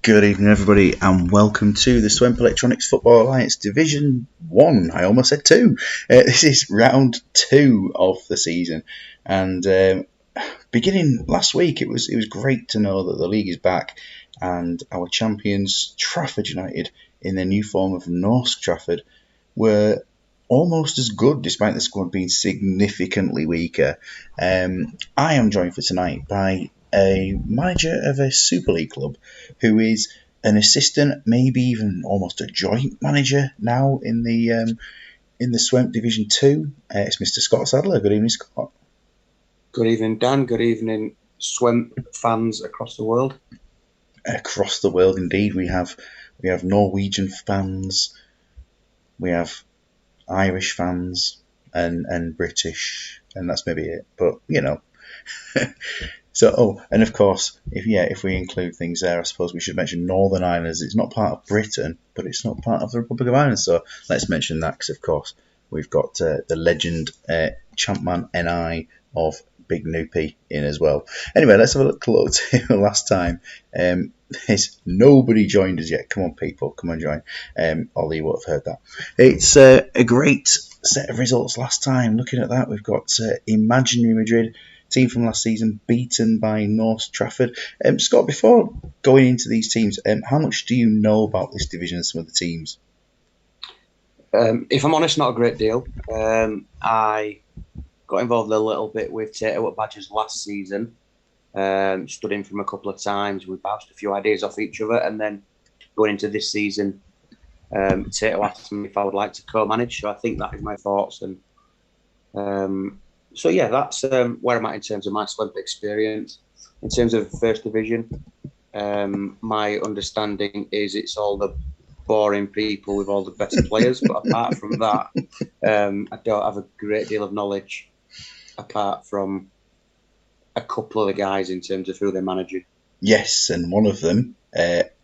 Good evening, everybody, and welcome to the Swemp Electronics Football Alliance Division 1. I almost said 2. This is round 2 of the season, and beginning last week, it was great to know that the league is back, and our champions, Trafford United, in their new form of Norsk Trafford, were almost as good, despite the squad being significantly weaker. I am joined for tonight by a manager of a Super League club who is an assistant, maybe even almost a joint manager now in the Swemp Division 2. It's Mr. Scott Sadler. Good evening, Scott. Good evening, Dan. Good evening, Swemp fans across the world. Across the world, indeed. We have Norwegian fans, we have Irish fans, and British, and that's maybe it. But you know. So, and of course, if we include things there, I suppose we should mention Northern Ireland. It's not part of Britain, but it's not part of the Republic of Ireland. So let's mention that, because of course we've got the legend Champman NI of Big Noopy in as well. Anyway, let's have a look to last time. There's nobody joined us yet. Come on, people, come on, join. Although you would have heard that. It's a great set of results last time. Looking at that, we've got Imaginary Madrid, team from last season, beaten by Norsk Trafford. Scott, before going into these teams, how much do you know about this division and some of the teams? If I'm honest, not a great deal. I got involved a little bit with Tater Badgers last season. Stood in from a couple of times. We bounced a few ideas off each other, and then going into this season, Tater asked me if I would like to co-manage. So I think that is my thoughts. And so yeah, that's where I'm at in terms of my Swemp experience. In terms of First Division, my understanding is it's all the boring people with all the best players. But apart from that, I don't have a great deal of knowledge apart from a couple of the guys in terms of who they're managing. Yes, and one of them,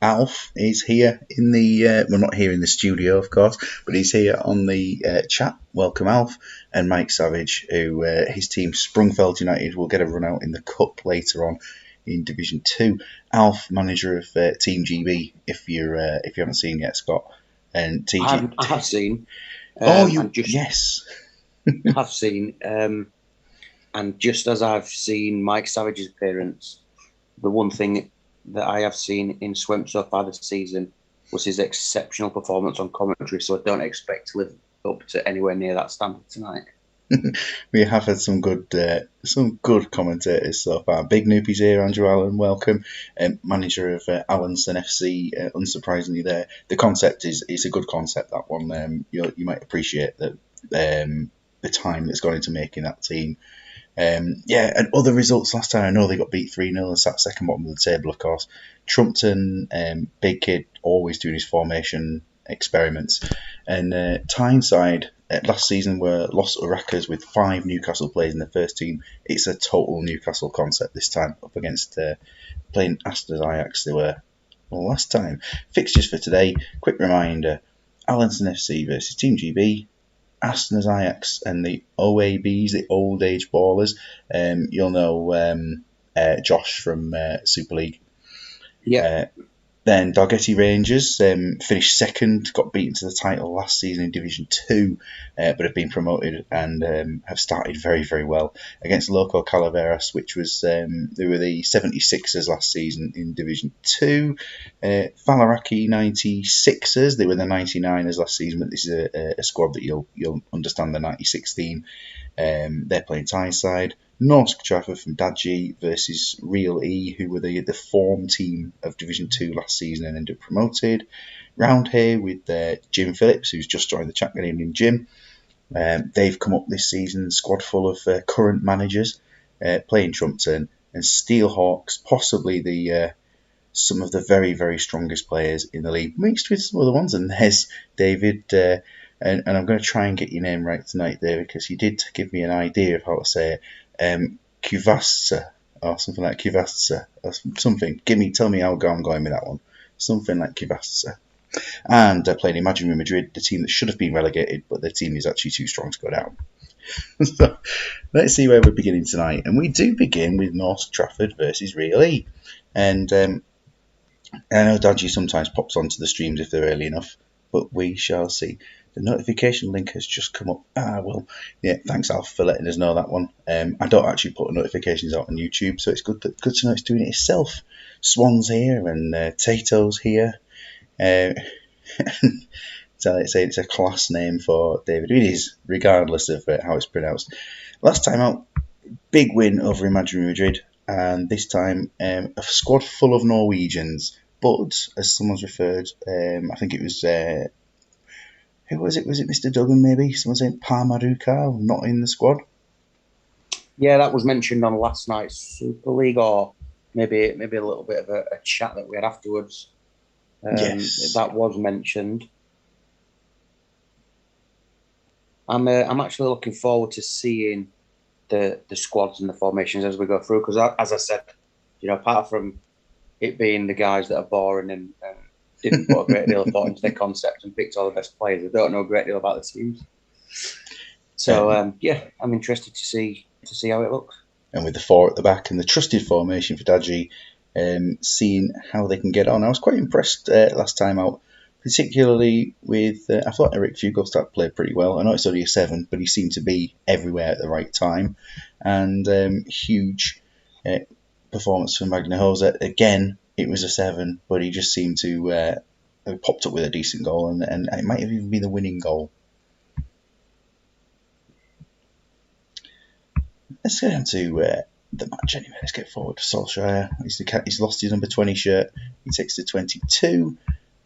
Alf, is here in the well, not here in the studio, of course, but he's here on the chat. Welcome, Alf. And Mike Savage, who his team Sprungfeld United will get a run out in the cup later on in Division 2. Alf, manager of Team GB, if you haven't seen yet, Scott. And I have seen. Yes. I have seen. And just as I've seen Mike Savage's appearance, the one thing that I have seen in Swemp so far this season was his exceptional performance on commentary. So I don't expect to live up to anywhere near that standard tonight. We have had some good commentators so far. Big Noopy's here, Andrew Allen, welcome. Manager of Allenson FC, unsurprisingly there. The concept is a good concept, that one. You might appreciate that the time that's gone into making that team. And other results last time, I know they got beat 3-0 and sat second bottom of the table, of course. Trumpton, big kid, always doing his formation experiments. And Tyneside, last season were Los Urracas with 5 Newcastle players in the first team. It's a total Newcastle concept this time, up against playing Aston's Ajax they were last time. Fixtures for today, quick reminder, Allenson FC versus Team GB, Aston's Ajax and the OABs, the Old Age Ballers. You'll know Josh from Super League. Yeah. Then Dalgety Rangers finished second, got beaten to the title last season in Division 2, but have been promoted and have started very, very well against Loco Calaveras, which was they were the 76ers last season in Division 2. Falaraki 96ers, they were the 99ers last season, but this is a squad that you'll understand the 96 team. They're playing Tyneside. Norsk Trafford from Dadji versus Real E, who were the form team of Division 2 last season and ended up promoted. Round here with Jim Phillips, who's just joined the chat. Good evening, Jim. They've come up this season, squad full of current managers, playing Trumpton and Steelhawks, possibly the some of the very, very strongest players in the league, mixed with some other ones. And there's David, and I'm going to try and get your name right tonight, David, because you did give me an idea of how to say it. Kuvasa or something like Kuvasa or something. Tell me how I'm going with that one. Something like Kuvasa. And playing Imaginary Madrid, the team that should have been relegated, but their team is actually too strong to go down. So let's see where we're beginning tonight. And we do begin with Norsk Trafford versus Real E. And I know Dodgy sometimes pops onto the streams if they're early enough, but we shall see. The notification link has just come up. Well, yeah, thanks Alf for letting us know that one. I don't actually put notifications out on YouTube, so it's good to know it's doing it itself. Swan's here and Tato's here. So it's a class name for David. It is, regardless of how it's pronounced. Last time out, big win over Imaginary Madrid, and this time a squad full of Norwegians. But as someone's referred, I think it was who was it? Was it Mr. Duggan? Maybe someone saying Parmaruka not in the squad. Yeah, that was mentioned on last night's Super League, or maybe a little bit of a chat that we had afterwards. Yes, That was mentioned. I'm actually looking forward to seeing the squads and the formations as we go through, because as I said, apart from it being the guys that are boring and didn't put a great deal of thought into their concept and picked all the best players, I don't know a great deal about the teams. So yeah, I'm interested to see how it looks. And with the four at the back and the trusted formation for Daji, seeing how they can get on. I was quite impressed last time out, particularly with, I thought Eric Fugelstat played pretty well. I know it's only a 7, but he seemed to be everywhere at the right time. And huge performance from Magnahosa. Again, it was a 7, but he just seemed to popped up with a decent goal, and it might have even been the winning goal. Let's get on to the match anyway. Let's get forward to Solskjaer. He's lost his number 20 shirt. He takes the 22.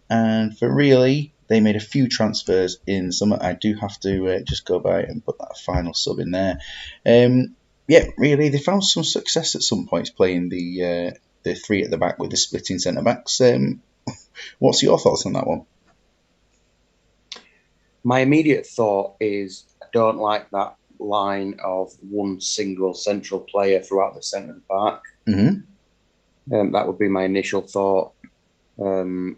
And for really, they made a few transfers in summer. I do have to just go by and put that final sub in there. Yeah, really, they found some success at some points playing the 3 at the back with the splitting centre backs. What's your thoughts on that one? My immediate thought is I don't like that line of one single central player throughout the centre of the park. Mm-hmm. That would be my initial thought. In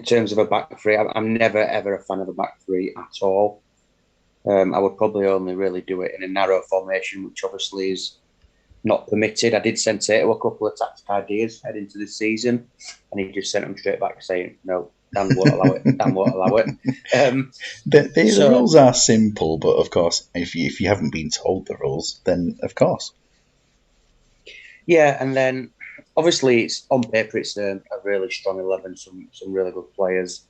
terms of a back three, I'm never ever a fan of a back three at all. I would probably only really do it in a narrow formation, which obviously is not permitted. I did send Tato a couple of tactic ideas heading into this season, and he just sent them straight back saying, no, Dan won't allow it. Dan won't allow it. The rules are simple, but of course, if you haven't been told the rules, then of course. Yeah, and then obviously it's on paper it's a really strong 11, some really good players,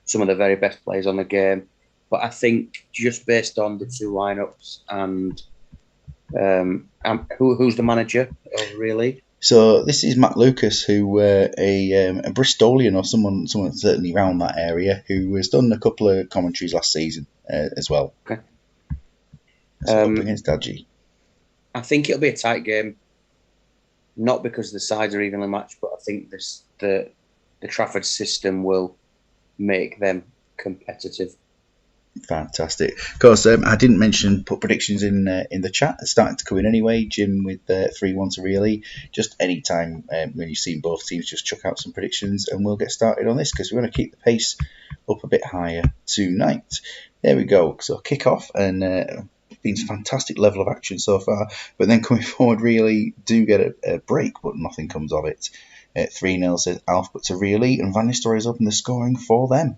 some of the very best players on the game. But I think just based on the 2 lineups and who's the manager really? So this is Matt Lucas, who a Bristolian or someone certainly around that area, who has done a couple of commentaries last season as well. Okay. So up against Daji. I think it'll be a tight game, not because the sides are evenly matched, but I think the Trafford system will make them competitive. Fantastic. Of course, I didn't put predictions in the chat. It's starting to come in anyway. Jim with 3-1 to really. Just any time when you've seen both teams, just chuck out some predictions and we'll get started on this because we want to keep the pace up a bit higher tonight. There we go. So kick off and been a fantastic level of action so far. But then coming forward, really do get a break, but nothing comes of it. 3-0 says Alf, but to really, and Van Nistelrooy has opened the scoring for them.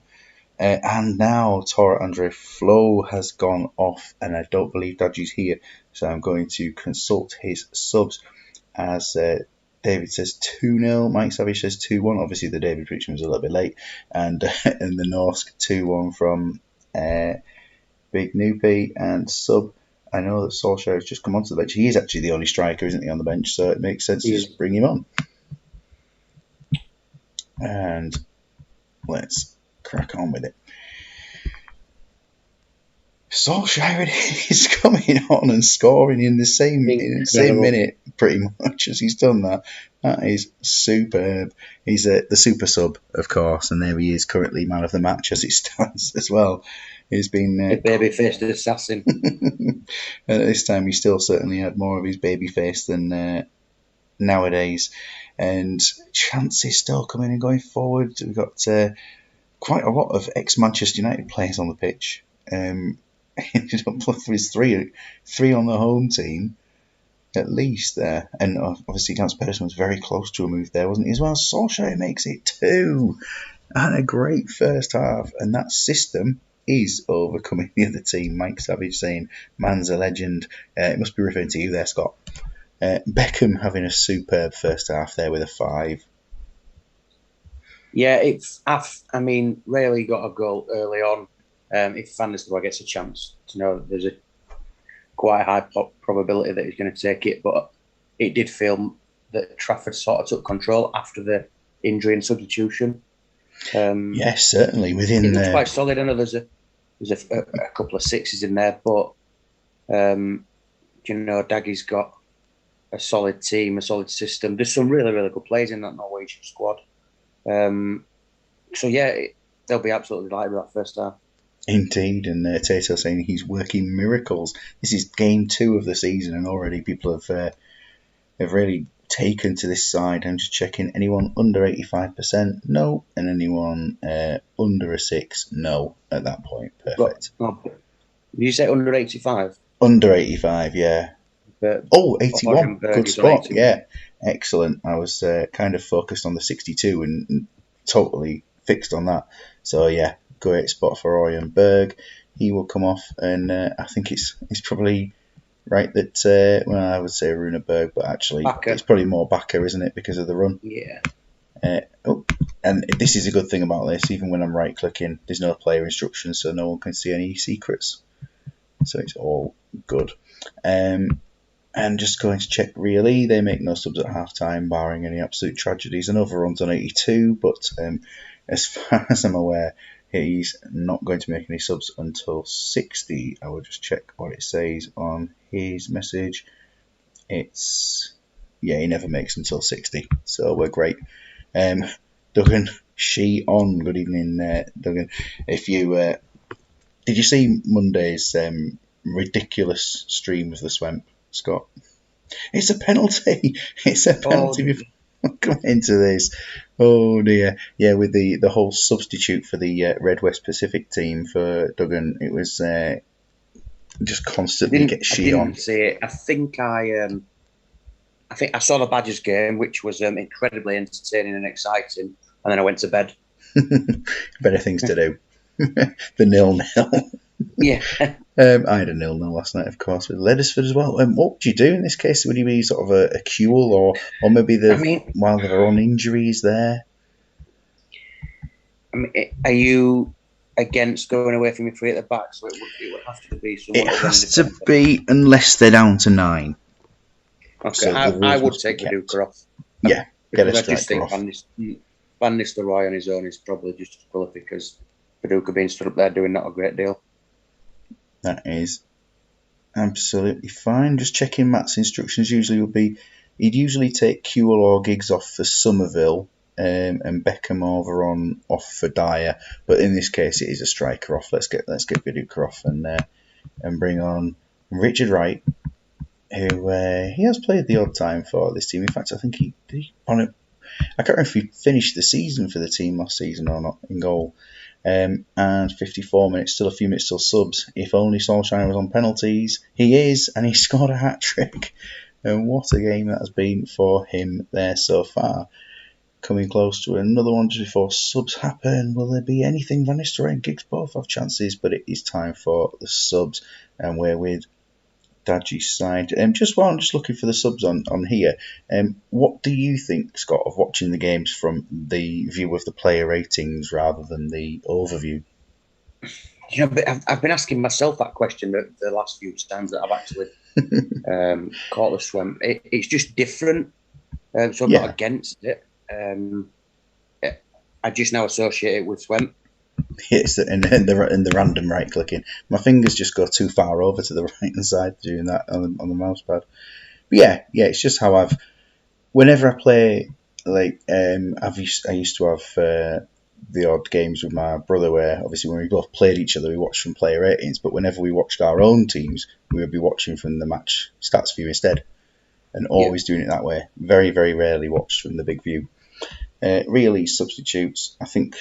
And now Toro Andre Flo has gone off, and I don't believe Daji's here, so I'm going to consult his subs as David says 2-0, Mike Savage says 2-1. Obviously, the David prediction was a little bit late, and the Norsk 2-1 from Big Noopy and sub. I know that Solskjaer has just come onto the bench. He is actually the only striker, isn't he, on the bench? So it makes sense to just bring him on. And let's crack on with it. Solskjaer is coming on and scoring in the same minute, pretty much as he's done that. That is superb. He's the super sub, of course, and there he is, currently man of the match as it stands as well. He's been a baby-faced assassin. At this time, he still certainly had more of his baby face than nowadays. And chances still coming and going forward. We've got quite a lot of ex-Manchester United players on the pitch. There's three on the home team. at least there. And obviously, Gans Pedersen was very close to a move there, wasn't he, as well? Solskjaer makes it 2. And a great first half. And that system is overcoming the other team. Mike Savage saying, man's a legend. It must be referring to you there, Scott. Beckham having a superb first half there with a 5. Yeah, Rayleigh got a goal early on. If Van Nistelrooy gets a chance to know that there's a quite a high probability that he's going to take it, but it did feel that Trafford sort of took control after the injury and substitution. Yes, certainly within it looks quite solid. I know there's a couple of 6s in there, but Daggy's got a solid team, a solid system. There's some really, really good players in that Norwegian squad. They'll be absolutely delighted with that first half. Indeed, and Tato saying he's working miracles. This is game 2 of the season, and already people have really taken to this side. I'm just checking. Anyone under 85%? No. And anyone under a 6? No. At that point, perfect. Did you say under 85? Under 85, yeah. 81. Good spot. Yeah, excellent. I was kind of focused on the 62 and totally fixed on that. So yeah, great spot for Orion Berg. He will come off, and I think it's probably right that I would say Runeberg, but actually Bakker. It's probably more Bakker, isn't it, because of the run? Yeah. And this is a good thing about this. Even when I'm right clicking, there's no player instructions, so no one can see any secrets. So it's all good. And just going to check really, they make no subs at half time, barring any absolute tragedies. An overrun's on 82, but as far as I'm aware, he's not going to make any subs until 60. I will just check what it says on his message. He never makes until 60, so we're great. Duggan, on. Good evening, Duggan. If you did you see Monday's ridiculous stream of the Swemp, Scott? It's a penalty. It's a penalty before coming into this. Oh dear. Yeah, with the whole substitute for the Red West Pacific team for Duggan, it was just constantly get she on. I didn't see it. I think I saw the Badgers game, which was incredibly entertaining and exciting, and then I went to bed. Better things to do. The 0-0. Yeah. I had a 0-0 last night, of course, with Leddersford as well. What would you do in this case? Would you be sort of a Kuehl or maybe while there are on injuries there? Are you against going away from your 3 at the back? So it would have to be someone. It has to be unless they're down to 9. Okay, so I would take Viduka off. Yeah, get a striker off. Van Nistelrooy on his own is probably just as prolific as Viduka being stood up there doing not a great deal. That is absolutely fine. Just checking Matt's instructions usually would be he'd usually take Kuehl or Giggs off for Somerville and Beckham off for Dyer. But in this case it is a striker off. Let's get Viduka off and bring on Richard Wright, who he has played the odd time for this team. In fact, I think he on it. I can't remember if he finished the season for the team last season or not in goal. And 54 minutes, still a few minutes till subs. If only Solskjaer was on penalties. He is, and he scored a hat-trick. And what a game that has been for him there so far. Coming close to another one just before subs happen. Will there be anything? Van Nistelrooy and Giggs both have chances, but it is time for the subs. And we're with Dadgy's side. Just while I'm just looking for the subs on here, what do you think, Scott, of watching the games from the view of the player ratings rather than the overview? I've been asking myself that question the last few times that I've actually caught the Swemp. It's just different, so I'm not against it. I just now associate it with Swemp. Yes, and the random right clicking. My fingers just go too far over to the right hand side doing that on the mouse pad. But yeah, it's just how whenever I play, like I used to have the odd games with my brother where obviously when we both played each other we watched from player ratings, but whenever we watched our own teams we would be watching from the match stats view instead, and always doing it that way. Very, very rarely watched from the big view. Really, substitutes, I think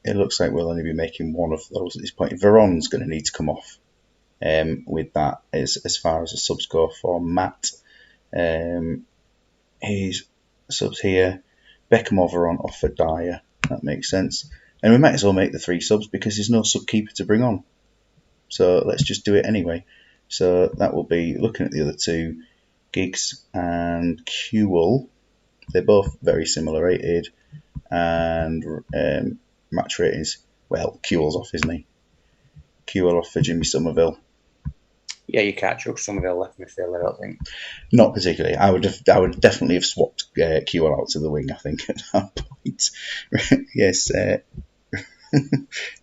it looks like we'll only be making one of those at this point. Veron's going to need to come off with that as far as a subs go for Matt. His subs here, Beckham over on off for Dyer. That makes sense. And we might as well make the 3 subs because there's no sub-keeper to bring on. So let's just do it anyway. So that will be, looking at the other 2, Giggs and Kewell. They're both very similar rated. And match ratings, well, Kewell's off, isn't he? Kewell off for Jimmy Somerville. Yeah, you can't chuck Somerville left midfield, I don't think. Not particularly. I would definitely have swapped Kewell out to the wing, I think, at that point. Yes,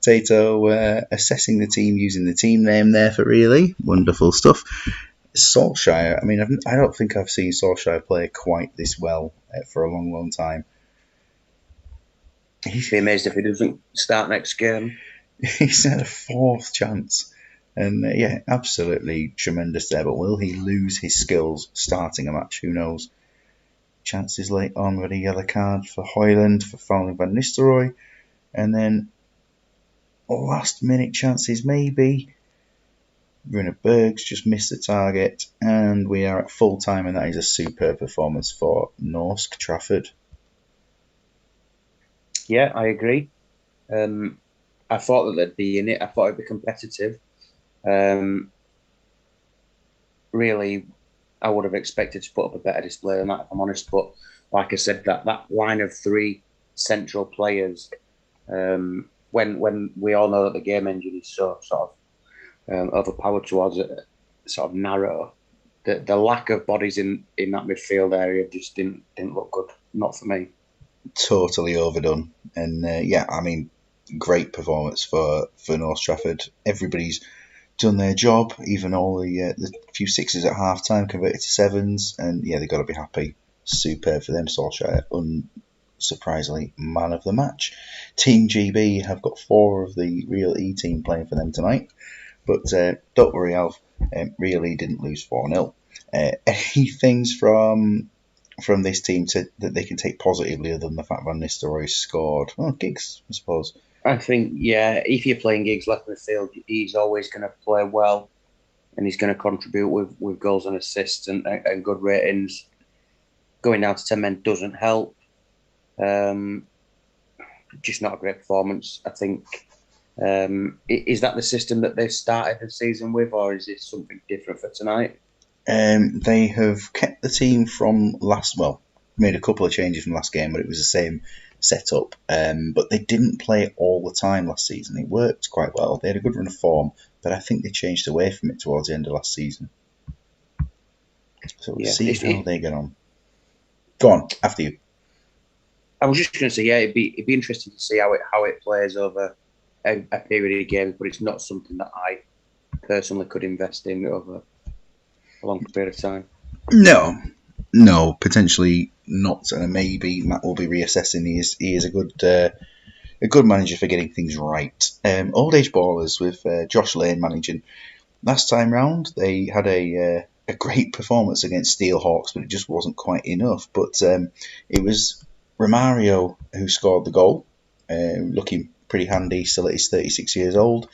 Tato assessing the team using the team name there for really wonderful stuff. Solskjaer, I mean, I don't think I've seen Solskjaer play quite this well for a long, long time. I'd be amazed if he doesn't start next game. He's had a 4th chance. And yeah, absolutely tremendous there. But will he lose his skills starting a match? Who knows? Chances late on with a yellow card for Højlund for fouling Van Nistelrooy. And then last minute chances maybe. Rune Bergs just missed the target. And we are at full time, and that is a superb performance for Norsk Trafford. Yeah, I agree. I thought that they'd be in it. I thought it'd be competitive. Really, I would have expected to put up a better display than that, if I'm honest. But like I said, that line of 3 central players, when we all know that the game engine is so sort of overpowered towards it, sort of narrow, the lack of bodies in that midfield area just didn't look good. Not for me. Totally overdone. And yeah, I mean, great performance for North Trafford. Everybody's done their job, even all the few 6s at half time converted to 7s, and yeah, they've got to be happy. Superb for them. Solskjaer, unsurprisingly, man of the match. Team GB have got 4 of the Real E team playing for them tonight, but don't worry, Alf. Real E didn't lose 4-0. Any things from this team that they can take positively other than the fact Van Nistelrooy scored? Oh, Giggs, I suppose. I think, yeah, if you're playing Giggs left midfield, he's always going to play well, and he's going to contribute with goals and assists and good ratings. Going down to 10 men doesn't help. Just not a great performance, I think. Is that the system that they've started the season with, or is it something different for tonight? They have kept the team from made a couple of changes from last game, but it was the same setup. But they didn't play all the time last season. It worked quite well. They had a good run of form, but I think they changed away from it towards the end of last season. So we'll see how they get on. Go on, after you. I was just going to say, yeah, it'd be interesting to see how it plays over a period of games, but it's not something that I personally could invest in over a long period of time. No, potentially not. And maybe Matt will be reassessing. He is a good manager for getting things right. Old Age Ballers with Josh Lane managing. Last time round, they had a great performance against Steelhawks, but it just wasn't quite enough. But it was Romario who scored the goal, looking pretty handy, still at his 36 years old.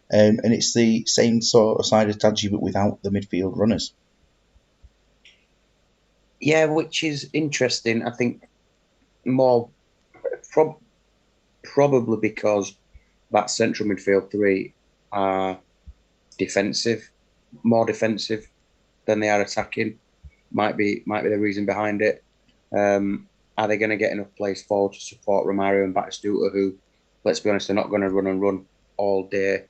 And it's the same sort of side of Tadji, but without the midfield runners. Yeah, which is interesting. I think more probably because that central midfield 3 are more defensive than they are attacking. Might be the reason behind it. Are they going to get enough players forward to support Romario and Batistuta, who, let's be honest, they're not going to run all day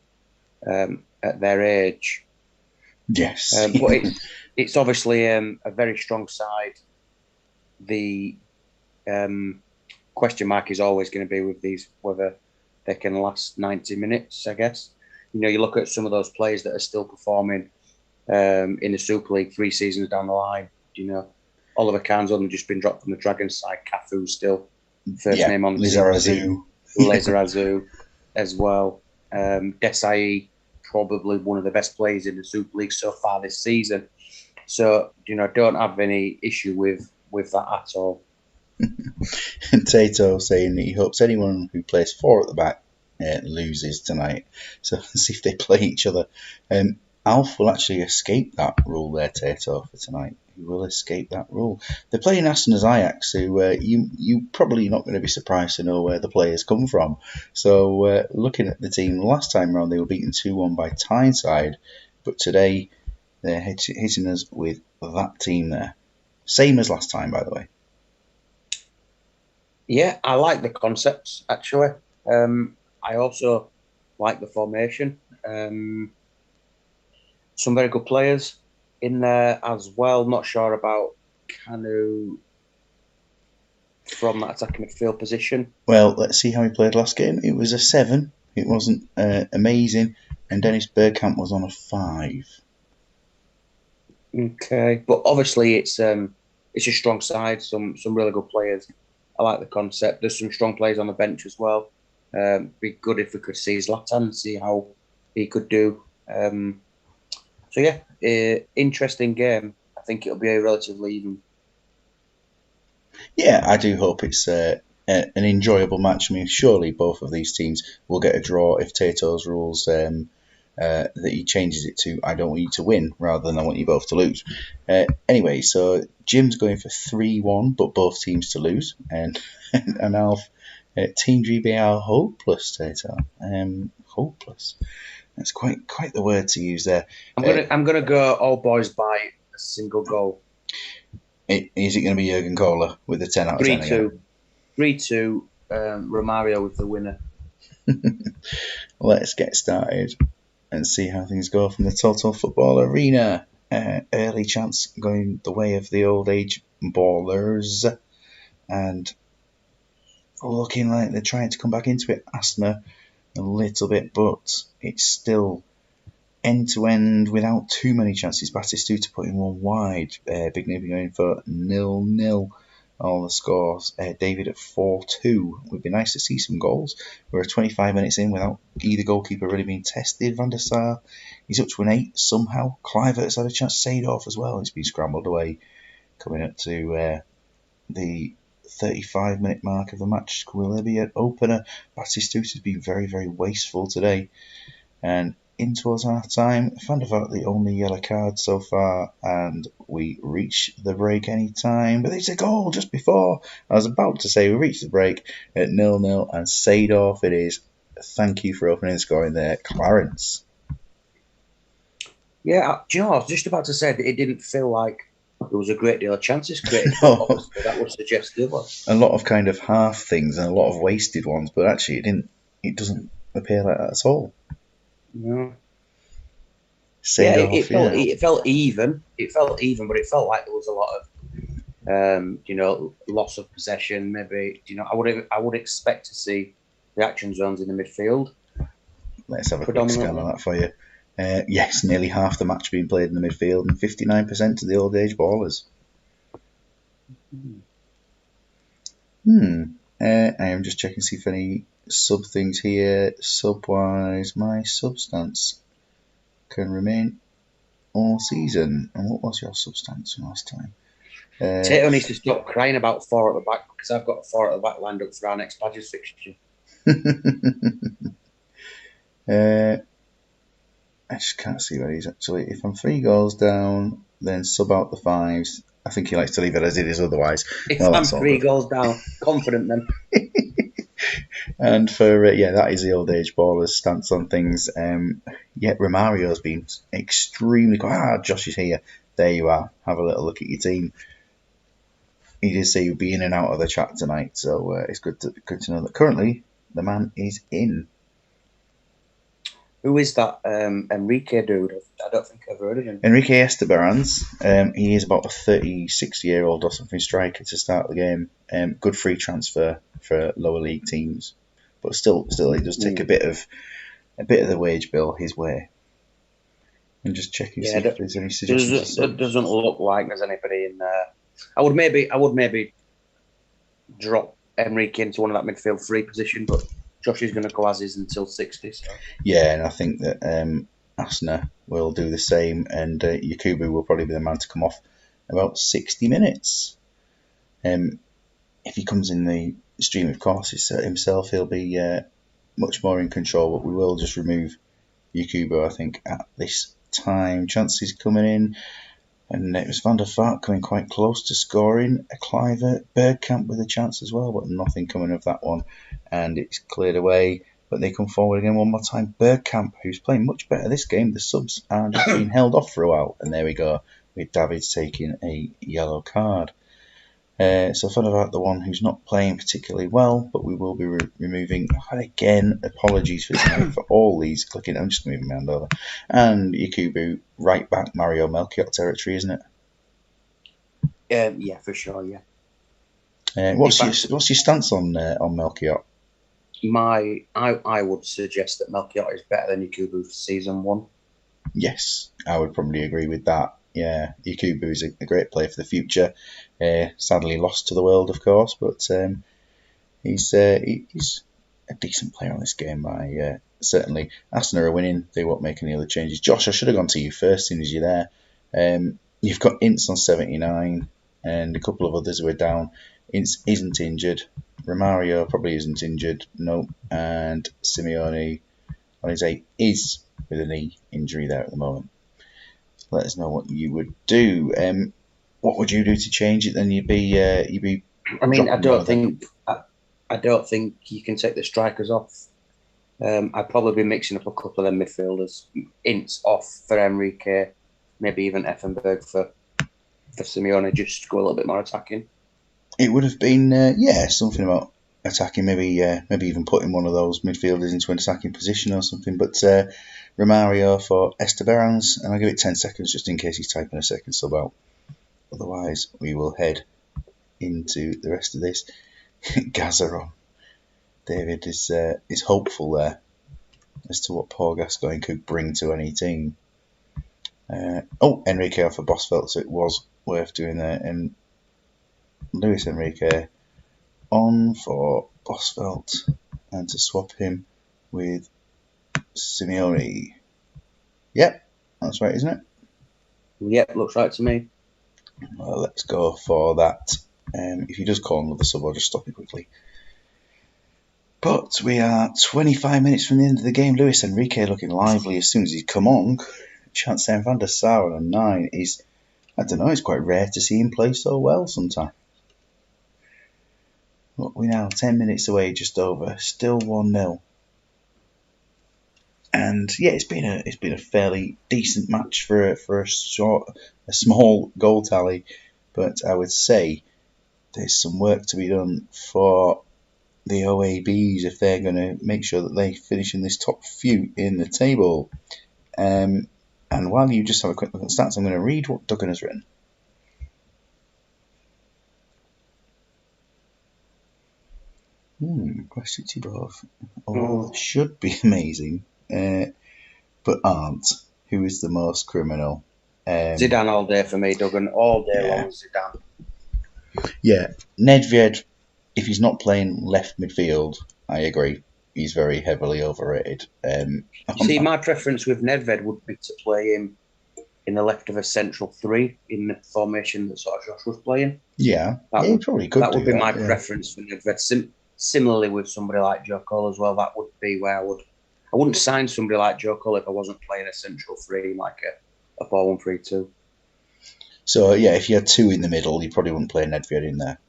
at their age? Yes. But it's obviously a very strong side. The question mark is always going to be with these, whether they can last 90 minutes, I guess. You look at some of those players that are still performing in the Super League 3 seasons down the line. Oliver Kahn's only just been dropped from the Dragons side. Cafu's still first name on the team. Lizarazu as well. Desai, probably one of the best players in the Super League so far this season. So, don't have any issue with that at all. And Tato saying that he hopes anyone who plays 4 at the back loses tonight. So let's see if they play each other. Alf will actually escape that rule there, Tato, for tonight. who will escape that rule. They're playing Astena's Ajax, who you probably not going to be surprised to know where the players come from. So looking at the team, last time round they were beaten 2-1 by Tyneside, but today they're hitting us with that team there. Same as last time, by the way. Yeah, I like the concepts, actually. I also like the formation. Some very good players in there as well. Not sure about Kanu from that attacking midfield position. Well, let's see how he played last game. It was a 7. It wasn't amazing. And Dennis Bergkamp was on a 5. Okay, but obviously it's a strong side. Some really good players. I like the concept. There's some strong players on the bench as well. Be good if we could see Zlatan, see how he could do. So yeah, interesting game. I think it'll be a relatively even. Yeah, I do hope it's an enjoyable match. I mean, surely both of these teams will get a draw if Tato's rules that he changes it to I don't want you to win rather than I want you both to lose. Anyway, so Jim's going for 3-1, but both teams to lose, and Alf, Team GBR hopeless, Tato. Hopeless. That's quite the word to use there. I'm gonna go all boys by a single goal. Is it going to be Jurgen Kohler with the 10 out of 10 again? 3-2. Romario with the winner. Let's get started and see how things go from the Total Football Arena. Early chance going the way of the old age ballers, and looking like they're trying to come back into it. Asna a little bit, but it's still end to end without too many chances. Batistuta putting one wide. Big Navy going for 0-0. All the scores. David at 4-2. It would be nice to see some goals. We're 25 minutes in without either goalkeeper really being tested. Van der Sar, he's up to an 8 somehow. Kluivert's had a chance to Seedorf as well. He's been scrambled away. Coming up to the 35-minute mark of the match. Will there be an opener? Batistuta's been very, very wasteful today. And in towards half time, Van der Vaart the only yellow card so far, and we reach the break any time. But it's a goal just before. I was about to say we reached the break at 0-0, and Seedorf it is. Thank you for opening and scoring there, Clarence. Yeah, do you know what? I was just about to say that it didn't feel like there was a great deal of chances created. No. Obviously, that would suggest the other. A lot of kind of half things and a lot of wasted ones, but actually it doesn't appear like that at all. No. Seedorf, it felt even. It felt even, but it felt like there was a lot of, loss of possession. Maybe, I would expect to see reaction zones in the midfield. Let's have a quick scan on that for you. Yes, nearly half the match being played in the midfield, and 59% to the old age ballers. I am just checking to see if any sub things here. Sub-wise, my substance can remain all season. And what was your substance from last time? Tato needs to stop crying about 4 at the back, because I've got 4 at the back lined up for our next Badgers fixture. I just can't see where he's actually. If I'm 3 goals down, then sub out the 5s. I think he likes to leave it as it is otherwise. If I'm 3 goals down, confident then. And for, that is the old age baller's stance on things. Romario's been extremely good. Josh is here. There you are. Have a little look at your team. He did say he'll be in and out of the chat tonight, so it's good to know that currently the man is in. Who is that Enrique dude? I don't think I've heard of him. Enrique Estebarans. He is about a 36-year-old or something striker to start the game. Good free transfer for lower league teams, but still, he does take a bit of the wage bill his way. And just checking see if there's any suggestions. It doesn't look like there's anybody in there. I would maybe drop Enrique into one of that midfield 3 position, but Josh is going to go as is until 60. So. Yeah, and I think that Asna will do the same, and Yakubu will probably be the man to come off about 60 minutes. If he comes in the stream of course himself, he'll be much more in control, but we will just remove Yakubu, I think, at this time. Chances coming in. And it was Van der Vaart coming quite close to scoring. A Cliver, Bergkamp with a chance as well, but nothing coming of that one. And it's cleared away, but they come forward again one more time. Bergkamp, who's playing much better this game. The subs are just being held off for a while. And there we go, with Davids taking a yellow card. So Van der Vaart, the one who's not playing particularly well, but we will be removing. And again, apologies for all these clicking. I'm just moving my hand over. And Yakubu, right back, Mario Melchiot territory, isn't it? Yeah, for sure. Yeah. What's your stance on Melchiot? I would suggest that Melchiot is better than Yakubu for season 1. Yes, I would probably agree with that. Yeah, Yakubu is a great player for the future. Sadly lost to the world, of course, but he's a decent player on this game. Certainly, Arsenal are winning. They won't make any other changes. Josh, I should have gone to you first, as soon as you're there. You've got Ince on 79, and a couple of others who are down. Ince isn't injured. Romario probably isn't injured. Nope. And Simeone on his 8 is with a knee injury there at the moment. Let us know what you would do. What would you do to change it? Then you'd be. I mean, I don't think you can take the strikers off. I'd probably be mixing up a couple of them midfielders. Ince off for Enrique, maybe even Effenberg for Simeone, just to go a little bit more attacking. It would have been something about attacking. Maybe even putting one of those midfielders into an attacking position or something. But Romario for Esteberans, and I'll give it 10 seconds just in case he's typing a second sub out. Otherwise, we will head into the rest of this. Gazaron. David is hopeful there as to what Paul Gascoigne could bring to any team. Enrique for Bosvelt, so it was worth doing that. And Luis Enrique on for Bosvelt, and to swap him with Simeone. Yep, that's right, isn't it? Yep, looks right to me. Well, let's go for that. If he does call another sub, I'll just stop it quickly. But we are 25 minutes from the end of the game. Luis Enrique looking lively as soon as he's come on. Chance Van der Sar on a 9 is, I don't know, it's quite rare to see him play so well sometimes. Look, we're now 10 minutes away, just over, still 1-0. And yeah, it's been a fairly decent match for a small goal tally, but I would say there's some work to be done for the OABs if they're going to make sure that they finish in this top few in the table. And while you just have a quick look at the stats, I'm going to read what Duggan has written. Quest City both. All should be amazing, but aren't. Who is the most criminal? Zidane all day for me, Duggan. All day long, Zidane. Yeah, Nedved, if he's not playing left midfield, I agree. He's very heavily overrated. See, my preference with Nedved would be to play him in the left of a central 3 in the formation that sort of Josh was playing. Yeah, he probably could. That would be my preference for Nedved. Similarly with somebody like Joe Cole as well, that would be where I wouldn't sign somebody like Joe Cole if I wasn't playing a central 3 like a 4-1-3-2. So yeah, if you had 2 in the middle, you probably wouldn't play Nedved in there.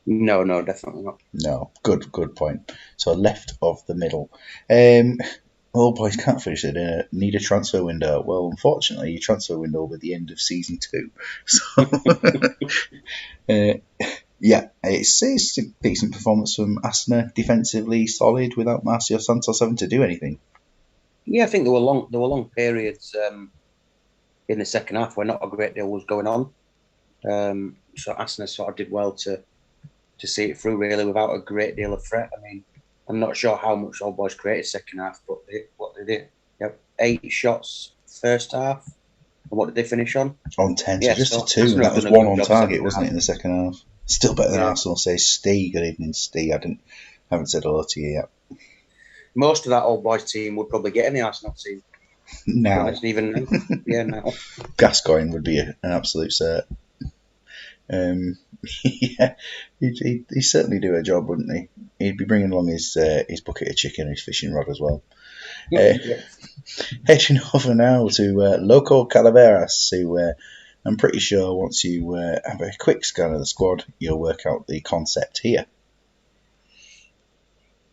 No, definitely not. No, good point. So left of the middle. Boys can't finish it. Need a transfer window. Well, unfortunately, your transfer window will be the end of season 2. So, yeah, it's a decent performance from Arsenal. Defensively solid without Marcio Santos having to do anything. Yeah, I think there were long periods in the second half where not a great deal was going on. So Arsenal sort of did well to see it through really without a great deal of threat. I mean, I'm not sure how much Old Boys created second half, but what they did. Yep, 8 shots first half. And what did they finish on? On 10, so just a 2. That was 1 on target, wasn't it, in the second half? Still better than Arsenal, says Steve. Good evening, Steve. Haven't said hello to you yet. Most of that Old Boys team would probably get in the Arsenal team. Now. Even now. Gascoigne would be an absolute cert. Yeah, he'd certainly do a job, wouldn't he? He'd be bringing along his bucket of chicken and his fishing rod as well. Heading over now to Loco Calaveras, who I'm pretty sure once you have a quick scan of the squad, you'll work out the concept here.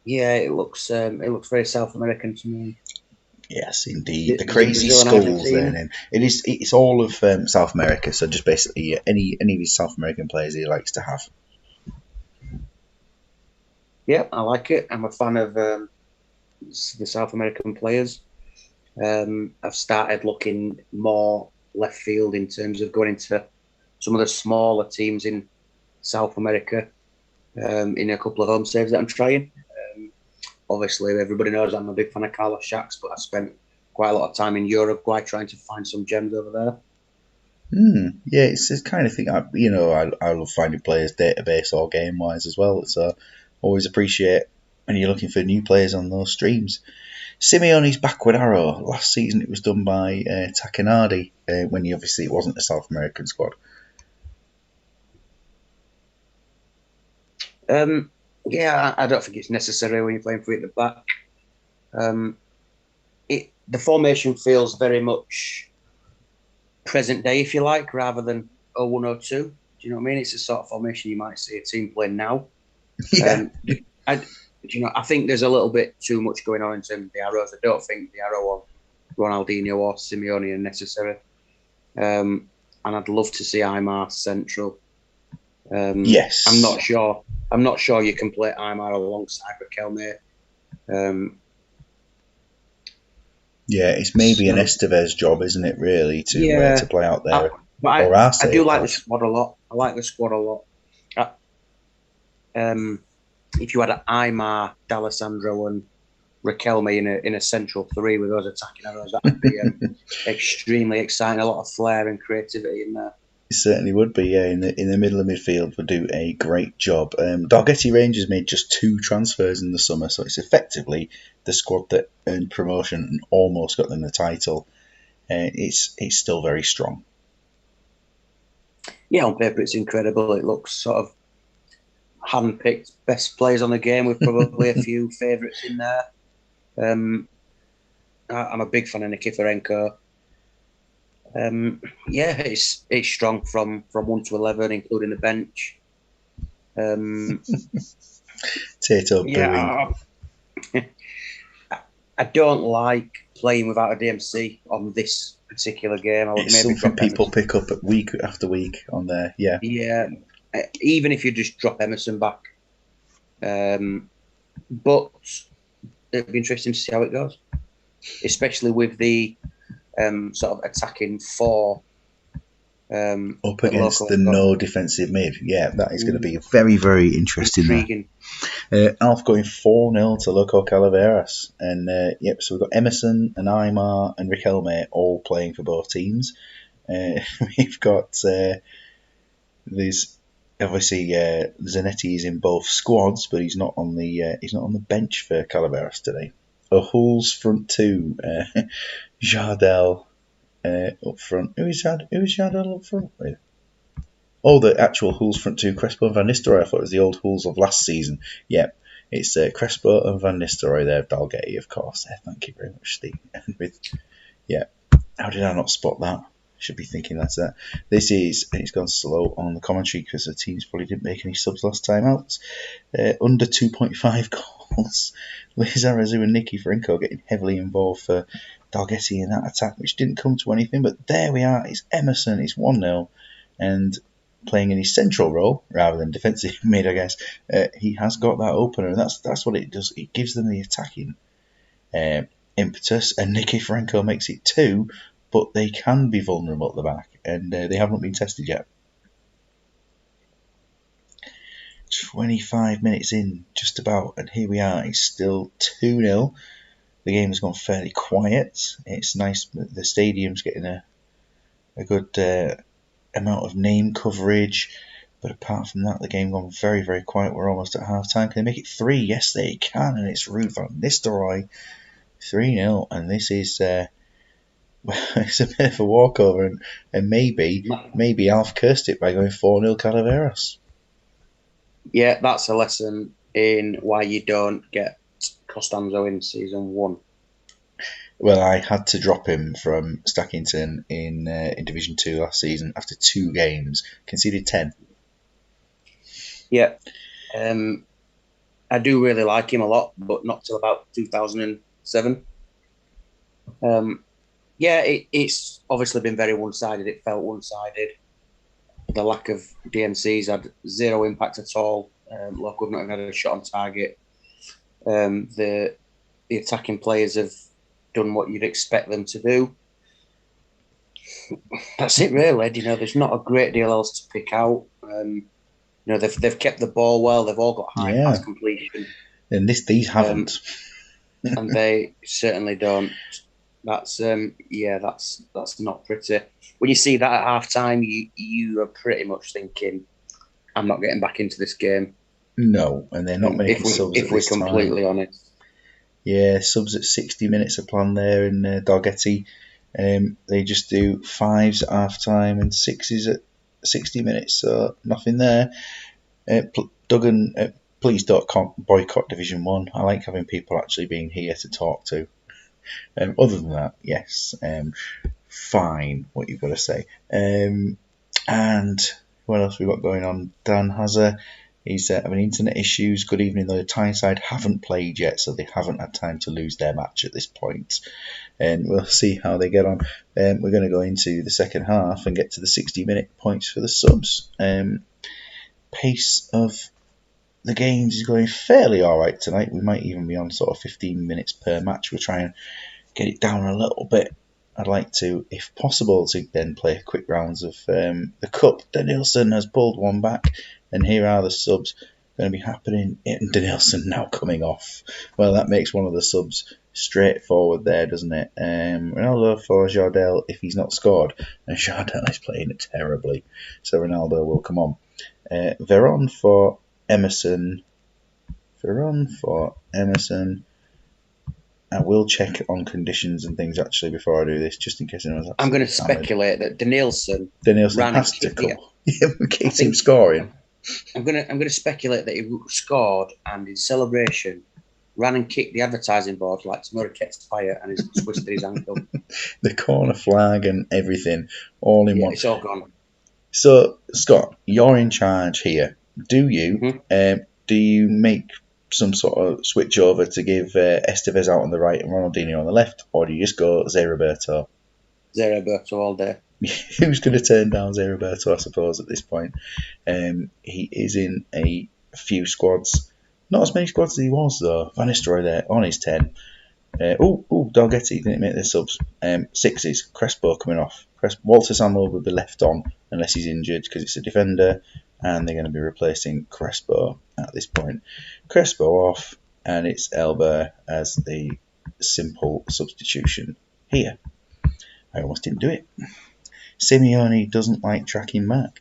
Yeah, it looks very South American to me. Yes, indeed. The Is it crazy Brazil and skulls then, Argentina? and it's all of South America. So just basically any of these South American players he likes to have. Yeah, I like it. I'm a fan of the South American players. I've started looking more left field in terms of going into some of the smaller teams in South America in a couple of home saves that I'm trying. Obviously, everybody knows I'm a big fan of Carlos Shacks, but I spent quite a lot of time in Uruguay trying to find some gems over there. Yeah, it's the kind of thing I love finding players database or game wise as well. So always appreciate when you're looking for new players on those streams. Simeone's backward arrow. Last season it was done by Takanadi when obviously it wasn't a South American squad. Yeah, I don't think it's necessary when you're playing three at the back. Um, the formation feels very much present day, if you like, rather than 0102. Do you know what I mean? It's the sort of formation you might see a team playing now. Yeah, I think there's a little bit too much going on in terms of the arrows. I don't think the arrow on Ronaldinho or Simeone are necessary. And I'd love to see Aymar central. I'm yes. not sure. I'm not sure you can play Aymar alongside Raquelme. Yeah, it's maybe an So Estevez job, isn't it? Really, to yeah, play out I, there, but or Arce, I do of like the course. squad a lot. I like the squad a lot. Uh, if you had an Aymar, D'Alessandro, and Raquelme in a central three with those attacking arrows, that would be extremely exciting. A lot of flair and creativity in there. It certainly would be. Yeah, in the middle of midfield would do a great job. Dalgety Rangers made just 2 transfers in the summer, so it's effectively the squad that earned promotion and almost got them the title. It's still very strong. Yeah, on paper it's incredible. It looks sort of hand-picked best players on the game with probably a few favourites in there. I'm a big fan of Nikiforenko. Yeah, it's strong from 1 to 11, including the bench. Tato booing. Yeah, I don't like playing without a DMC on this particular game. I would It's maybe something drop people Emerson. pick up week after week on there. Yeah, Yeah, even if you just drop Emerson back. But it'd be interesting to see how it goes, especially with the sort of attacking four up that against Loco the have got. no defensive mid. Yeah, that is going to be very, very interesting there. Intriguing. Alf going 4-0 to Loco Calaveras. And so we've got Emerson and Aymar and Riquelme all playing for both teams. We've got these obviously Zanetti is in both squads, but he's not on the bench for Calaveras today. O'Hull's front two, Jardel up front. Who is Jardel up front with? Oh, the actual Hull's front two, Crespo and Van Nistelrooy. I thought it was the old Hulls of last season. Yeah, it's Crespo and Van Nistelrooy there, Dalgety, of course. Thank you very much, Steve. Yeah, how did I not spot that? Should be thinking that's that. It's gone slow on the commentary because the teams probably didn't make any subs last time out. Under 2.5 goals. Liz Arazu and Nicky Franco getting heavily involved for Dalgety in that attack, which didn't come to anything. But there we are. It's Emerson. It's 1-0. And playing in his central role rather than defensive mid, I guess, he has got that opener. And that's what it does. It gives them the attacking impetus. And Nicky Franco makes it 2. But they can be vulnerable at the back, and they haven't been tested yet. 25 minutes in, just about, and here we are. It's still 2-0. The game has gone fairly quiet. It's nice that the stadium's getting a good amount of name coverage, but apart from that, the game gone very, very quiet. We're almost at half time. Can they make it 3? Yes, they can, and it's Ruud van Nistelrooy. 3-0, and this is... it's a bit of a walkover, and maybe Alf cursed it by going 4-0 Calaveras. Yeah, that's a lesson in why you don't get Costanzo in season 1. Well, I had to drop him from Stackington in Division 2 last season after 2 games, conceded 10. Yeah. I do really like him a lot, but not till about 2007. Yeah, it's obviously been very one-sided. It felt one-sided. The lack of DMCs had zero impact at all. Look, we've not even had a shot on target. The attacking players have done what you'd expect them to do. That's it, really. You know, there's not a great deal else to pick out. You know, they've kept the ball well. They've all got high Yeah, pass completion, and these haven't. and they certainly don't. That's that's not pretty. When you see that at half time, you are pretty much thinking, I'm not getting back into this game. No, and they're not making subs at If we're this time. completely honest. Yeah, subs at 60 minutes are planned there in Dalgety. They just do 5s at half time and 6s at 60 minutes, so nothing there. Duggan, please don't boycott Division 1. I like having people actually being here to talk to. Other than that, yes, fine, what you've got to say. And what else we got going on? Dan has he's having internet issues. Good evening, though. The Tyneside haven't played yet, so they haven't had time to lose their match at this point. And we'll see how they get on. We're going to go into the second half and get to the 60-minute points for the subs. Pace of the games is going fairly alright tonight. We might even be on sort of 15 minutes per match. We'll try and get it down a little bit. I'd like to, if possible, to then play quick rounds of the Cup. Danielson has pulled one back, and here are the subs going to be happening. And Danielson now coming off. Well, that makes one of the subs straightforward there, doesn't it? Ronaldo for Jardel if he's not scored, and Jardel is playing it terribly, so Ronaldo will come on. Veron for Emerson. I will check on conditions and things actually before I do this, just in case anyone's. I'm going to speculate that Danielson has to come. Keeps him scoring. I'm going to speculate that he scored and in celebration ran and kicked the advertising board like Tamura Ketspire and he's twisted his ankle. The corner flag and everything, all in one. It's all gone. So Scott, you're in charge here. Do you make some sort of switch over to give Estevez out on the right and Ronaldinho on the left, or do you just go Zé Roberto? Zé Roberto all day. Who's going to turn down Zé Roberto, I suppose, at this point? He is in a few squads. Not as many squads as he was, though. Van Nistelrooy there on his 10. Dalgety didn't make the subs. 6s. Crespo coming off. Walter Samuel will be left on unless he's injured because it's a defender, and they're going to be replacing Crespo at this point. Crespo off, and it's Elba as the simple substitution here. I almost didn't do it. Simeone doesn't like tracking back.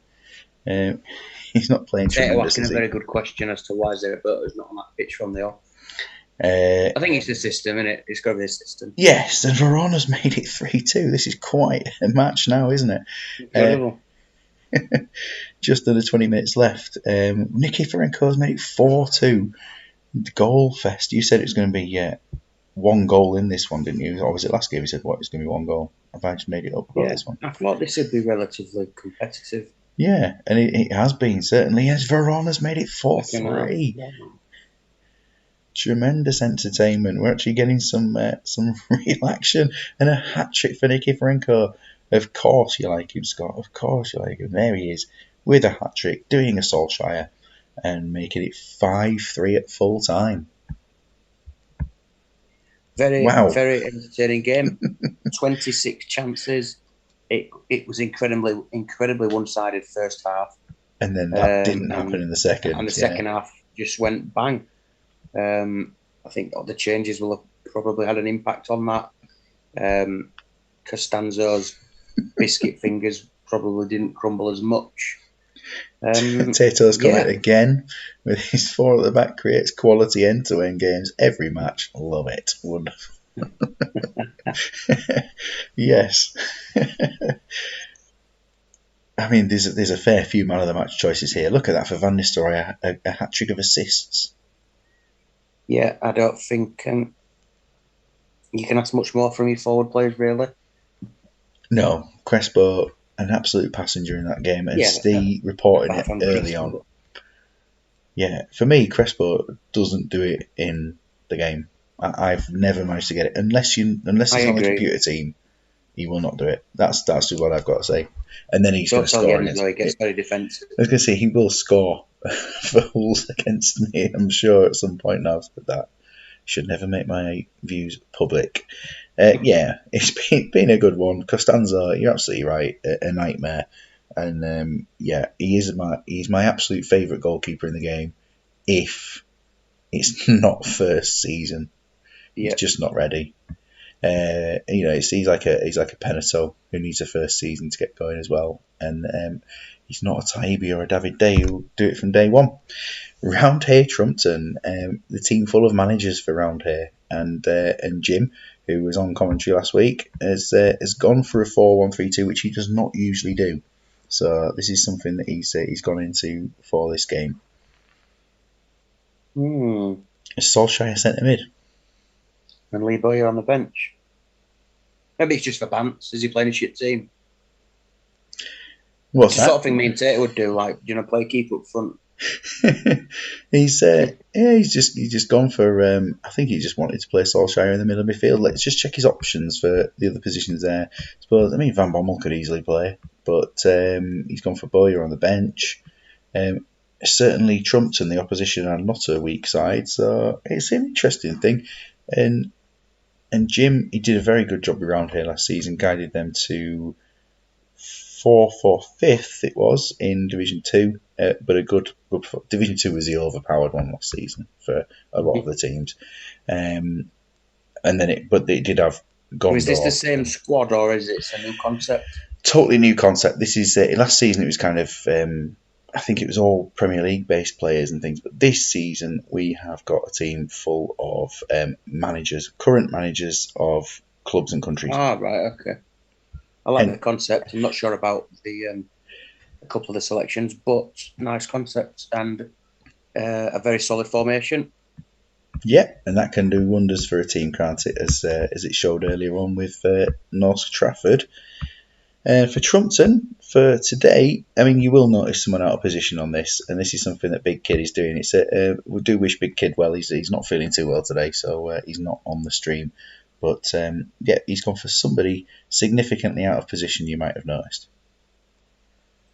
He's not playing tremendous. Asking a very good question as to why Zerberto is not on that pitch from the off. I think it's the system, isn't it? It's got to be the system. Yes, and Verona's made it 3-2. This is quite a match now, isn't it? Incredible. Just under 20 minutes left. Nikiforenko's made it 4-2. Goal fest. You said it was going to be one goal in this one, didn't you? Or was it last game you said, what, it's going to be one goal? Have I just made it up about this one? I thought this would be relatively competitive. Yeah, and it has been, certainly. Yes, Verona's made it 4-3. Tremendous entertainment. We're actually getting some real action and a hat-trick for Nikiforenko. Of course you like him, Scott. Of course you like him. There he is with a hat-trick, doing a Solskjaer and making it 5-3 at full time. Very entertaining game. 26 chances. It was incredibly one-sided first half. And then that didn't happen in the second. And the second half just went bang. I think the changes will have probably had an impact on that. Costanzo's biscuit fingers probably didn't crumble as much. Tato's come out again with his 4 at the back, creates quality end-to-end games every match. Love it. Wonderful. Yes. I mean, there's a fair few man of the match choices here. Look at that for Van Nistelrooy, a hat-trick of assists. Yeah, I don't think You can ask much more from your forward players, really. No, Crespo, an absolute passenger in that game, and Yeah, Steve reporting apart it from early Crespo. on. Yeah, for me, Crespo doesn't do it in the game. I've never managed to get it unless I he's on the agree. computer team. He will not do it. That's just what I've got to say. And then he's going Don't to tell score Jens though, against. he gets very defensive. I was going to say he will score for Wolves against me. I'm sure at some point now. But that should never make my views public. Yeah, it's been a good one. Costanza, you're absolutely right, a nightmare. And yeah, he's my absolute favourite goalkeeper in the game. If it's not first season, he's Yeah. just not ready. He's like a Penato who needs a first season to get going as well, and he's not a Taibi or a David Day who'll do it from day one. Roundhay Trumpton, the team full of managers for Roundhay, and Jim, who was on commentary last week, has gone for a 4-1-3-2, which he does not usually do. So this is something that he's gone into for this game. Is Solskjaer centre mid? And Lee Bowyer on the bench. Maybe it's just for bants. Is he playing a shit team? What's It's the sort of thing me and Tater would do, like, play keep up front. He's just gone for. I think he just wanted to play Solskjaer in the middle of midfield. Let's just check his options for the other positions there. Van Bommel could easily play, but he's gone for Bowyer on the bench. Certainly Trumpton, the opposition, are not a weak side, so it's an interesting thing. And Jim, he did a very good job around here last season, guided them to fourth or fifth it was in Division 2, but a good Division 2 was the overpowered one last season for a lot of the teams. But they did have Gondor. Is this the same squad or is it a new concept? Totally new concept. This is last season it was kind of I think it was all Premier League based players and things, but this season we have got a team full of current managers of clubs and countries. Ah, right, okay. I like the concept. I'm not sure about a couple of the selections, but nice concept and a very solid formation. Yeah, and that can do wonders for a team, can't it? As it showed earlier on with North Trafford. For Trumpton, for today, I mean, you will notice someone out of position on this, and this is something that Big Kid is doing. We do wish Big Kid well. He's not feeling too well today, so he's not on the stream. But yeah, he's gone for somebody significantly out of position. You might have noticed.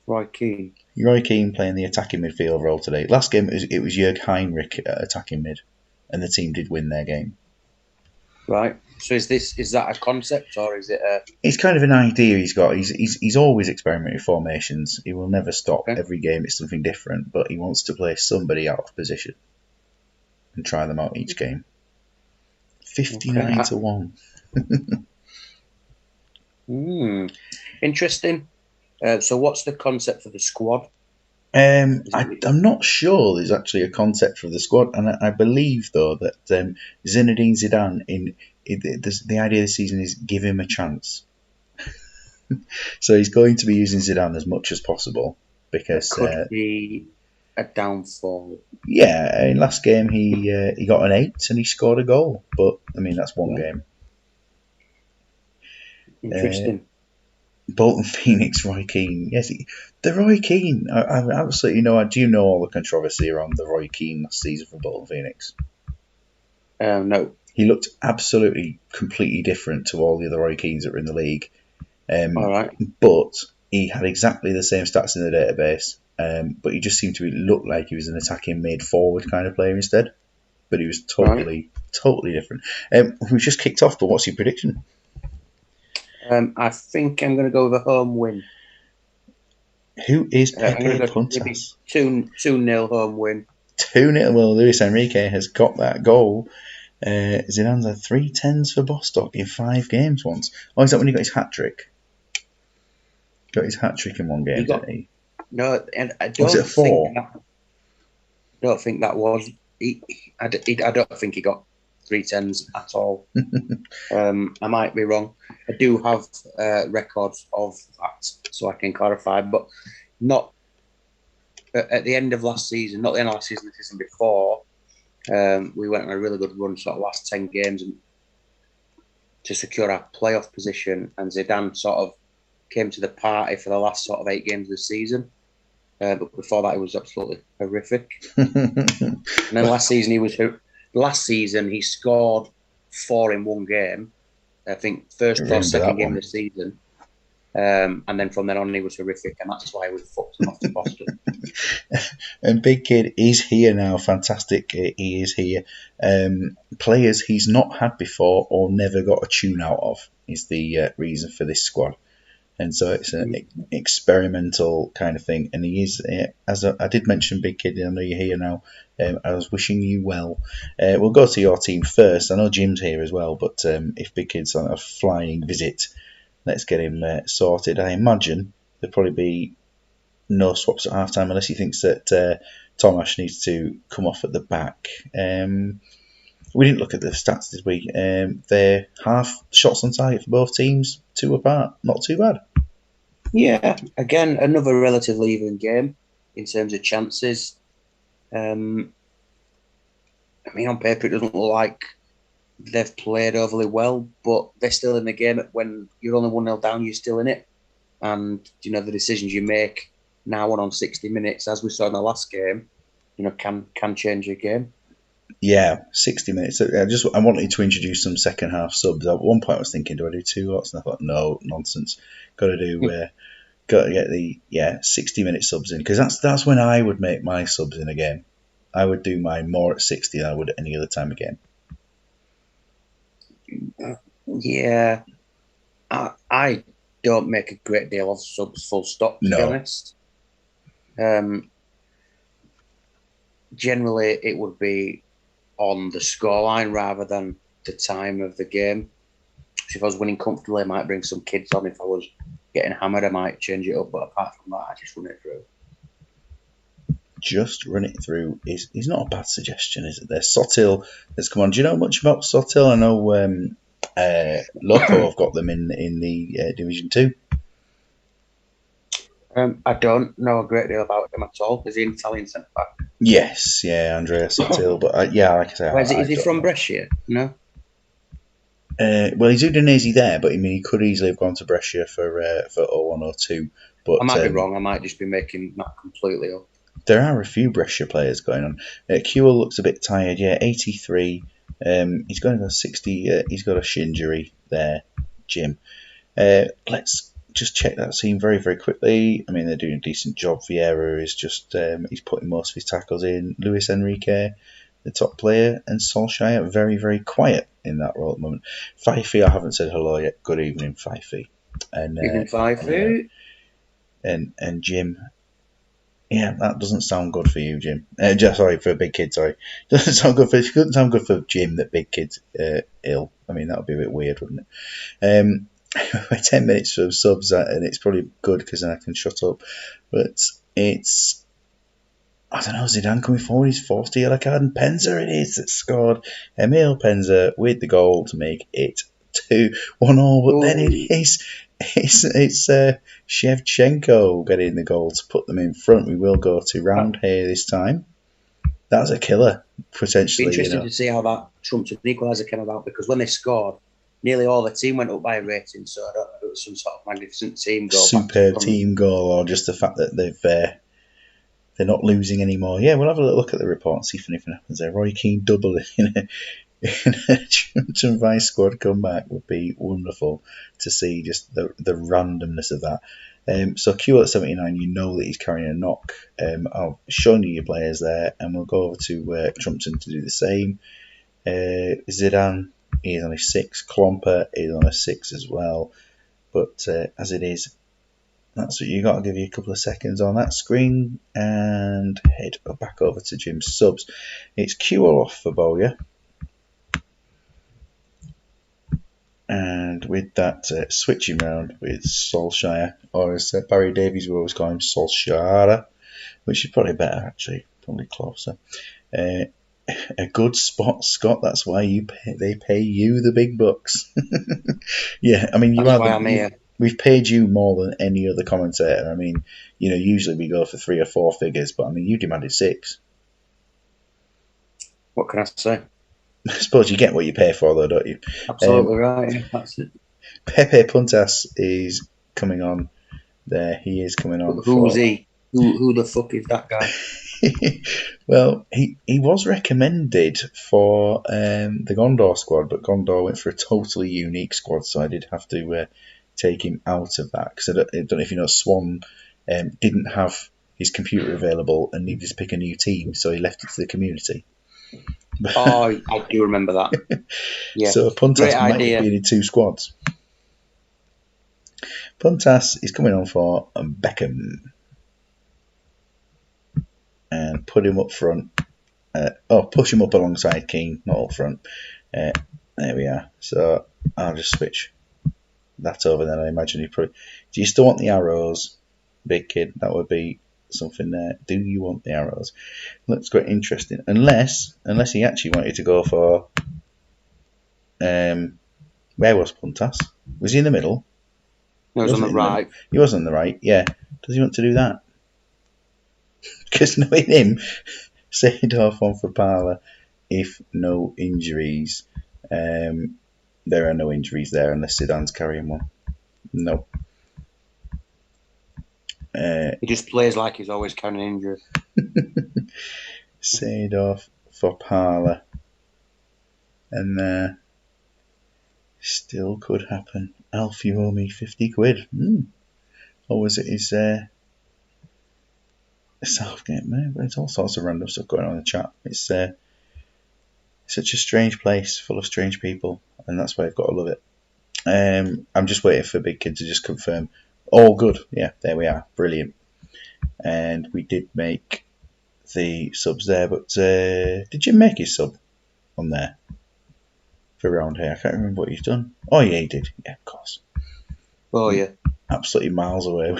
Roy Keane playing the attacking midfield role today. Last game it was Jörg Heinrich attacking mid, and the team did win their game. Right. So is that a concept or is it a? It's kind of an idea he's got. He's always experimenting with formations. He will never stop. Okay. Every game it's something different, but he wants to play somebody out of position and try them out each game. 59 to 1. Interesting. So what's the concept for the squad? I'm not sure there's actually a concept for the squad, and I believe though that Zinedine Zidane the idea this season is give him a chance. So he's going to be using Zidane as much as possible because could be a downfall. Yeah, in last game he got an 8 and he scored a goal, but I mean that's one game. Interesting. Bolton Phoenix, Roy Keane. Yes, the Roy Keane. I absolutely know. Do you know all the controversy around the Roy Keane last season for Bolton Phoenix? No. He looked absolutely completely different to all the other Roy Keanes that were in the league. All right. But he had exactly the same stats in the database. But he just seemed to look like he was an attacking mid-forward kind of player instead. But he was totally different. We've just kicked off, but what's your prediction? I think I'm going to go with a home win. Who is Pepe Puntas? 2-0 home win. 2-0. Well, Luis Enrique has got that goal. Zidane's had 3 10s for Bostock in 5 games once. Oh, is that when he got his hat-trick? Got his hat-trick in one game, didn't he? No, and I don't was it a 4? I don't think that was... I don't think he got 3 10s at all. I might be wrong. I do have records of that, so I can clarify, but not at the end of last season, not the end of last season, the season before. We went on a really good run, sort of last 10 games, and to secure our playoff position, and Zidane sort of came to the party for the last sort of 8 games of the season. But before that, it was absolutely horrific. And then last season he scored 4 in one game. I think first or second game of the season. And then from then on, he was horrific, and that's why we fucked him off to Boston. And Big Kid is here now. Fantastic, he is here. Players he's not had before or never got a tune out of is the reason for this squad. And so it's an experimental kind of thing. And he is, as I did mention, Big Kid, I know you're here now. I was wishing you well. We'll go to your team first. I know Jim's here as well, but if Big Kid's on a flying visit, let's get him sorted. I imagine there'll probably be no swaps at half-time unless he thinks that Tomasz needs to come off at the back. We didn't look at the stats, did we? They're half shots on target for both teams, 2 apart. Not too bad. Yeah, again, another relatively even game in terms of chances. I mean, on paper, it doesn't look like they've played overly well, but they're still in the game. When you're only 1-0 down, you're still in it. And, the decisions you make now on 60 minutes, as we saw in the last game, can change a game. Yeah, 60 minutes. I wanted to introduce some second half subs. At one point I was thinking, do I do 2 lots? And I thought, no, nonsense. Got to get the 60-minute subs in, because that's when I would make my subs in a game. I would do mine more at 60 than I would at any other time again. Yeah, I don't make a great deal of subs full stop, to be honest. Generally, it would be on the scoreline rather than the time of the game. So if I was winning comfortably, I might bring some kids on. If I was getting hammered, I might change it up. But apart from that, I just run it through. Just run it through is not a bad suggestion, is it? There, Sotil has come on. Do you know much about Sotil? I know Loco have got them in the Division 2. I don't know a great deal about him at all. Is he an Italian centre back? Yes, yeah, Andrea Sotil. But like I say, is he from Brescia? No. Well, he's Udinese there, but I mean, he could easily have gone to Brescia for 0102. But I might be wrong. I might just be making that completely up. There are a few Brescia players going on. Kewell looks a bit tired. Yeah, 83. He's going to go 60. He's got a shin injury there, Jim. Let's just check that scene very, very quickly. I mean, they're doing a decent job. Vieira is just he's putting most of his tackles in. Luis Enrique, the top player, and Solskjaer very, very quiet in that role at the moment. Fifey, I haven't said hello yet. Good evening, Fifey. And evening, Fifey. And Jim. Yeah, that doesn't sound good for you, Jim. Sorry, for Big Kid. Sorry, doesn't sound good for. It couldn't sound good for Jim that Big Kid's ill. I mean, that would be a bit weird, wouldn't it? 10 minutes of subs, and it's probably good because then I can shut up. But it's, I don't know, Zidane coming forward, his 40th yellow card, and Penza it is that scored. Emil Penza with the goal to make it 2-1 all. But then it's Shevchenko getting the goal to put them in front. We will go to round here this time. That's a killer, potentially. Be interested to see how that trumps an equaliser came about, because when they scored, nearly all the team went up by a rating, so I don't know if it was some sort of magnificent team goal. Superb team goal, or just the fact that they're not losing anymore. Yeah, we'll have a little look at the report and see if anything happens there. Roy Keane double in a Junton Vice squad comeback would be wonderful to see, just the randomness of that. So Q at 79, you know that he's carrying a knock. I've shown you your players there, and we'll go over to Trumpton to do the same. Zidane, he is on a 6. Klomper is on a 6 as well. But as it is, that's what you got. I'll give you a couple of seconds on that screen and head back over to Jim's subs. It's Q off for Bowyer. And with that, switching round with Solskjaer, or as Barry Davies would always call him, Solskjaer, which is probably better actually, probably closer. A good spot, Scott. That's why they pay you the big bucks. Yeah, I mean, we've paid you more than any other commentator. I mean, usually we go for 3 or 4 figures, but I mean, you demanded 6. What can I say? I suppose you get what you pay for, though, don't you? Absolutely right. Yeah, that's it. Pepe Puntas is coming on there. He is coming on Who's for. he? Who the fuck is that guy? Well, he was recommended for the Gondor squad, but Gondor went for a totally unique squad, so I did have to take him out of that because I don't know if you know Swan didn't have his computer available and needed to pick a new team, so he left it to the community. Oh, I do remember that. Yeah, So great Puntas might have idea. been in two squads. Puntas is coming on for Beckham and put him up front. Push him up alongside Keane, not up front. There we are. So I'll just switch that over then. I imagine you probably. Do you still want the arrows, big kid? That would be something there. Do you want the arrows? Looks quite interesting. Unless he actually wanted to go for. Where was Puntas? Was he in the middle? No, it was on the right. He was on the right. Yeah. Does he want to do that? Because knowing him, Seedorf on for Parlour, if no injuries. There are no injuries there unless Zidane's carrying one. No. He just plays like he's always carrying an injury. Seedorf for Parlour. And still could happen. Alf, you owe me 50 quid. Or was it his Southgate? There's all sorts of random stuff going on in the chat. It's such a strange place full of strange people, and that's why I've got to love it. I'm just waiting for Big Kid to just confirm. All good. Yeah, there we are. Brilliant. And we did make the subs there, but did Jim make his sub on there for round here? I can't remember what he's done. Oh yeah, he did. Yeah, of course. Oh yeah. Absolutely miles away.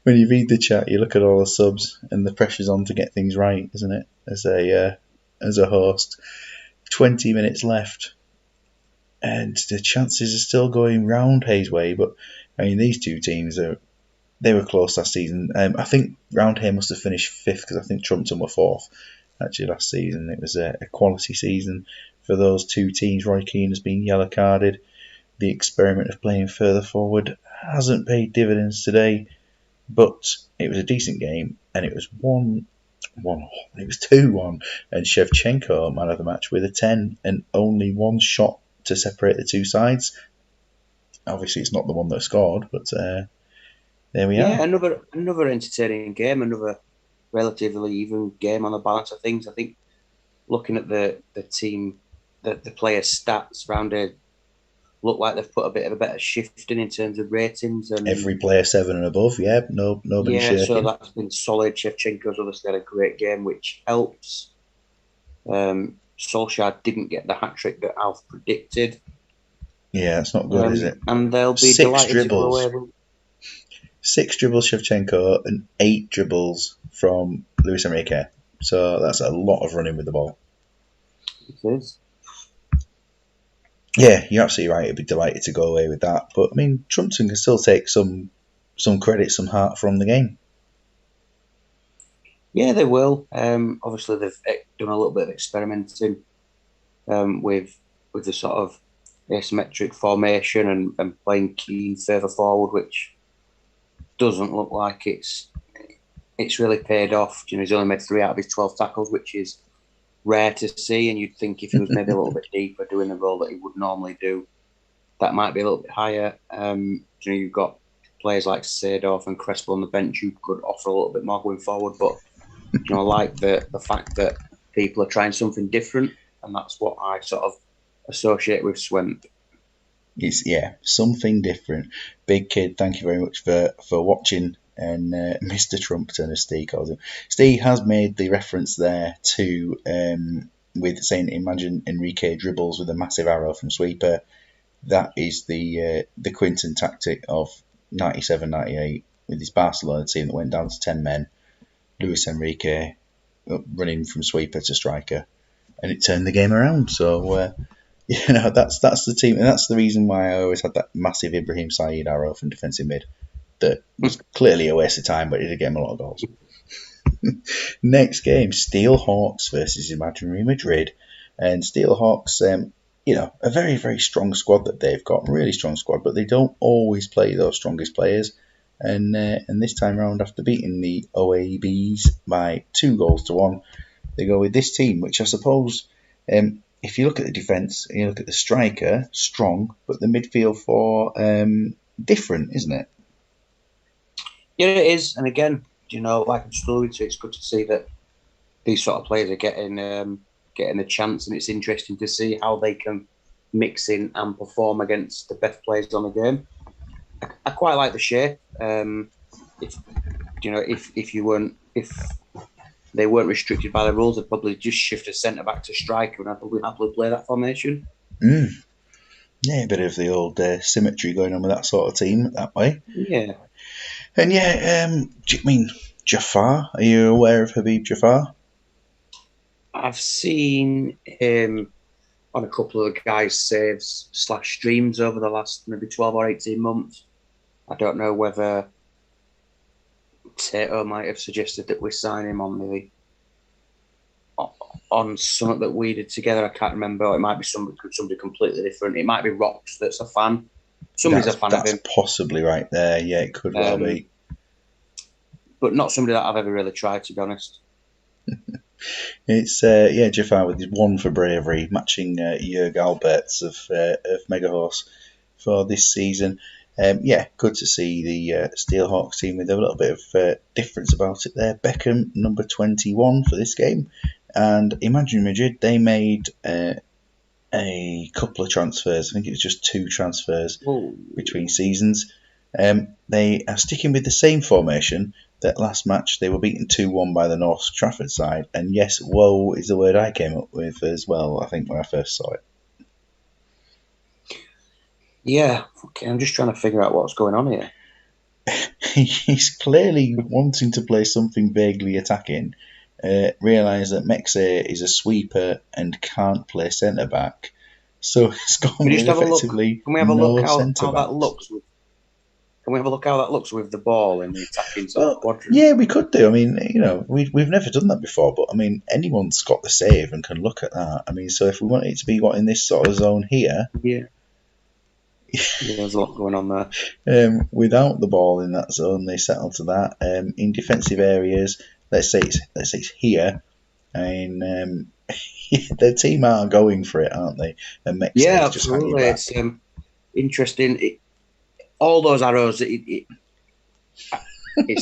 When you read the chat, you look at all the subs, and the pressure's on to get things right, isn't it? As a host, 20 minutes left, and the chances are still going round Hayes' way. But I mean, these two teams they were close last season. I think Roundhay must have finished fifth because I think Trumpton were fourth actually last season. It was a quality season for those two teams. Roy Keane has been yellow carded. The experiment of playing further forward hasn't paid dividends today, but it was a decent game, and it was 1-1. It was 2-1, and Shevchenko man of the match with a 10 and only one shot to separate the two sides. Obviously, it's not the one that scored, but there we are. Yeah, another entertaining game, another relatively even game on the balance of things. I think looking at the team, the player stats, Roundhay look like they've put a bit of a better shifting in terms of ratings. And every player 7 and above, yeah, nobody shaking. So that's been solid. Shevchenko's obviously had a great game, which helps. Solskjaer didn't get the hat-trick that Alf predicted. Yeah, that's not good, is it? And they'll be delighted to go away with 6 dribbles Shevchenko and 8 dribbles from Luis Enrique. So that's a lot of running with the ball. It is. Yeah, you're absolutely right. I'd be delighted to go away with that. But I mean, Trumpton can still take some credit, some heart from the game. Yeah, they will. Obviously, they've done a little bit of experimenting with the sort of asymmetric formation and playing Keane further forward, which doesn't look like it's really paid off. You know, he's only made 3 out of his 12 tackles, which is rare to see, and you'd think if he was maybe a little bit deeper doing the role that he would normally do, that might be a little bit higher. You've got players like Seedorf and Crespo on the bench who could offer a little bit more going forward, but I like the fact that people are trying something different, and that's what I sort of associate with Swemp. It's something different. Big Kid, thank you very much for watching. And Mr. Trumpton, as Steve calls him. Steve has made the reference there to with saying, imagine Enrique dribbles with a massive arrow from sweeper. That is the Quinton tactic of 97-98 with his Barcelona team that went down to 10 men. Luis Enrique running from sweeper to striker, and it turned the game around. So that's the team, and that's the reason why I always had that massive Ibrahim Said arrow from defensive mid. That was clearly a waste of time, but it did get him a lot of goals. Next game, Steel Hawks versus Imaginary Madrid. And Steelhawks, a very, very strong squad that they've got, really strong squad, but they don't always play those strongest players. And this time around, after beating the OABs by 2-1, they go with this team, which I suppose, if you look at the defence and you look at the striker, strong, but the midfield for different, isn't it? Yeah, it is. And again, like I'm just alluding to, it's good to see that these sort of players are getting a chance, and it's interesting to see how they can mix in and perform against the best players on the game. I quite like the shape. If if they weren't restricted by the rules, they'd probably just shift a centre back to striker, and I'd probably happily play that formation. Mm. Yeah, a bit of the old symmetry going on with that sort of team that way. Yeah. And I mean, Jafar, are you aware of Habib Jafar? I've seen him on a couple of guys' saves / streams over the last maybe 12 or 18 months. I don't know whether Tato might have suggested that we sign him on something that we did together. I can't remember. It might be somebody completely different. It might be Rocks that's a fan. Somebody's a fan of him. That's possibly right there. Yeah, it could well be. But not somebody that I've ever really tried, to be honest. It's Jafar with his 1 for bravery, matching Jörg Alberts of Megahorse for this season. Good to see the Steelhawks team with a little bit of difference about it there. Beckham, number 21 for this game. And Imagine Madrid, they made a couple of transfers. I think it was just 2 transfers between seasons. They are sticking with the same formation that last match they were beaten 2-1 by the North Trafford side. And yes, whoa is the word I came up with as well, I think, when I first saw it. Yeah, okay, I'm just trying to figure out what's going on here. He's clearly wanting to play something vaguely attacking. Realise that Mexe is a sweeper and can't play centre back, so it's gone with effectively no centre backs. Can we have a look how that looks with the ball in the attacking quadrant? Yeah, we could do. I mean, we've never done that before, but I mean, anyone's got the save and can look at that. I mean, so if we want it to be in this sort of zone here, yeah, there's a lot going on there. Without the ball in that zone, they settle to that. In defensive areas, let's say it's here, and the team are going for it, aren't they? And Mexico's just absolutely. It's interesting. All those arrows, it's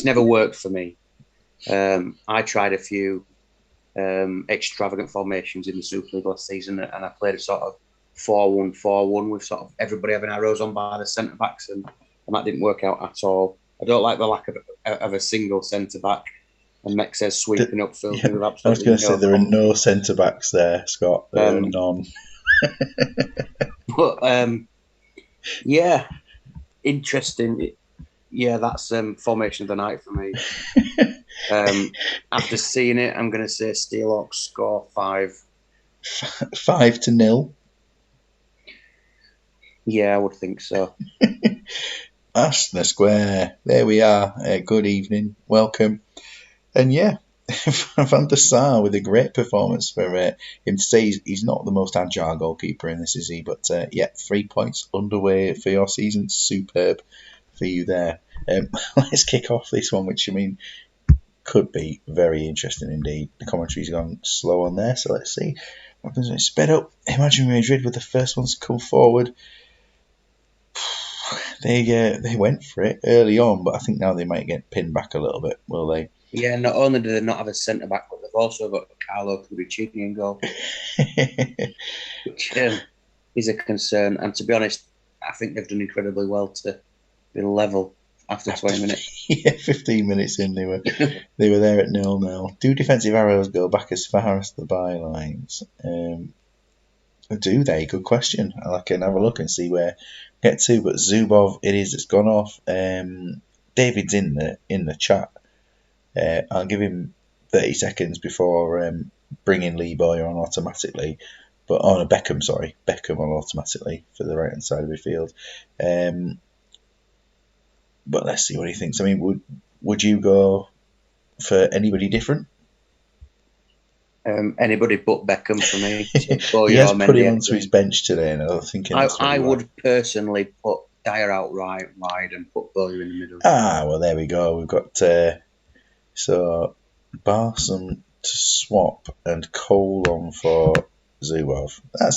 never worked for me. I tried a few extravagant formations in the Super League last season, and I played a sort of 4-1-4-1 with sort of everybody having arrows on by the centre backs, and that didn't work out at all. I don't like the lack of a single centre back, and Mex says sweeping up. So I was going to say there are no centre backs there, Scott. There are none. But interesting. Yeah, that's formation of the night for me. After seeing it, I'm going to say Steelhawks score 5. 5-0. Yeah, I would think so. Aston Square. There we are. Good evening. Welcome. And Van der Sar with a great performance for him to say he's not the most agile goalkeeper in this, is he? But 3 points underway for your season. Superb for you there. Let's kick off this one, which, I mean, could be very interesting indeed. The commentary's gone slow on there, so let's see what happens when it's sped up. Imagine Madrid with the first ones to come forward. They went for it early on, but I think now they might get pinned back a little bit, will they? Yeah, not only do they not have a centre back, but they've also got Carlo Curicini in goal, which is a concern. And to be honest, I think they've done incredibly well to be level after 20 minutes. 15 minutes in, they were there at 0-0. Do defensive arrows go back as far as the bylines? Do they? Good question. I can have a look and see where get to. But Zubov, it's gone off. David's in the chat. I'll give him 30 seconds before bringing Lee Boyer on automatically. But Beckham on automatically for the right hand side of the field. But let's see what he thinks. I mean, would you go for anybody different? Anybody but Beckham for me. So He Boyer has or put him Mendy. onto his bench today, and I'm thinking that's I very well. would personally put Dyer out right wide and put Boyer in the middle. Well, there we go. We've got so Barsom to swap and Cole on for Zuwov. That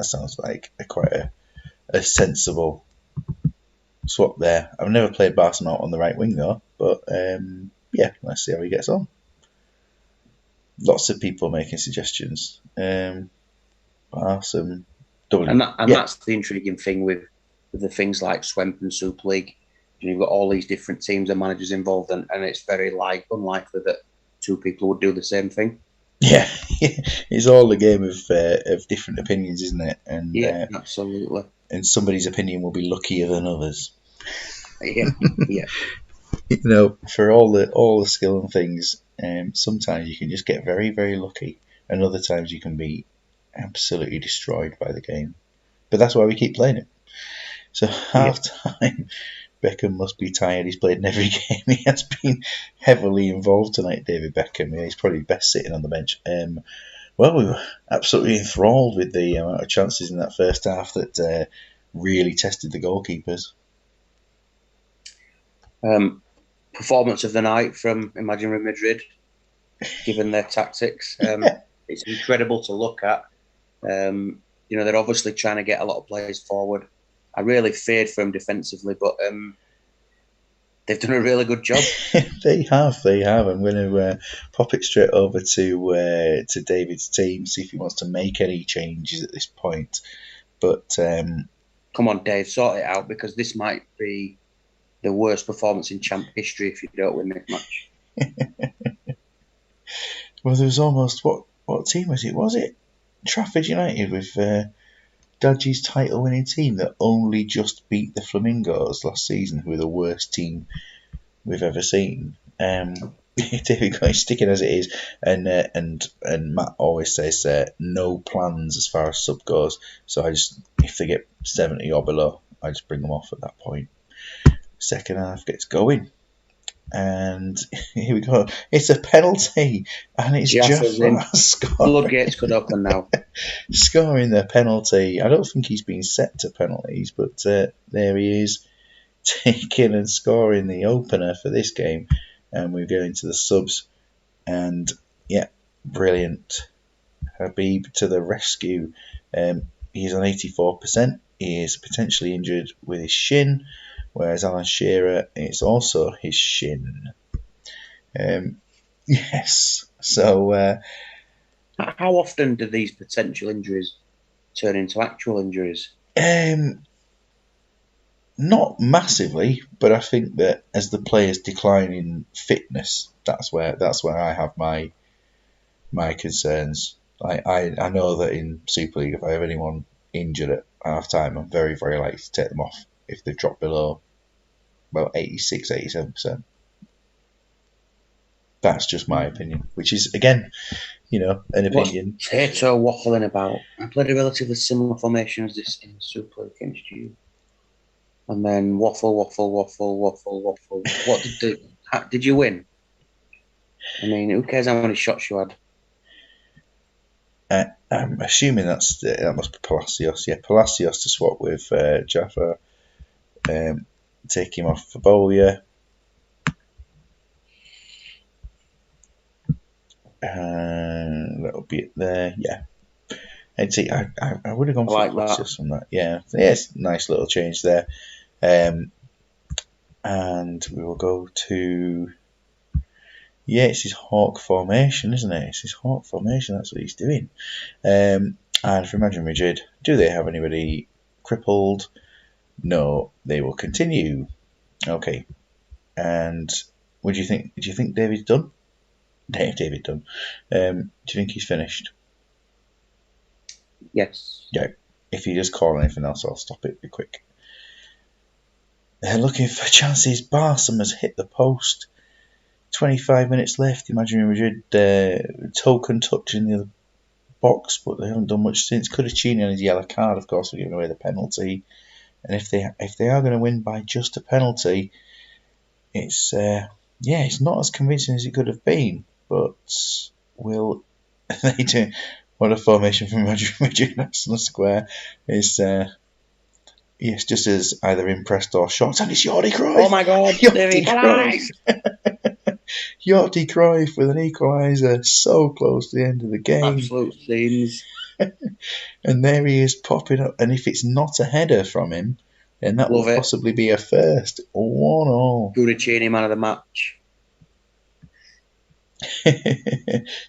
sounds like quite a sensible swap there. I've never played Barsom out on the right wing though, but yeah, let's see how he gets on. Lots of people making suggestions. Barsom, And that's the intriguing thing with the things like Swemp and Super League. You've got all these different teams and managers involved, and it's very unlikely that two people would do the same thing. Yeah, it's all a game of different opinions, isn't it? And yeah, absolutely. And somebody's opinion will be luckier than others. Yeah. For all the skill and things, sometimes you can just get very, very lucky, and other times you can be absolutely destroyed by the game. But that's why we keep playing it. So half time, Beckham must be tired. He's played in every game. He has been heavily involved tonight, David Beckham. Yeah, he's probably best sitting on the bench. Well, we were absolutely enthralled with the amount of chances in that first half that really tested the goalkeepers. Performance of the night from Imagine Madrid, given their tactics. It's incredible to look at. They're obviously trying to get a lot of players forward. I really feared for them defensively, but they've done a really good job. They have. I'm going to pop it straight over to David's team, see if he wants to make any changes at this point. But come on, Dave, sort it out, because this might be the worst performance in champ history if you don't win this match. Well, there was almost what team was it? Was it Trafford United with Dudgy's title-winning team that only just beat the Flamingos last season, who were the worst team we've ever seen. David got sticking as it is, and Matt always says no plans as far as sub goes. So if they get 70 or below, I just bring them off at that point. Second half gets going, and here we go. It's a penalty, and it's Jaffa scoring. Floodgates could open now. Scoring the penalty. I don't think he's been set to penalties, but there he is, taking and scoring the opener for this game. And we're going to the subs, and yeah, brilliant. Habib to the rescue. He's on 84%. He is potentially injured with his shin, whereas Alan Shearer, it's also his shin. Yes. So how often do these potential injuries turn into actual injuries? Not massively, but I think that as the players decline in fitness, that's where I have my concerns. I know that in Super League, if I have anyone injured at half time, I'm very, very likely to take them off if they've dropped below about 86, 87%. That's just my opinion, which is, again, an opinion. What's Tato waffling about? I played a relatively similar formation as this in Super League against you. And then waffle. What did you win? I mean, who cares how many shots you had? I'm assuming that must be Palacios. Yeah, Palacios to swap with Jaffa. Take him off for Bowyer. That'll be it there. Yeah. I'd say I would have gone for Palacios from that. Yeah, it's a nice little change there. And we will go to... Yeah, it's his Hawk formation, isn't it? It's his Hawk formation, that's what he's doing. And for Imagine Madrid, do they have anybody crippled? No, they will continue. Okay. And what do you think? Do you think David's done? David done. Do you think he's finished? Yes. Yeah. If he does call anything else, I'll stop it. Be quick. They're looking for chances. Barsom has hit the post. 25 minutes left. Imagine Madrid token touch in the other box, but they haven't done much since. Cudicini on his yellow card, of course, for giving away the penalty. And if they are going to win by just a penalty, it's not as convincing as it could have been. But will they do? What a formation from Madrid National Square is. Yes, just as either impressed or shocked, and it's Jordi Oh Cruyff. my God, they've Jordi Cruyff. equalised! Jordi Cruyff with an equaliser so close to the end of the game. Absolute scenes. And there he is popping up. And if it's not a header from him, then that Love will it. possibly be a first. 1-0. Guricini, man of the match.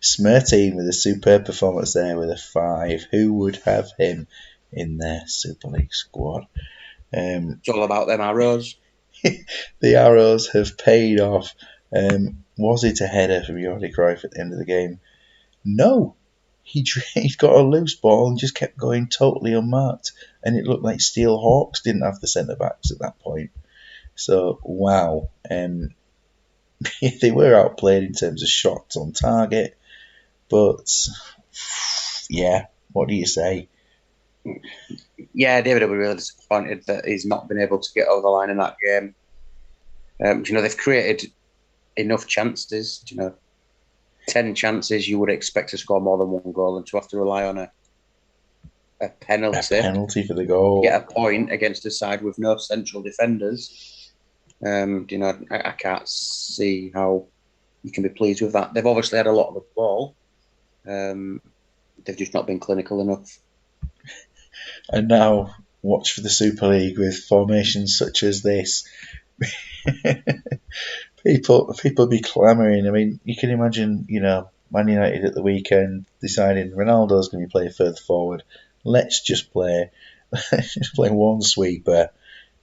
Smirty with a superb performance there with a 5. Who would have him in their Super League squad? It's all about them arrows. The arrows have paid off. Was it a header from Jordi Cruyff at the end of the game? No. He'd got a loose ball and just kept going totally unmarked. And it looked like Steel Hawks didn't have the centre backs at that point. So, wow. They were outplayed in terms of shots on target. But, yeah, what do you say? Yeah, David will be really disappointed that he's not been able to get over the line in that game. They've created enough chances. 10 chances, you would expect to score more than one goal, and to have to rely on a penalty. A penalty for the goal. Get a point against a side with no central defenders. I can't see how you can be pleased with that. They've obviously had a lot of the ball. They've just not been clinical enough. And now watch for the Super League with formations such as this. People be clamouring. I mean, you can imagine, Man United at the weekend deciding Ronaldo's going to be playing further forward. Let's just play one sweeper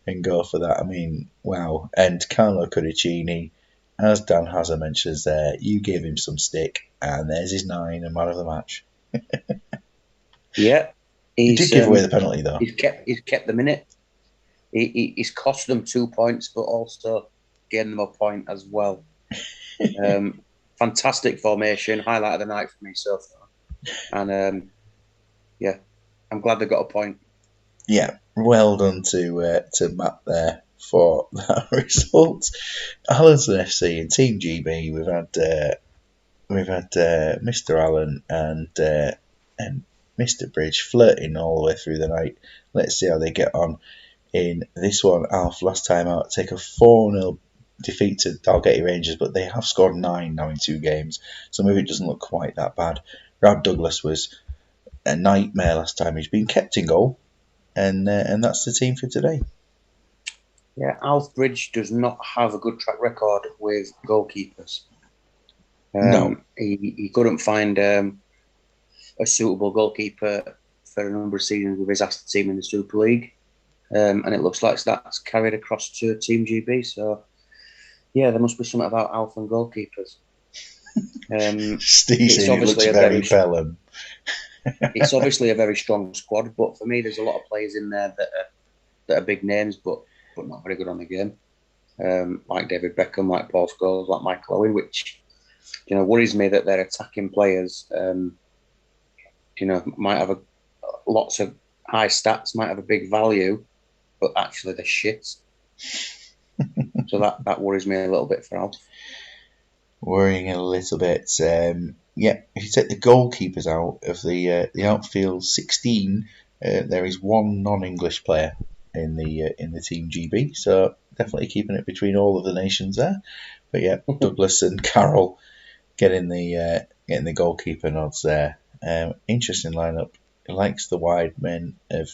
and go for that. I mean, wow. And Carlo Cudicini, as Dan Hazard mentions there, you give him some stick, and there's his 9 and man of the match. Yeah. He did give away the penalty, though. He's kept them in it. He's cost them 2 points, but also gained them a point as well. Fantastic formation, highlight of the night for me so far. And I'm glad they got a point. Yeah, well done to Matt there for that result. Allenton FC and Team GB. We've had Mr. Allen and Mr. Bridge flirting all the way through the night. Let's see how they get on in this one. Alf, last time out, take a 4-0 defeat to Dalgety Rangers, but they have scored 9 now in 2 games, so maybe it doesn't look quite that bad. Rab Douglas was a nightmare last time. He's been kept in goal, and that's the team for today. Yeah, Alf Bridge does not have a good track record with goalkeepers. No. He couldn't find a suitable goalkeeper for a number of seasons with his Aston team in the Super League. And it looks like that's carried across to Team GB. So, yeah, there must be something about Alf and goalkeepers. Steve, it looks very Pelham. It's obviously a very strong squad, but for me, there's a lot of players in there that are big names, but not very good on the game. Like David Beckham, like Paul Scholes, like Michael Owen, which worries me that they're attacking players. Might have lots of high stats, might have a big value, but actually they're shit. So that worries me a little bit for Alf. Worrying a little bit. If you take the goalkeepers out of the outfield 16, there is one non-English player in the Team GB. So definitely keeping it between all of the nations there. But yeah, Douglas and Carroll getting the goalkeeper nods there. Interesting lineup. He likes the wide men of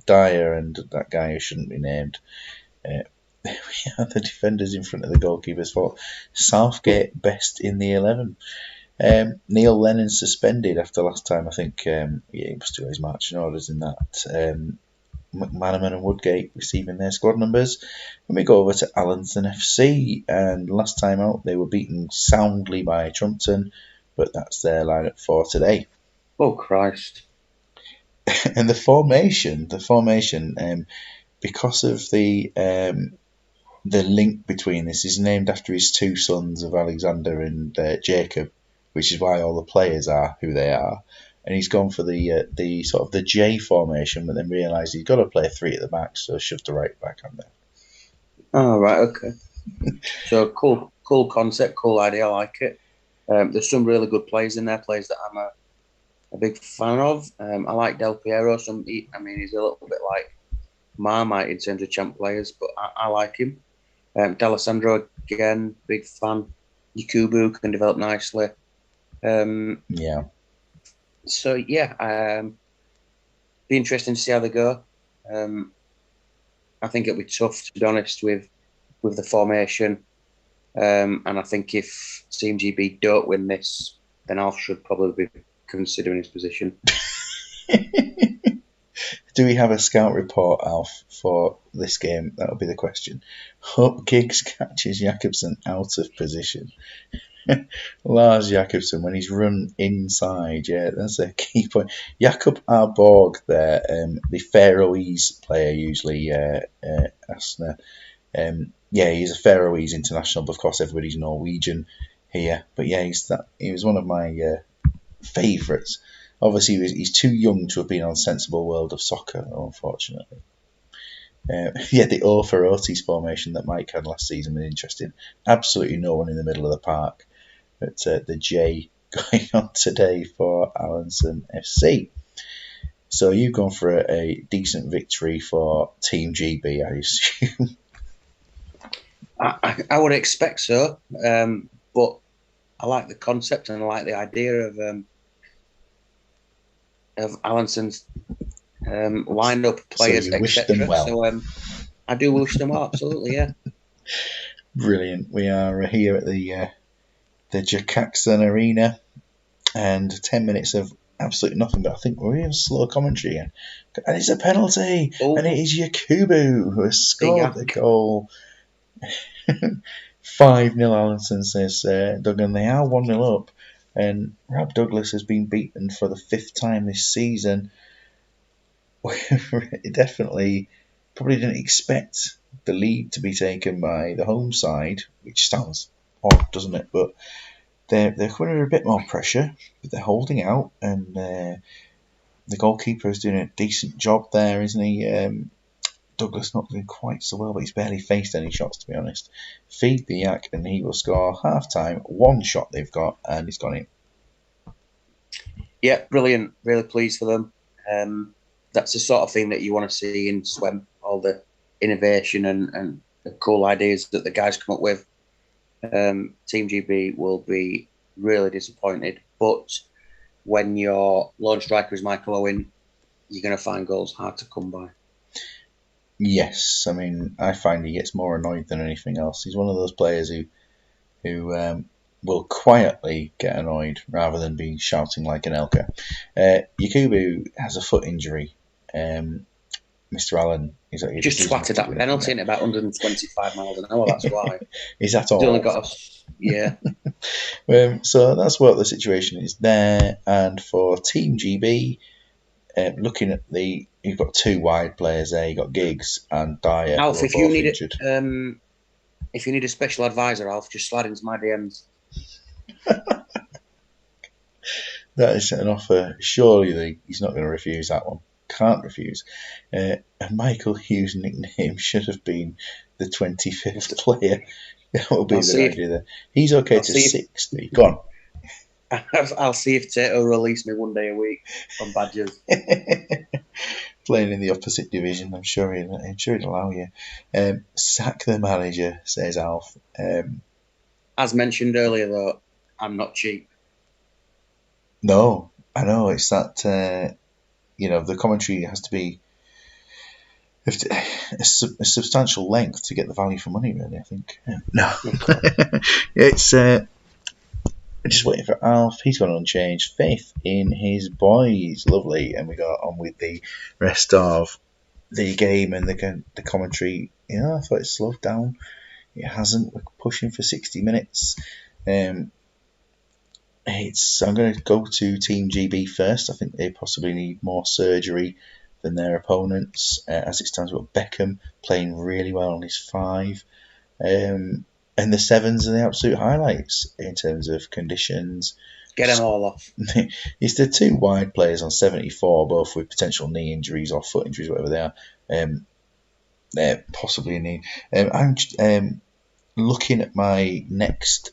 Dyer and that guy who shouldn't be named. We have the defenders in front of the goalkeepers for Southgate best in the 11. Neil Lennon suspended after last time. I think he was to his marching orders in that. McManaman and Woodgate receiving their squad numbers. When we go over to Allenton FC, and last time out they were beaten soundly by Trumpton, but that's their lineup for today. Oh Christ! And the formation, because of the link between this, is named after his 2 sons of Alexander and Jacob, which is why all the players are who they are. And he's gone for the sort of the J formation, but then realised he's got to play 3 at the back, so shoved the right back on there. Oh right, okay. So cool concept, cool idea. I like it. There's some really good players in there, players that I'm a big fan of. I like Del Piero. He's a little bit like Marmite in terms of champ players, but I like him. D'Alessandro, again, big fan. Yakubu can develop nicely. Yeah. So, yeah, be interesting to see how they go. I think it'll be tough, to be honest, with the formation. And I think if Team GB don't win this, then Alf should probably be considering his position. Do we have a scout report, Alf, for this game? That'll be the question. Hope Giggs catches Jakobsen out of position. Lars Jakobsen, when he's run inside, yeah, that's a key point. Jakob Arborg there, the Faroese player, usually, Asner. Yeah, he's a Faroese international, but of course everybody's Norwegian here. But yeah, he was one of my favourites. Obviously, he's too young to have been on Sensible World of Soccer, unfortunately. Yeah, the O for Otis formation that Mike had last season was interesting. Absolutely no one in the middle of the park. But the J going on today for Alanson FC. So you've gone for a decent victory for Team GB, I assume. I would expect so, but I like the concept and I like the idea of Alanson's lined-up players, so you wish them well. So I do wish them well, absolutely, yeah. Brilliant. We are here at the Jakaxen Arena, and 10 minutes of absolutely nothing, but I think we're in slow commentary again. And it's a penalty, and it is Yakubu who has scored the goal. 5-0 Alanson, says Duggan. They are 1-0 up, and Rob Douglas has been beaten for the 5th time this season. Definitely, probably didn't expect the lead to be taken by the home side, which sounds odd, doesn't it? But they're coming under a bit more pressure, but they're holding out, and the goalkeeper is doing a decent job there, isn't he? Douglas not doing quite so well, but he's barely faced any shots, to be honest. Feed the yak, and he will score half-time. One shot they've got, and he's gone in. Yeah, brilliant. Really pleased for them. That's the sort of thing that you want to see in Swemp, all the innovation and the cool ideas that the guys come up with. Team GB will be really disappointed, but when your lone striker is Michael Owen, you're going to find goals hard to come by. Yes, I mean, I find he gets more annoyed than anything else. He's one of those players who will quietly get annoyed rather than be shouting like an Elka. Yakubu has a foot injury. Mr. Allen is just swatted that penalty in about 125 miles an hour. That's why. Is that all? He's only got yeah. So that's what the situation is there. And for Team GB, looking at you've got 2 wide players there. You've got Giggs and Dyer. Alf, if you need a special advisor, Alf, just slide into my DMs. That is an offer. Surely he's not going to refuse that one. Can't refuse. And Michael Hughes' nickname should have been the 25th player. That would be the idea there. He's okay to 60. Go on. I'll see if Tato will release me one day a week from Badgers. Playing in the opposite division, I'm sure he'd allow you. Sack the manager, says Alf. As mentioned earlier, though, I'm not cheap. No, I know. It's that, the commentary has to be a substantial length to get the value for money, really, I think. No. It's just waiting for Alf. He's gone unchanged. Faith in his boys. Lovely. And we got on with the rest of the game and the commentary. I thought it slowed down. It hasn't. We're pushing for 60 minutes. I'm going to go to Team GB first. I think they possibly need more surgery than their opponents. As it stands, we've got Beckham playing really well on his 5. And the 7s are the absolute highlights in terms of conditions. Get them all off. It's the 2 wide players on 74, both with potential knee injuries or foot injuries, whatever they are. They're possibly in need. looking at my next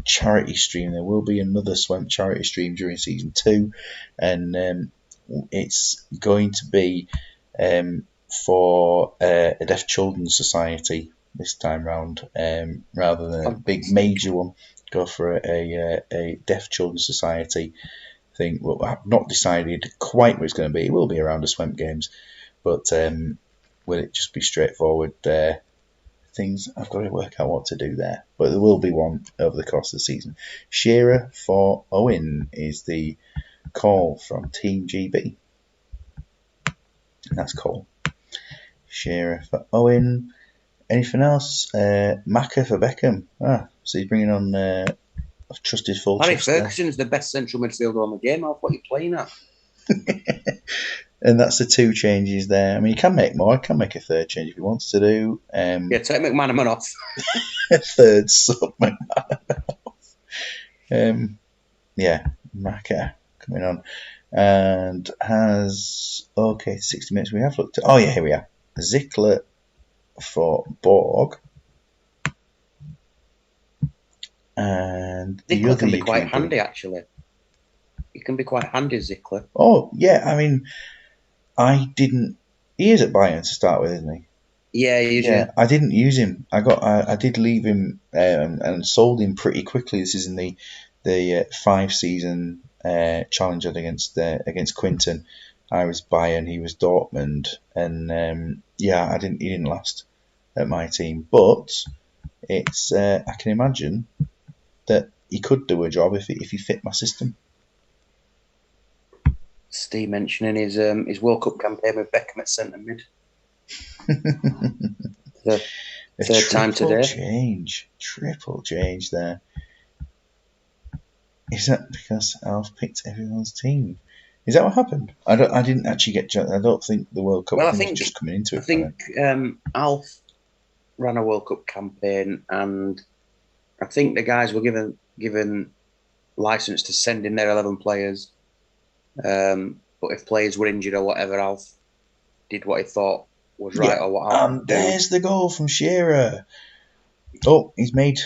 charity stream, there will be another Swemp charity stream during season 2, and it's going to be for a deaf children's society this time round, rather than a big major one. Go for a deaf children's society thing. Well, I've not decided quite what it's going to be. It will be around the Swemp games, but will it just be straightforward things? I've got to work out what to do there, but there will be one over the course of the season. Shearer for Owen is the call from Team GB. That's cool. Shearer for Owen. Anything else? Macca for Beckham. So he's bringing on a trusted full Harry trust there. Ferguson's the best central midfielder on the game. What are you playing at? And that's the 2 changes there. I mean, you can make more. You can make a third change if he wants to do. Yeah, take McManaman off. A third sub McManaman off. Yeah, Macca coming on. And has, 60 minutes. We have looked at, yeah, here we are. Zickler for Borg. And the Zickler other can be quite handy, actually. He can be quite handy, Zickler. Oh, yeah, I mean, he is at Bayern to start with, isn't he? Yeah, he is, yeah. I didn't use him. I did leave him and sold him pretty quickly. This is in the 5-season challenge against Quinton. I was Bayern, he was Dortmund, and he didn't last at my team. But it's I can imagine that he could do a job if he fit my system. Steve mentioning his World Cup campaign with Beckham at centre mid. The third time today. Triple change there. Is that because Alf picked everyone's team? Is that what happened? I didn't actually get. I don't think the World Cup was just coming into it. I think Alf ran a World Cup campaign, and I think the guys were given license to send in their 11 players. But if players were injured or whatever, Alf did what he thought was right or what Alf would do. There's the goal from Shearer. Oh, he's made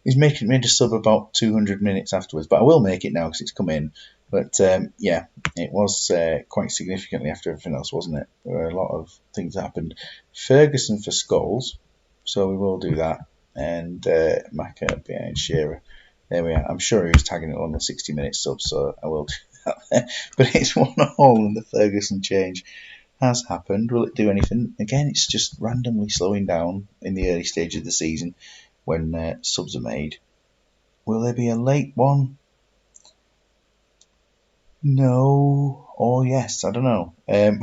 a sub about 200 minutes afterwards, but I will make it now because it's come in. But it was quite significantly after everything else, wasn't it? There were a lot of things that happened. Ferguson for Scholes, so we will do that. And Macca behind Shearer. There we are. I'm sure he was tagging it on the 60-minute sub, so I will do that. But it's 1-1 and the Ferguson change has happened. Will it do anything? Again, it's just randomly slowing down in the early stage of the season when subs are made. Will there be a late one? No. Or yes, I don't know. And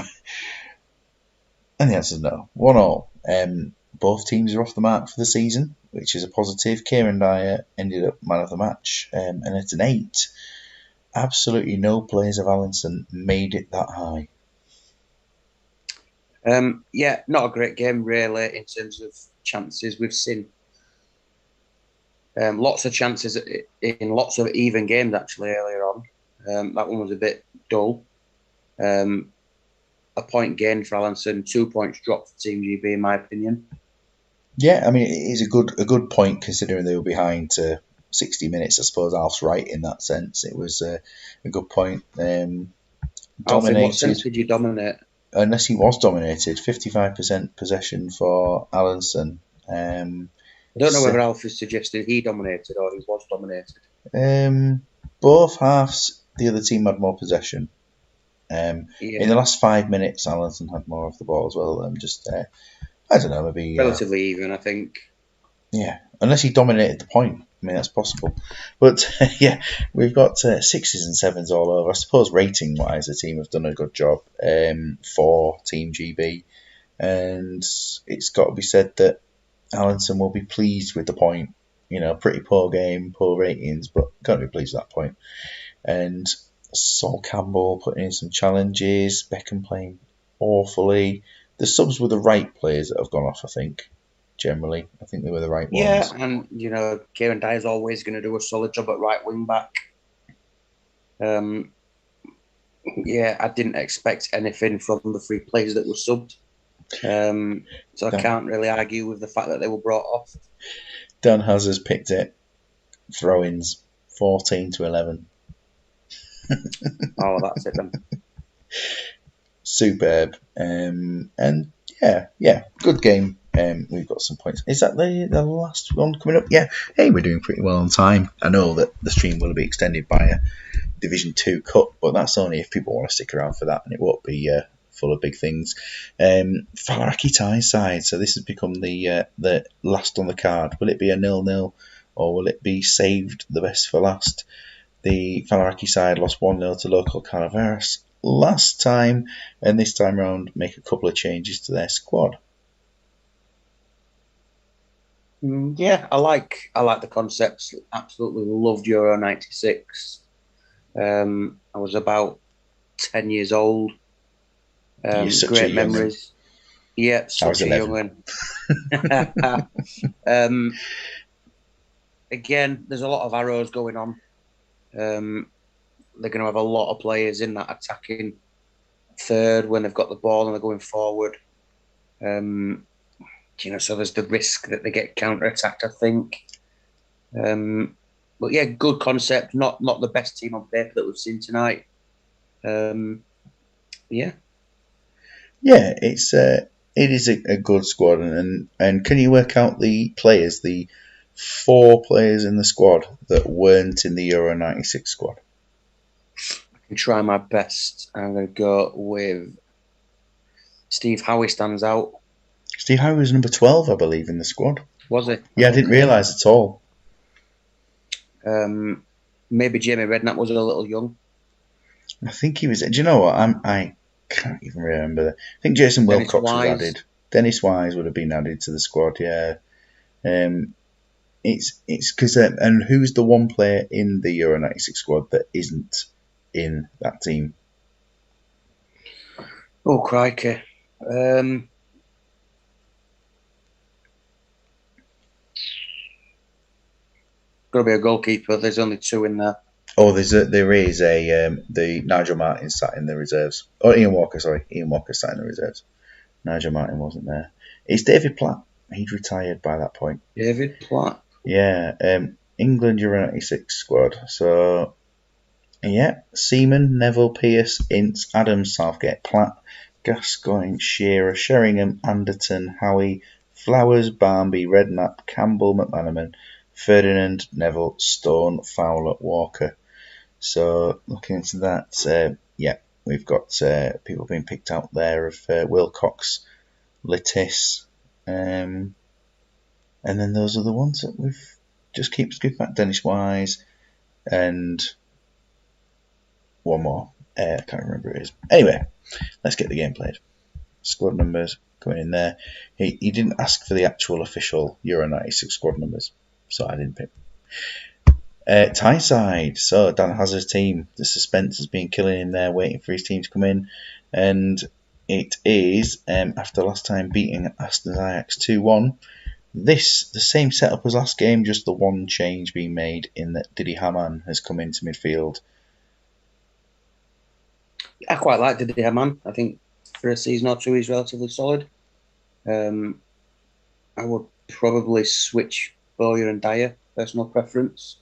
the answer is no. 1-1. Both teams are off the mark for the season, which is a positive. Kieran Dyer ended up man of the match, and at an 8, absolutely no players of Allenson made it that high. Not a great game really in terms of chances. We've seen lots of chances in lots of even games actually earlier on. That one was a bit dull. A point gain for Allenson, 2 points dropped for Team GB in my opinion. Yeah, I mean, it is a good point considering they were behind to 60 minutes. I suppose Alf's right in that sense. It was a good point. Alf, in what sense did you dominate? Unless he was dominated, 55% possession for Allenson. I don't know whether Alf has suggested he dominated or he was dominated. Both halves, the other team had more possession. In the last 5 minutes, Allenson had more of the ball as well. I don't know, maybe relatively even, I think. Yeah, unless he dominated the point. I mean, that's possible. But we've got 6s and 7s all over. I suppose rating-wise, the team have done a good job for Team GB. And it's got to be said that Allenson will be pleased with the point. Pretty poor game, poor ratings, but got to be pleased with that point. And Sol Campbell putting in some challenges, Beckham playing awfully. The subs were the right players that have gone off, I think, generally. I think they were the right ones. Yeah, and, Kieran Dyer is always going to do a solid job at right wing back. I didn't expect anything from the 3 players that were subbed. So I can't really argue with the fact that they were brought off. Dan Hazard's picked it. Throw-ins 14-11. Oh, that's it then. Superb. And yeah, good game. We've got some points. Is that the last one coming up? Yeah. Hey, we're doing pretty well on time. I know that the stream will be extended by a Division 2 cut, but that's only if people want to stick around for that, and it won't be full of big things. Faliraki Tyneside. So this has become the last on the card. Will it be a 0-0 or will it be saved the best for last? The Faliraki side lost 1-0 to local Calaveras last time, and this time round make a couple of changes to their squad. Yeah, I like the concepts. Absolutely loved Euro '96. I was about 10 years old. You're such Great a memories. Yeah, such a young'un. Again, there's a lot of arrows going on. They're going to have a lot of players in that attacking third when they've got the ball and they're going forward. So there's the risk that they get counter-attacked, I think. But yeah, good concept. Not the best team on paper that we've seen tonight. Yeah. Yeah, it is a good squad, and can you work out the players, the 4 players in the squad that weren't in the Euro '96 squad? I can try my best. I'm going to go with Steve Howie stands out. Steve Howe was number 12, I believe, in the squad. Was he? Yeah, I didn't realise at all. Maybe Jamie Redknapp was a little young. I think he was. Do you know what? I can't even remember. I think Jason Wilcox was added. Dennis Wise would have been added to the squad. Yeah. It's because and who's the one player in the Euro '96 squad that isn't in that team? Oh crikey! Got to be a goalkeeper. There's only 2 in there. Oh, there is the Nigel Martin sat in the reserves. Oh, Ian Walker sat in the reserves. Nigel Martin wasn't there. It's David Platt. He'd retired by that point. David Platt. Yeah, England Euro '96 squad. So yeah, Seaman, Neville, Pearce, Ince, Adams, Southgate, Platt, Gascoigne, Shearer, Sheringham, Anderton, Howie, Flowers, Barmby, Redknapp, Campbell, McManaman, Ferdinand, Neville, Stone, Fowler, Walker. So looking into that, we've got people being picked out there of Wilcox, Lettice, and then those are the ones that we've just keep back. Dennis Wise and one more. I can't remember who it is. Anyway, let's get the game played. Squad numbers going in there. He didn't ask for the actual official Euro '96 squad numbers, so I didn't pick. Tyneside. So Dan Hazard's team. The suspense has been killing him there, waiting for his team to come in, and it is after last time beating Aston Ajax 2-1. This the same setup as last game, just the one change being made in that Didi Hamann has come into midfield. I quite like Didi Hamann. I think for a season or 2 he's relatively solid. I would probably switch Bowyer and Dyer, personal preference.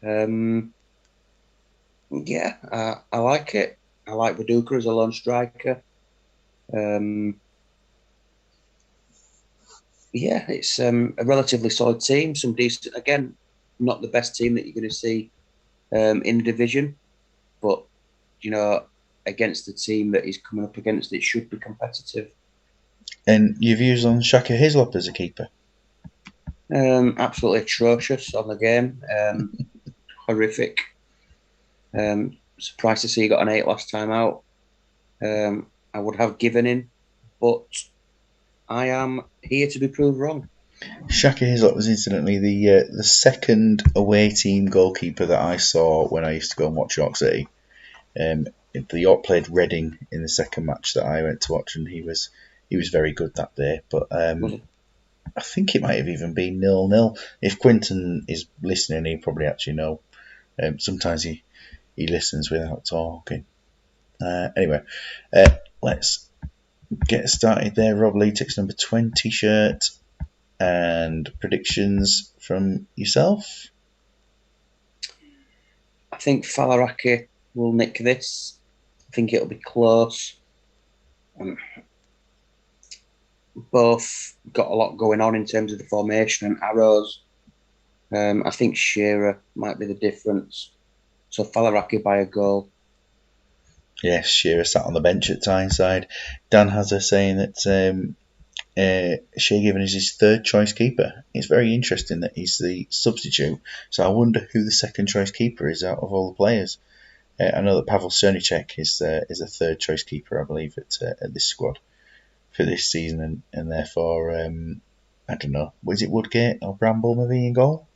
I like it. I like Viduka as a lone striker. It's a relatively solid team. Some decent, again, not the best team that you're going to see in the division, but against the team that he's coming up against, it should be competitive. And your views on Shaka Hislop as a keeper? Absolutely atrocious on the game. Horrific. Surprised to see he got an 8 last time out. I would have given in, but I am here to be proved wrong. Shaka Hislop was incidentally the second away team goalkeeper that I saw when I used to go and watch York City. The York played Reading in the second match that I went to watch, and he was very good that day. But I think it might have even been 0-0. If Quinton is listening, he probably actually know. Sometimes he listens without talking. Anyway, let's get started there. Rob Lee takes number 20 shirt. And predictions from yourself? I think Falaraki will nick this. I think it'll be close. Both got a lot going on in terms of the formation and arrows. I think Shearer might be the difference. So Falaraki by a goal. Yes, Shearer sat on the bench at Tyneside. Dan Hazard saying that Shea Given is his third choice keeper. It's very interesting that he's the substitute. So I wonder who the second choice keeper is out of all the players. I know that Pavel Cernicek is a third choice keeper, I believe, at this squad for this season, and therefore I don't know. Was it Woodgate or Bramble maybe in goal?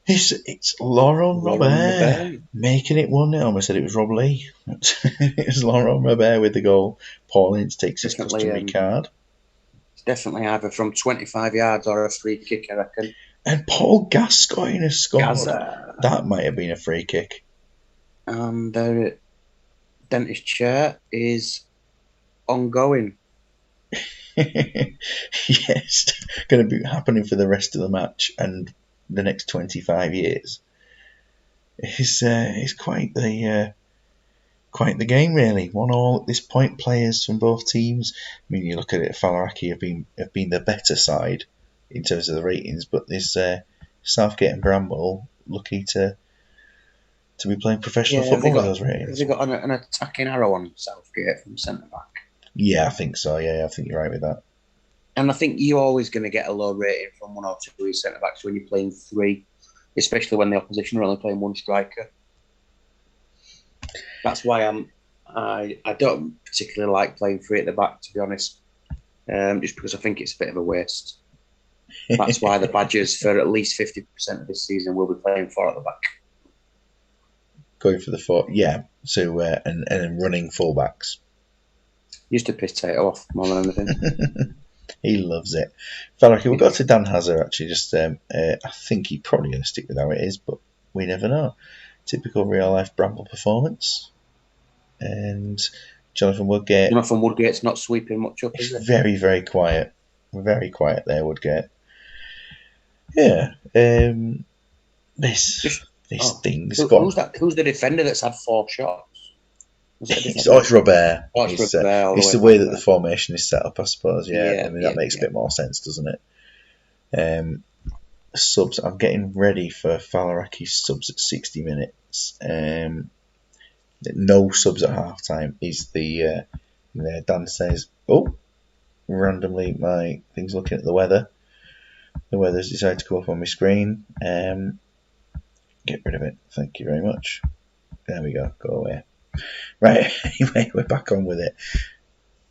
It's Laurent Robert making it 1-0. I almost said it was Rob Lee. It was Laurent Robert with the goal. Paul Ince takes his customary card. It's definitely either from 25 yards or a free kick, I reckon. And Paul Gascoigne has scored. Gaza. That might have been a free kick. And the dentist chair is ongoing. Yes, going to be happening for the rest of the match and the next 25 years. It's quite the game, really. 1-1 at this point. Players from both teams. I mean, you look at it. Falaraki have been the better side in terms of the ratings, but this Southgate and Bramble lucky to be playing professional football with those ratings. Have they got an attacking arrow on Southgate from centre back? Yeah, I think so. Yeah, I think you're right with that. And I think you're always going to get a low rating from 1 or 2 of your centre backs when you're playing 3, especially when the opposition are only playing 1 striker. That's why I don't particularly like playing 3 at the back, to be honest, just because I think it's a bit of a waste. That's why the Badgers, for at least 50% of this season, will be playing 4 at the back. Going for the 4, yeah. So and running fullbacks. Used to piss Tato off more than anything. He loves it. Falaraki, we'll go to Dan Hazard actually. Just I think he's probably going to stick with how it is, but we never know. Typical real life Bramble performance. And Jonathan Woodgate's not sweeping much up, is it? Very, very quiet. Very quiet there, Woodgate. Yeah. These things. Who's the defender that's had 4 shots? It's Robert. It's the way that the formation is set up, I suppose. Yeah, I mean that makes a bit more sense, doesn't it? Subs. I'm getting ready for Falaraki's subs at 60 minutes. No subs at half time. Is the Dan says, randomly my thing's looking at the weather. The weather's decided to come up on my screen. Get rid of it. Thank you very much. There we go. Go away. Right, anyway, we're back on with it.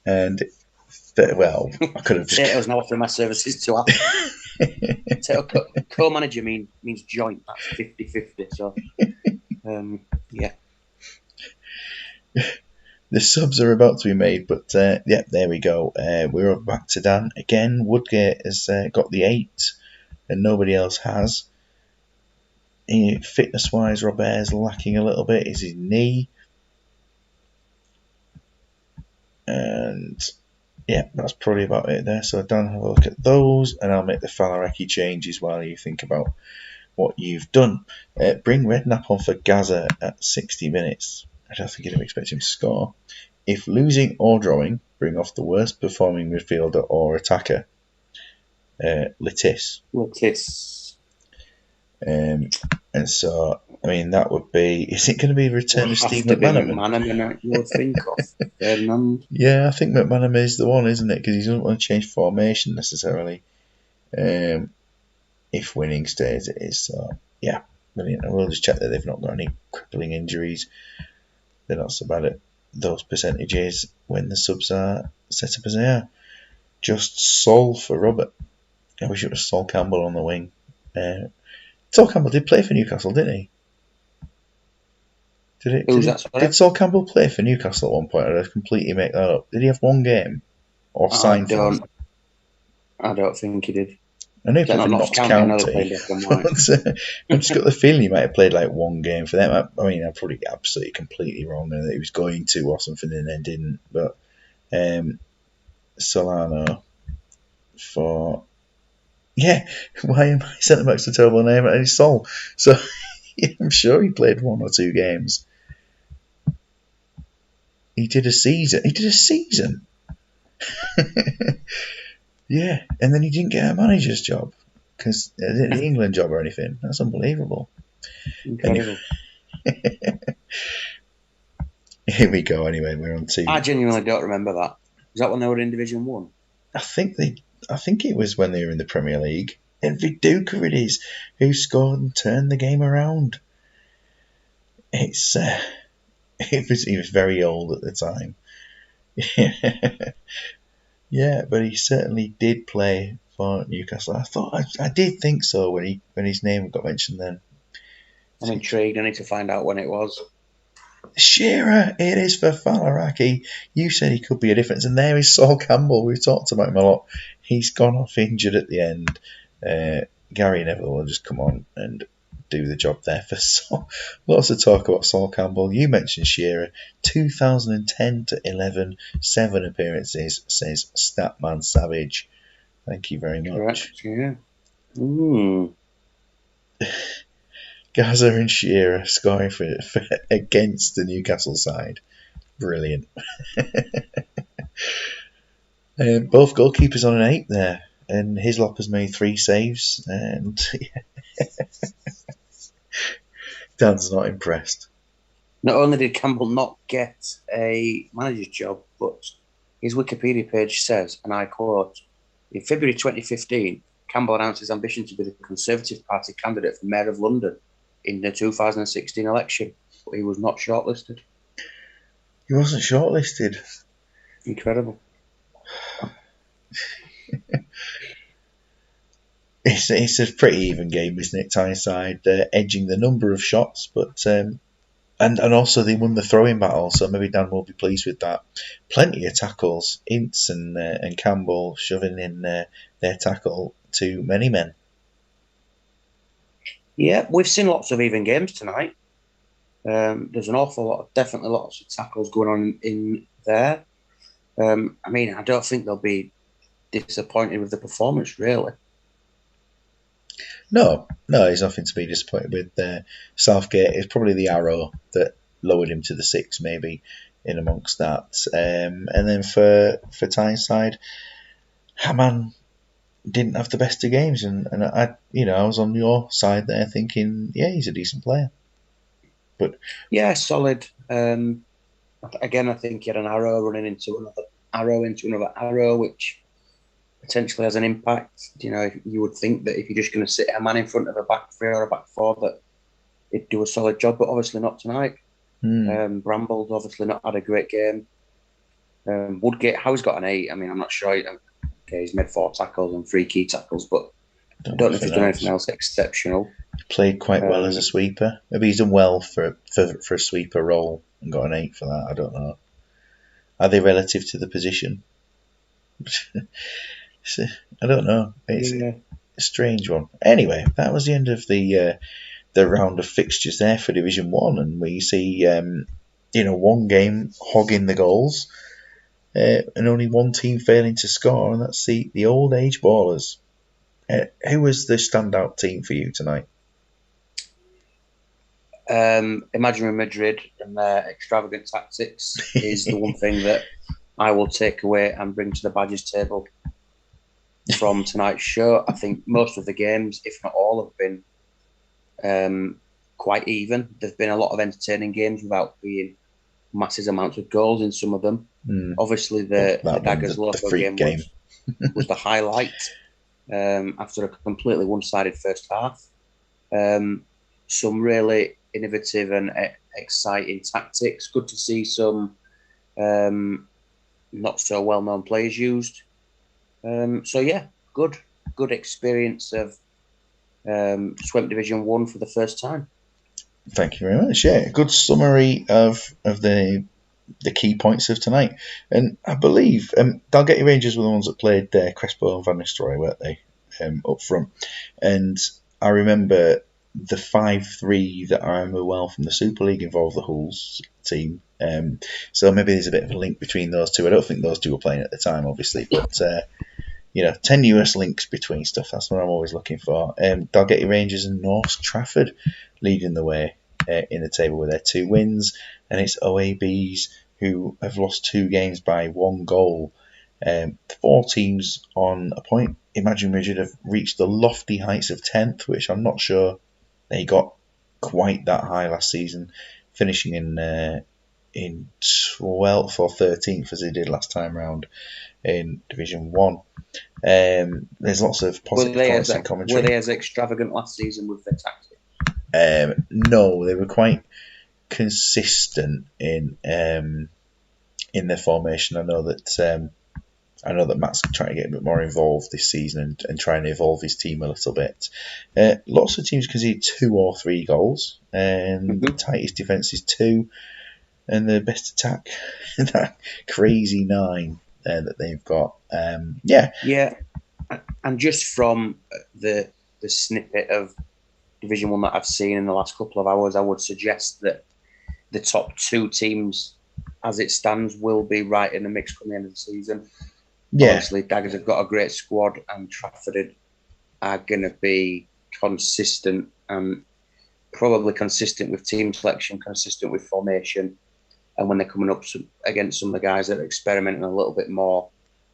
And, well, I could have just... Tato's now offering my services to Apple. Tato, co-manager means joint. That's 50-50, so, yeah. The subs are about to be made, but, yeah, there we go. We're back to Dan. Again, Woodgate has got the 8, and nobody else has. Fitness-wise, Robert's lacking a little bit. Is his knee... And yeah, that's probably about it there. So Dan, have a look at those, and I'll make the Falaraki changes while you think about what you've done. Bring Redknapp on for Gaza at 60 minutes. I don't think you'd expect him to score. If losing or drawing, bring off the worst performing midfielder or attacker. Lettis. And so, I mean, that would be... Is it going to be return of Steve McManaman? You'll think of Ferdinand. Yeah, I think McManaman is the one, isn't it? Because he doesn't want to change formation necessarily. If winning stays it is. So, yeah, brilliant. And we'll just check that they've not got any crippling injuries. They're not so bad at those percentages when the subs are set up as they are. Just Sol for Robert. I wish it was Sol Campbell on the wing. Sol Campbell did play for Newcastle, didn't he? Did Sol Campbell play for Newcastle at one point? Or did I completely make that up? Did he have one game? Or signed for them? I don't think he did. I know he played for Notts County. I've just got the feeling he might have played like one game for them. I mean, I'm probably absolutely completely wrong and that he was going to or something and then didn't. But Solano for... Yeah, why am I centre back's a terrible name? And he's Sol. So I'm sure he played 1 or 2 games. He did a season. Yeah, and then he didn't get a manager's job because the England job or anything. That's unbelievable. Incredible. Anyway, here we go. Anyway, we're on to... I genuinely don't remember that. Is that when they were in Division 1? I think it was when they were in the Premier League. And Viduka it is, who scored and turned the game around. He was very old at the time. Yeah, but he certainly did play for Newcastle. I did think so when his name got mentioned then. I'm intrigued. I need to find out when it was. Shearer, it is for Falaraki. You said he could be a difference, and there is Sol Campbell. We've talked about him a lot. He's gone off injured at the end. Gary Neville will just come on and do the job there for Sol. Lots of talk about Sol Campbell. You mentioned Shearer. 2010 to 11, 7 appearances, says Statman Savage. Thank you very much. Correct, yeah. Gaza and Shearer scoring for against the Newcastle side. Brilliant. Both goalkeepers on an 8 there. And Hislop has made 3 saves. And Dan's not impressed. Not only did Campbell not get a manager's job, but his Wikipedia page says, and I quote, in February 2015, Campbell announced his ambition to be the Conservative Party candidate for Mayor of London in the 2016 election, but he was not shortlisted. He wasn't shortlisted. Incredible. It's a pretty even game, isn't it? Tyneside edging the number of shots, but and also they won the throwing battle, so maybe Dan will be pleased with that. Plenty of tackles, Ince and Campbell shoving in their tackle to many men. Yeah, we've seen lots of even games tonight. There's an awful lot, definitely lots of tackles going on in there. I don't think they'll be disappointed with the performance, really. No, there's nothing to be disappointed with. Southgate, it's probably the arrow that lowered him to the 6, maybe, in amongst that. And then for Tyneside, Hamann didn't have the best of games, and I was on your side there thinking, yeah, he's a decent player. But yeah, solid. Again, I think he had an arrow running into another arrow, which potentially has an impact. You would think that if you're just going to sit a man in front of a back 3 or a back 4, that it'd do a solid job, but obviously not tonight. Bramble's obviously not had a great game. Woodgate, Howe's got an 8. I'm not sure. Okay, he's made 4 tackles and 3 key tackles, but I don't know if he's done anything else exceptional. Played quite well as a sweeper. Maybe he's done well for a sweeper role and got an 8 for that. I don't know. Are they relative to the position? I don't know. It's a strange one. Anyway, that was the end of the round of fixtures there for Division 1, and we see one game hogging the goals and only one team failing to score, and that's the Old Age Ballers. Who was the standout team for you tonight? Imaginary Madrid and their extravagant tactics is the one thing that I will take away and bring to the Badgers table from tonight's show. I think most of the games, if not all, have been quite even. There's been a lot of entertaining games without being massive amounts of goals in some of them. Obviously, the Daggers Loco game was the highlight after a completely one-sided first half. Some really innovative and exciting tactics. Good to see some not so well-known players used. Good experience of Swemp Division 1 for the first time. Thank you very much. Yeah, good summary of the key points of tonight. And I believe Dalgety Rangers were the ones that played Crespo and Van Nistelrooy, weren't they, up front? And I remember the 5-3 that I remember well from the Super League involved the Hulls team. So maybe there's a bit of a link between those two. I don't think those two were playing at the time, obviously, but tenuous links between stuff. That's what I'm always looking for. Dalgety Rangers and North Trafford leading the way in the table with their 2 wins, and it's OABs who have lost 2 games by 1 goal. 4 teams on a point. Imagine Rigid have reached the lofty heights of 10th, which I'm not sure they got quite that high last season, finishing in 12th or 13th as they did last time round in Division 1. There's lots of positive comments and commentary. Were they as extravagant last season with their tactics? No, they were quite consistent in their formation. I know that Matt's trying to get a bit more involved this season and trying to evolve his team a little bit. Lots of teams concede 2 or 3 goals, and the tightest defence is 2, and the best attack, that crazy 9 that they've got. Yeah, and just from the snippet of Division 1 that I've seen in the last couple of hours, I would suggest that the top 2 teams, as it stands, will be right in the mix come the end of the season. Yeah. Obviously, Daggers have got a great squad, and Trafford are going to be consistent and probably consistent with team selection, consistent with formation. And when they're coming up against some of the guys that are experimenting a little bit more,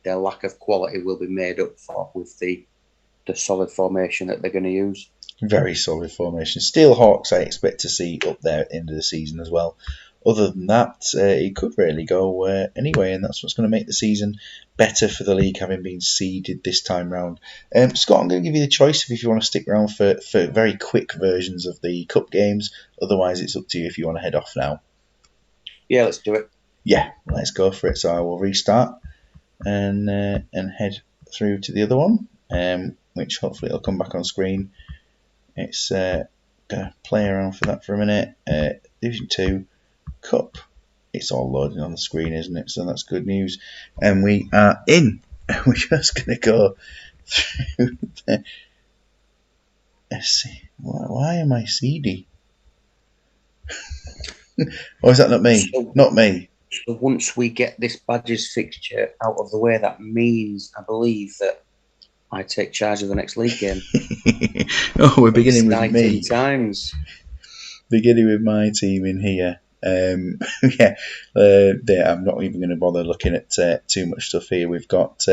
their lack of quality will be made up for with the solid formation that they're going to use. Very solid formation. Steelhawks I expect to see up there at the end of the season as well. Other than that, it could really go anyway, and that's what's going to make the season better for the league, having been seeded this time round. Scott, I'm going to give you the choice if you want to stick around for very quick versions of the cup games. Otherwise, it's up to you if you want to head off now. Yeah, let's do it. Yeah, let's go for it. So I will restart and head through to the other one, which hopefully it'll come back on screen. It's going to play around for that for a minute. Division 2. Cup. It's all loading on the screen, isn't it? So that's good news. And we are in. We're just going to go through the... Let's see. Why am I seedy? Or is that not me? Not me. So once we get this badges fixture out of the way, that means, I believe, that I take charge of the next league game. We're beginning with me. Times. Beginning with my team in here. I'm not even going to bother looking at too much stuff here. We've got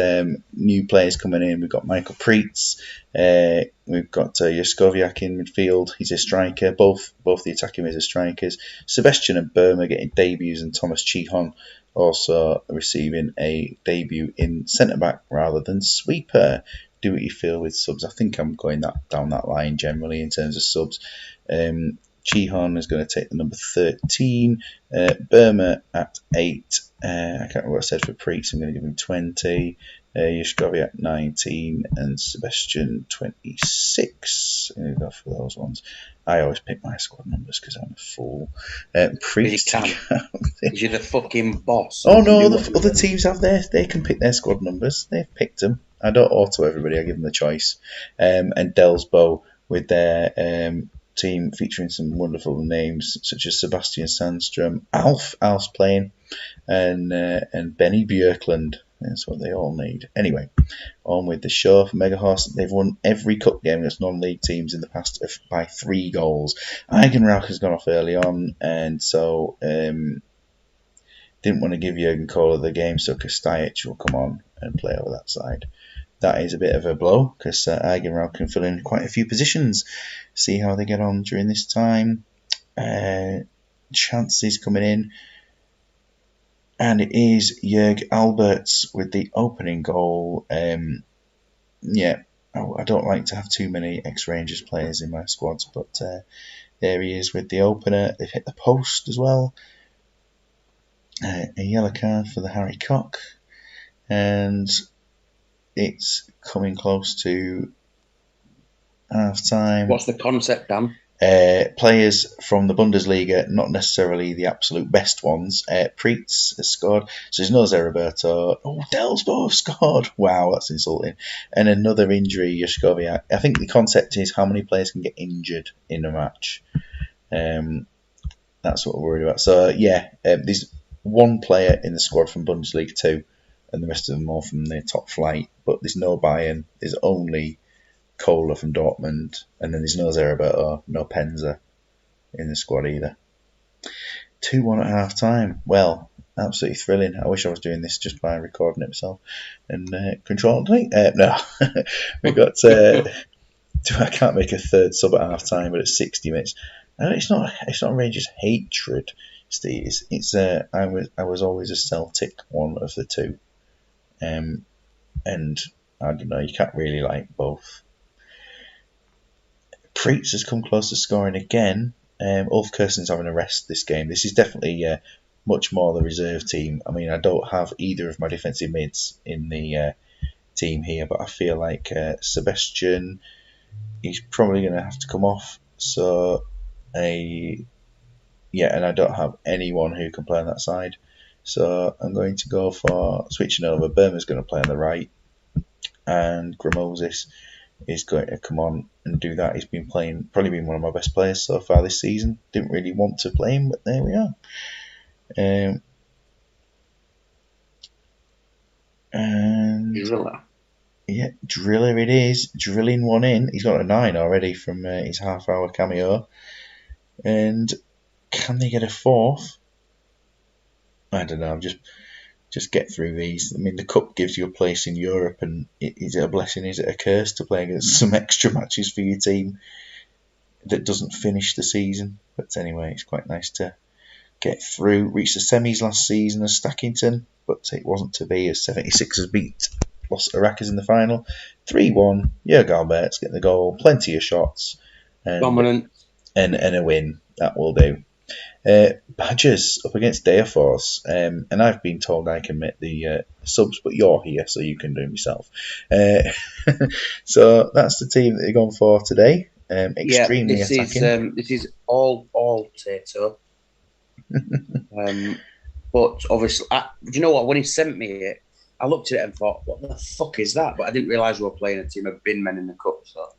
new players coming in. We've got Michael Preetz. We've got Jaskowiak in midfield. He's a striker. Both the attacking mids are strikers. Sebastian and Burma getting debuts, and Thomas Chihon also receiving a debut in centre back rather than sweeper. Do what you feel with subs. I think I'm going down that line generally in terms of subs. Chihon is going to take the number 13. Burma at 8. I can't remember what I said for Preetz. I'm going to give him 20. Jaskowiak 19. And Sebastian 26. I'm going to go for those ones. I always pick my squad numbers because I'm a fool. Preetz. Because you're the fucking boss. Oh no, other teams have theirs. They can pick their squad numbers. They've picked them. I don't auto everybody. I give them the choice. And Delsbo with their... team featuring some wonderful names such as Sebastian Sandstrom, Alf's playing, and Benny Björklund. That's what they all need. Anyway, on with the show for Megahorse. They've won every cup game against non-league teams in the past by 3 goals. Eigenrauch has gone off early on, and so didn't want to give Jürgen Kohler the game, so Kostajic will come on and play over that side. That is a bit of a blow because Eigenrauch can fill in quite a few positions. See how they get on during this time. Chances coming in. And it is Jörg Alberts with the opening goal. I don't like to have too many ex-Rangers players in my squads, but there he is with the opener. They've hit the post as well. A yellow card for the Harry Cock. And... it's coming close to half time. What's the concept, Dan? Players from the Bundesliga, not necessarily the absolute best ones. Preetz has scored, so there's no Zeriberto. Oh, Delsbo scored. Wow, that's insulting. And another injury, Jaskowiak. I think the concept is how many players can get injured in a match. That's what we're worried about. So, there's one player in the squad from Bundesliga 2, and the rest of them all from the top flight. But there's no Bayern. There's only Kohler from Dortmund, and then there's no Zeriberto, no Penza in the squad either. 2-1 at half time. Well, absolutely thrilling. I wish I was doing this just by recording it myself and controlling it. No, we got. I can't make a third sub at half time, but it's 60 minutes. And it's not Rangers hatred, Steve. It's I was always a Celtic one of the two, and I don't know. You can't really like both. Preetz has come close to scoring again. Ulf Kirsten's having a rest this game. This is definitely much more the reserve team. I mean, I don't have either of my defensive mids in the team here, but I feel like Sebastian, he's probably going to have to come off. So, and I don't have anyone who can play on that side. So I'm going to go for switching over. Burma's going to play on the right, and Gramozis is going to come on and do that. He's been probably been one of my best players so far this season. Didn't really want to play him, but there we are. And Driller. Yeah, Driller it is. Drilling one in. He's got a 9 already from his half-hour cameo. And can they get a fourth? I don't know. Just get through these. I mean, the cup gives you a place in Europe, and is it a blessing? Is it a curse to play against some extra matches for your team that doesn't finish the season? But anyway, it's quite nice to get through. Reached the semis last season as Stackington, but it wasn't to be, as 76ers beat Los Aracas in the final. 3-1. Jörg Albert's getting the goal. Plenty of shots. Dominant. And a win. That will do. Badgers up against Deaforce, and I've been told I can make the subs, but you're here, so you can do them yourself. So that's the team that they're going for today. Extremely attacking. This is all Tato. But obviously, do you know what? When he sent me it, I looked at it and thought, "What the fuck is that?" But I didn't realise we were playing a team of bin men in the cup. So.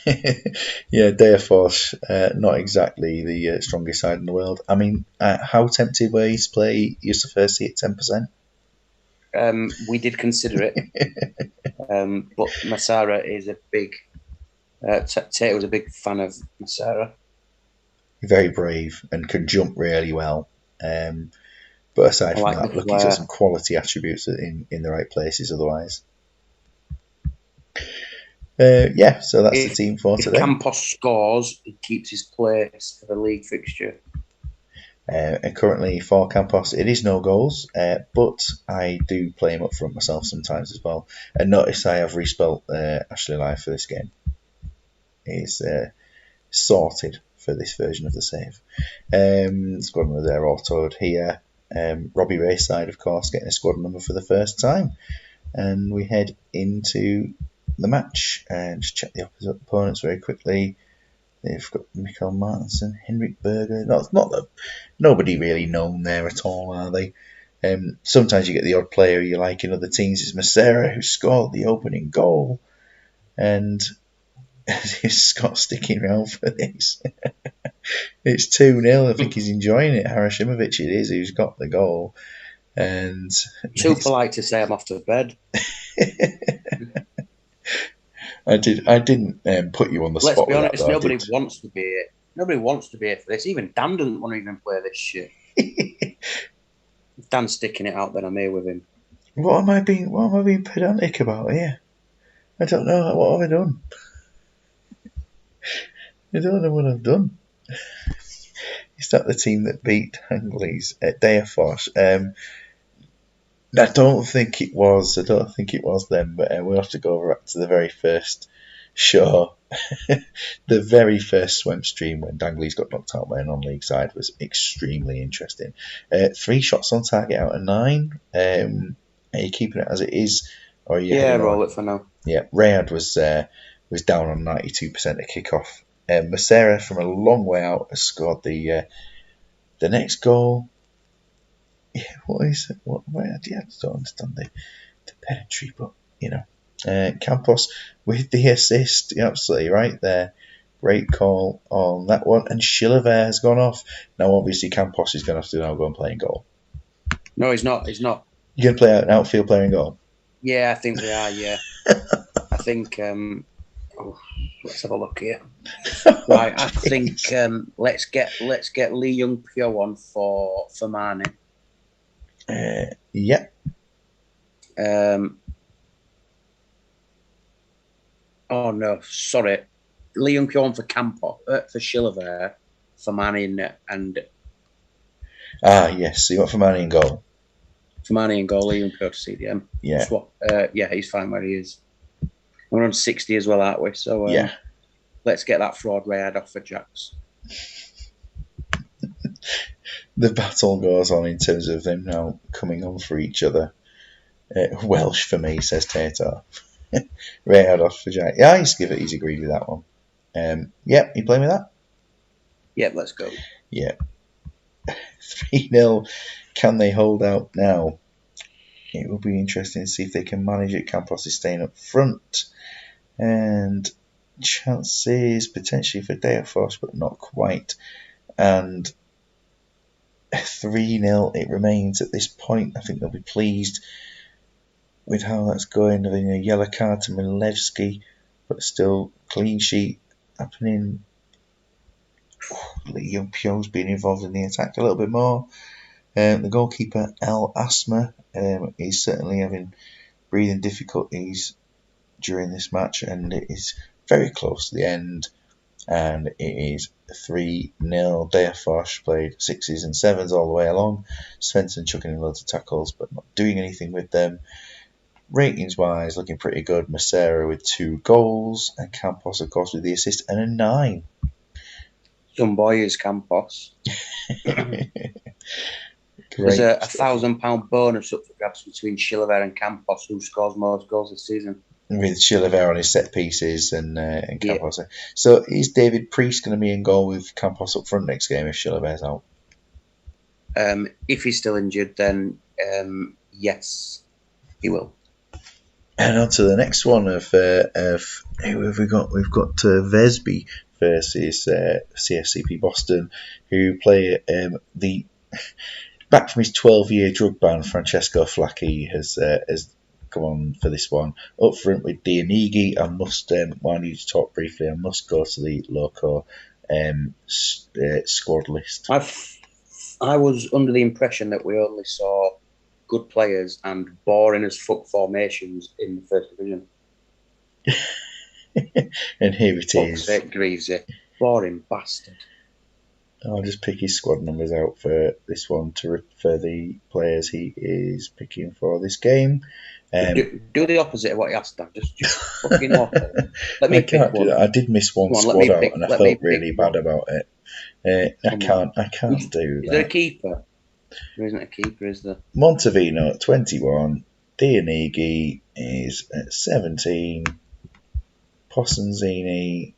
Yeah, Deaforce, not exactly the strongest side in the world. I mean, how tempted were you to play Yusuf Ersi at 10%? We did consider it, but Massara is a big. Tato was a big fan of Massara. Very brave and can jump really well. But aside from that, look, he's got some quality attributes in the right places otherwise. So that's the team for today. If Campos scores, he keeps his place for the league fixture. And currently for Campos, it is no goals, but I do play him up front myself sometimes as well. And notice I have respelt Ashley Live for this game. He's sorted for this version of the save. Squad number there autoed here. Robbie Rayside, of course, getting a squad number for the first time. And we head into the match and just check the opposite opponents very quickly. They've got Mikael Martinsen, Henrik Berger. Not that nobody really known there at all, are they? Sometimes you get the odd player you like in other teams. It's Massera who scored the opening goal, and is Scott sticking around for this? It's 2-0. I think he's enjoying it. Harashimovic it is who's got the goal, and too polite to say I'm off to bed. I didn't put you on the spot. Let's be honest, nobody wants to be here. Nobody wants to be here for this. Even Dan doesn't want to even play this shit. If Dan's sticking it out, then I'm here with him. What am I being pedantic about here? I don't know. What have I done? I don't know what I've done. Is that the team that beat Anglais at Deaforce? I don't think it was them, but we'll have to go back to the very first show. The very first Swemp stream when Dangley's got knocked out by a non-league side was extremely interesting. 3 shots on target out of 9. Are you keeping it as it is? Or roll it for now. Yeah, Rayad was down on 92% at kickoff. Macera from a long way out has scored the next goal. Yeah, what is it? I don't understand the pedantry, but Campos with the assist. You're absolutely right there. Great call on that one. And Chilavert has gone off. Now, obviously, Campos is going to have to now go and play in goal. No, he's not. He's not. You're going to play an outfield player in goal? Yeah, I think we are. Yeah, I think. Let's have a look here. Right, I think let's get Lee Young Pyo on for Mane. Yeah. Oh no, sorry. Lee Young Pyo on for Campo for Chilavert, for Mane and. Yes. So you want for Mane in goal? For Mane in goal, Lee Young Pyo to CDM. Yeah. Yeah, he's fine where he is. We're on 60 as well, aren't we? So yeah. Let's get that fraud Rayard off for Jacks. The battle goes on in terms of them now coming on for each other. Welsh for me, says Tatar. Rayard off for Jack. Yeah, he's agreed with that one. You playing with that? Yep, let's go. Yeah. 3-0. Can they hold out now? It will be interesting to see if they can manage it. Campos is staying up front. And chances potentially for Deoforce, but not quite. And 3-0 it remains at this point. I think they'll be pleased with how that's going. Having a yellow card to Milevski, but still clean sheet happening. Young Pyo's being involved in the attack a little bit more. The goalkeeper El Asma is certainly having breathing difficulties during this match, and it is very close to the end. And it is 3-0. Deoforce played 6s and 7s all the way along. Svensson chucking in loads of tackles, but not doing anything with them. Ratings wise, looking pretty good. Macera with 2 goals, and Campos, of course, with the assist and a 9. Some boy is Campos. There's a £1,000 bonus up for grabs between Chilavert and Campos, who scores most goals this season. With Chilavert on his set pieces and Campos. Yeah. So is David Priest going to be in goal with Campos up front next game if Chilavert's out? If he's still injured, then yes, he will. And on to the next one of who have we got? We've got Vesby versus CFCP Boston, who play the back from his 12-year drug ban. Francesco Flacchi has come on for this one. Up front with Dianigi. I must while I need to talk briefly, I must go to the local squad list. I was under the impression that we only saw good players and boring as fuck formations in the first division. And here it is. Greasy. Boring bastard. I'll just pick his squad numbers out for this one for the players he is picking for this game. Do the opposite of what you asked them. Just fucking awful. Let me pick one. I did miss one squad out, and I felt really bad about it. I can't do that. Is there a keeper? There isn't a keeper, is there? Montevino at 21. Dianigi is at 17. Possenzini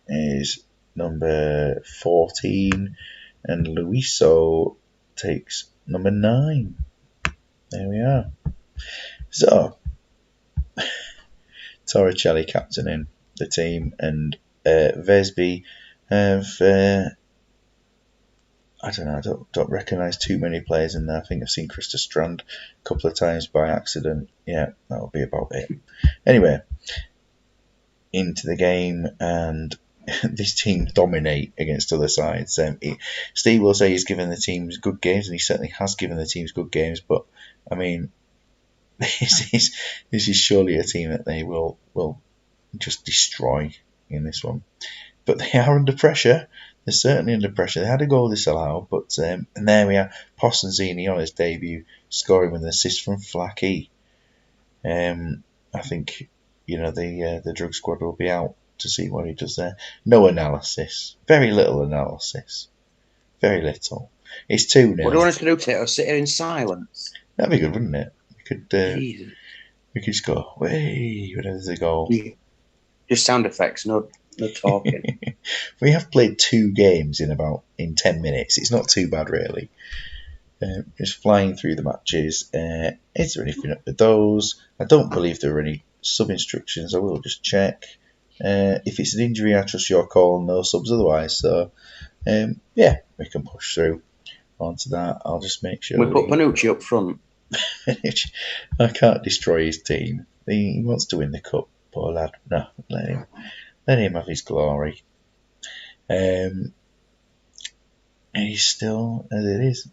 is number 14. And Luiso takes number 9. There we are. So, Torricelli captaining the team, and Vesby have I don't recognise too many players in there. I think I've seen Krista Strand a couple of times by accident. Yeah, that'll be about it. Anyway, into the game, and this team dominate against other sides. Steve will say he's given the teams good games, and he certainly has given the teams good games, but I mean, this is surely a team that they will just destroy in this one. But they are under pressure. They're certainly under pressure. They had a goal disallowed, but and there we are. Possenzini on his debut, scoring with an assist from Flacchi. I think the drug squad will be out to see what he does there. No analysis, very little analysis, very little. It's 2-0. What do you want us to do, Tato? Sit here in silence? That'd be good, wouldn't it? We could just go, way, whenever there's a goal. Yeah. Just sound effects, no No talking. We have played 2 games in 10 minutes. It's not too bad, really. Just flying through the matches. Is there anything up with those? I don't believe there are any sub instructions. I will just check. If it's an injury, I trust your call. No subs otherwise. So, yeah, we can push through onto that. I'll just make sure We put Panucci up front. I can't destroy his team. He wants to win the cup, poor lad. No, let him have his glory. And he's still as it is.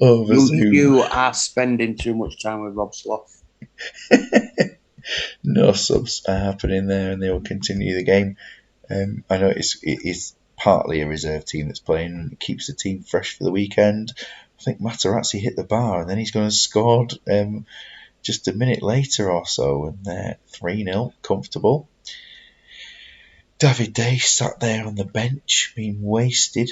Over Zoom. You are spending too much time with Rob Sloth. No subs are happening there, and they will continue the game. I know it is partly a reserve team that's playing, and it keeps the team fresh for the weekend. I think Materazzi hit the bar, and then he's going to scored just a minute later or so, and they're 3-0, comfortable. David Day sat there on the bench, being wasted.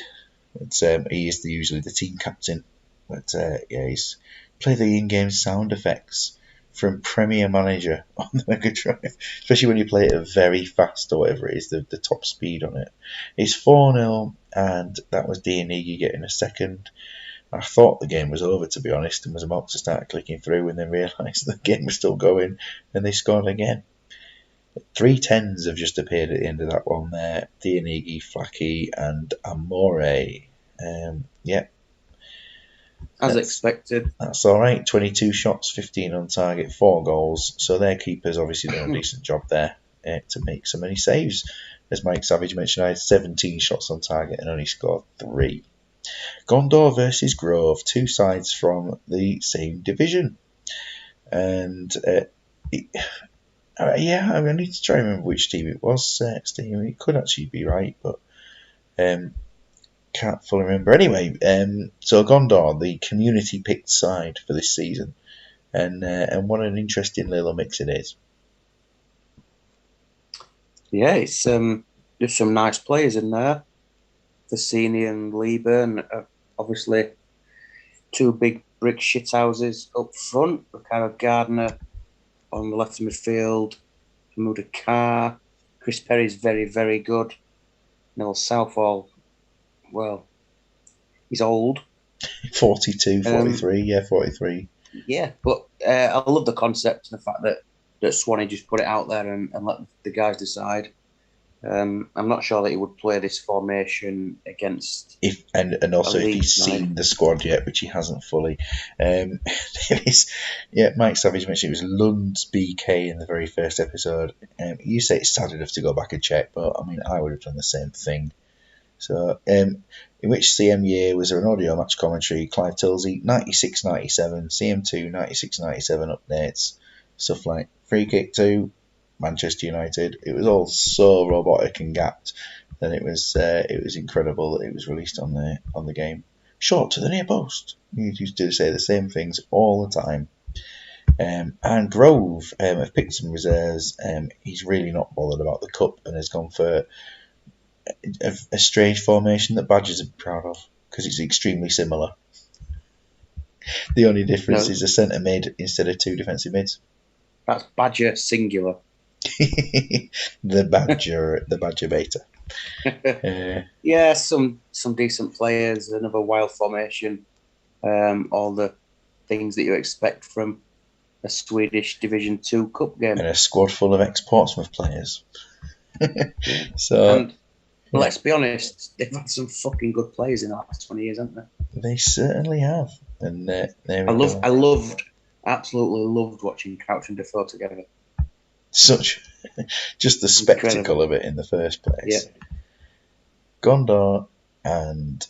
But he is usually the team captain. But yeah, he's play the in-game sound effects from Premier Manager on the Mega Drive, especially when you play it at very fast or whatever it is, the top speed on it. It's 4-0, and that was Dianigi getting a second. I thought the game was over, to be honest, and was about to start clicking through, and then realised the game was still going, and they scored again. 3 10s have just appeared at the end of that one there. Dianigi, Flacky, and Amore. Yeah. As expected. That's all right. 22 shots, 15 on target, 4 goals. So their keeper's obviously done a decent job there to make so many saves. As Mike Savage mentioned, I had 17 shots on target and only scored 3. Gondor versus Grove, 2 sides from the same division. And yeah, I need to try and remember which team it was. Steve, it could actually be right, but can't fully remember. Anyway, so Gondor, the community picked side for this season, and what an interesting little mix it is. Yeah, it's there's some nice players in there. Fassini and Lieber, obviously 2 big brick shithouses up front. Ricardo Gardner on the left of midfield, Hamuda Carr, Chris Perry's very, very good. Noel Southall, well, he's old. 42, 43, yeah, 43. Yeah, but I love the concept and the fact that Swanee just put it out there and let the guys decide. I'm not sure that he would play this formation against. And also if he's seen the squad yet, which he hasn't fully. Mike Savage mentioned it was Lund's BK in the very first episode. You say it's sad enough to go back and check, but I mean I would have done the same thing. So, in which CM year was there an audio match commentary? Clive Tilsey, 96-97, CM2, 96-97 updates, stuff like Free Kick 2, Manchester United. It was all so robotic and gapped that it was incredible that it was released on the game. Short to the near post. You used to say the same things all the time. And Grove have picked some reserves. He's really not bothered about the cup and has gone for a strange formation that Badgers are proud of because it's extremely similar. The only difference is a centre mid instead of 2 defensive mids. That's Badger singular. the Badger beta. Yeah, some decent players, another wild formation, all the things that you expect from a Swedish Division 2 Cup game. And a squad full of ex-Portsmouth players. So, let's be honest, they've had some fucking good players in the last 20 years, haven't they? They certainly have. And absolutely loved watching Crouch and Defoe together. Just the spectacle of it in the first place. Yeah. Gondor and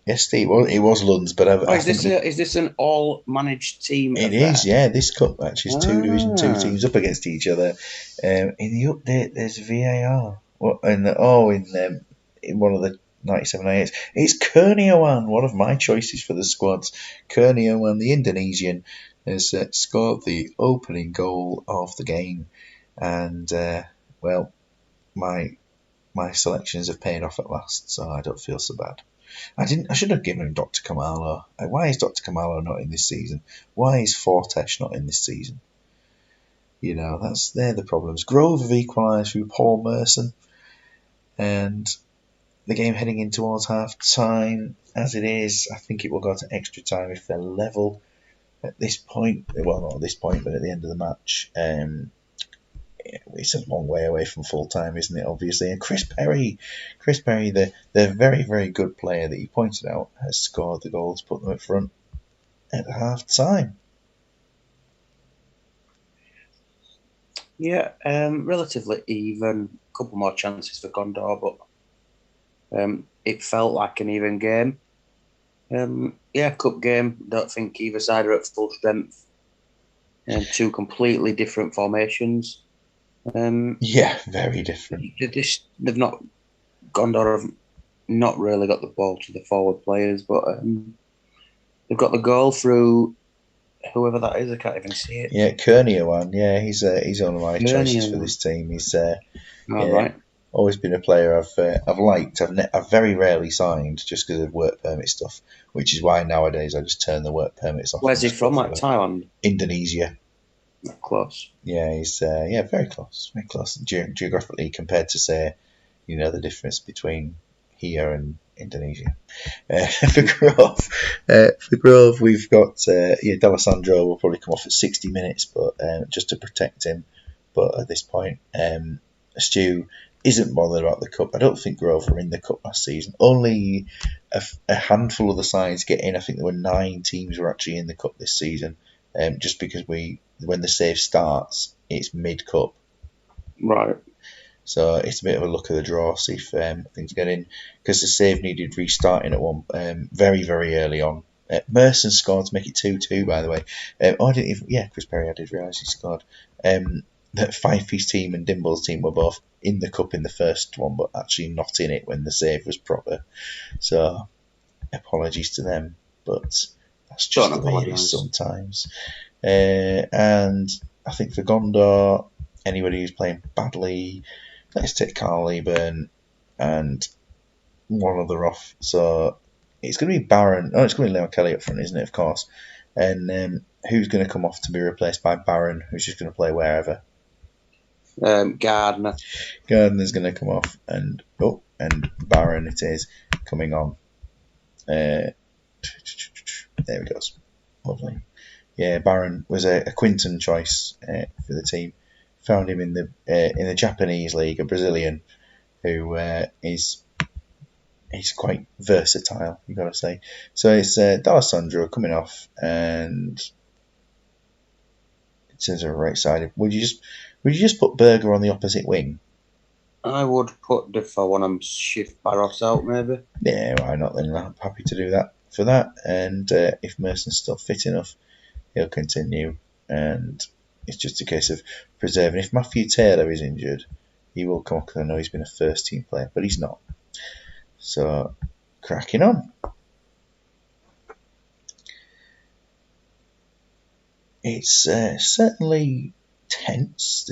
yes, Steve. Well, it was Lund's, but is this an all-managed team? It is, yeah. This cup match is 2 Division 2 teams up against each other. In the update, there's VAR. In one of the 97-98s, it's Kurniawan, one of my choices for the squads. Kurniawan, the Indonesian, has scored the opening goal of the game, and my selections have paid off at last, so I don't feel so bad. I should have given him Dr. Kamalo. Why is Dr. Kamalo not in this season? Why is Fortesh not in this season? You know, they're the problems. Grove have equalised through Paul Merson, and the game heading in towards half time. As it is, I think it will go to extra time if they're level at this point. Well, not at this point, but at the end of the match. It's a long way away from full time, isn't it? Obviously, and Chris Perry, the very very good player that you pointed out, has scored the goal to put them at front at half time. Yeah, relatively even. A couple more chances for Gondor, but it felt like an even game. Cup game. Don't think either side are at full strength. Two completely different formations. Very different. They've not Gondor have not really got the ball to the forward players, but they've got the goal through whoever that is. I can't even see it. Yeah, Kearney one. Yeah, he's one of my choices for this team. He's Right. Always been a player I've liked. I've very rarely signed just because of work permit stuff, which is why nowadays I just turn the work permits off. Where's he from? Like Thailand? Indonesia. Close. Yeah, he's very close, geographically compared to say, the difference between here and Indonesia. For Grove, we've got D'Alessandro will probably come off at 60 minutes, but just to protect him. But at this point, Stu isn't bothered about the cup. I don't think Grove were in the cup last season. Only a handful of the sides get in. I think there were 9 teams were actually in the cup this season. Just because when the save starts, it's mid-cup. Right. So it's a bit of a luck of the draw, see if things get in. Because the save needed restarting at one very, very early on. Merson scored to make it 2-2, by the way. Chris Perry, I did realise he scored. That Fifey's team and Dimble's team were both in the cup in the first one, but actually not in it when the save was proper. So apologies to them, but that's just the way it is sometimes. And I think for Gondor, anybody who's playing badly, let's take Carl Lieburn and one other off. So it's going to be Barron. Oh, it's going to be Leon Kelly up front, isn't it? Of course. And who's going to come off to be replaced by Barron, who's just going to play wherever? Gardner. Gardner's going to come off, and Barron it is coming on. There we go. Lovely. Yeah, Barron was a Quinton choice for the team. Found him in the Japanese league, a Brazilian who is quite versatile, you've got to say. So it's D'Alessandro coming off, and it says a right side. Would you just put Berger on the opposite wing? I would put Defoe on and shift Barros out, maybe. Yeah, why not then? I'm happy to do that for that. And if Merson's still fit enough, he'll continue. And it's just a case of preserving. If Matthew Taylor is injured, he will come, because I know he's been a first team player, but he's not. So, cracking on. It's certainly tense.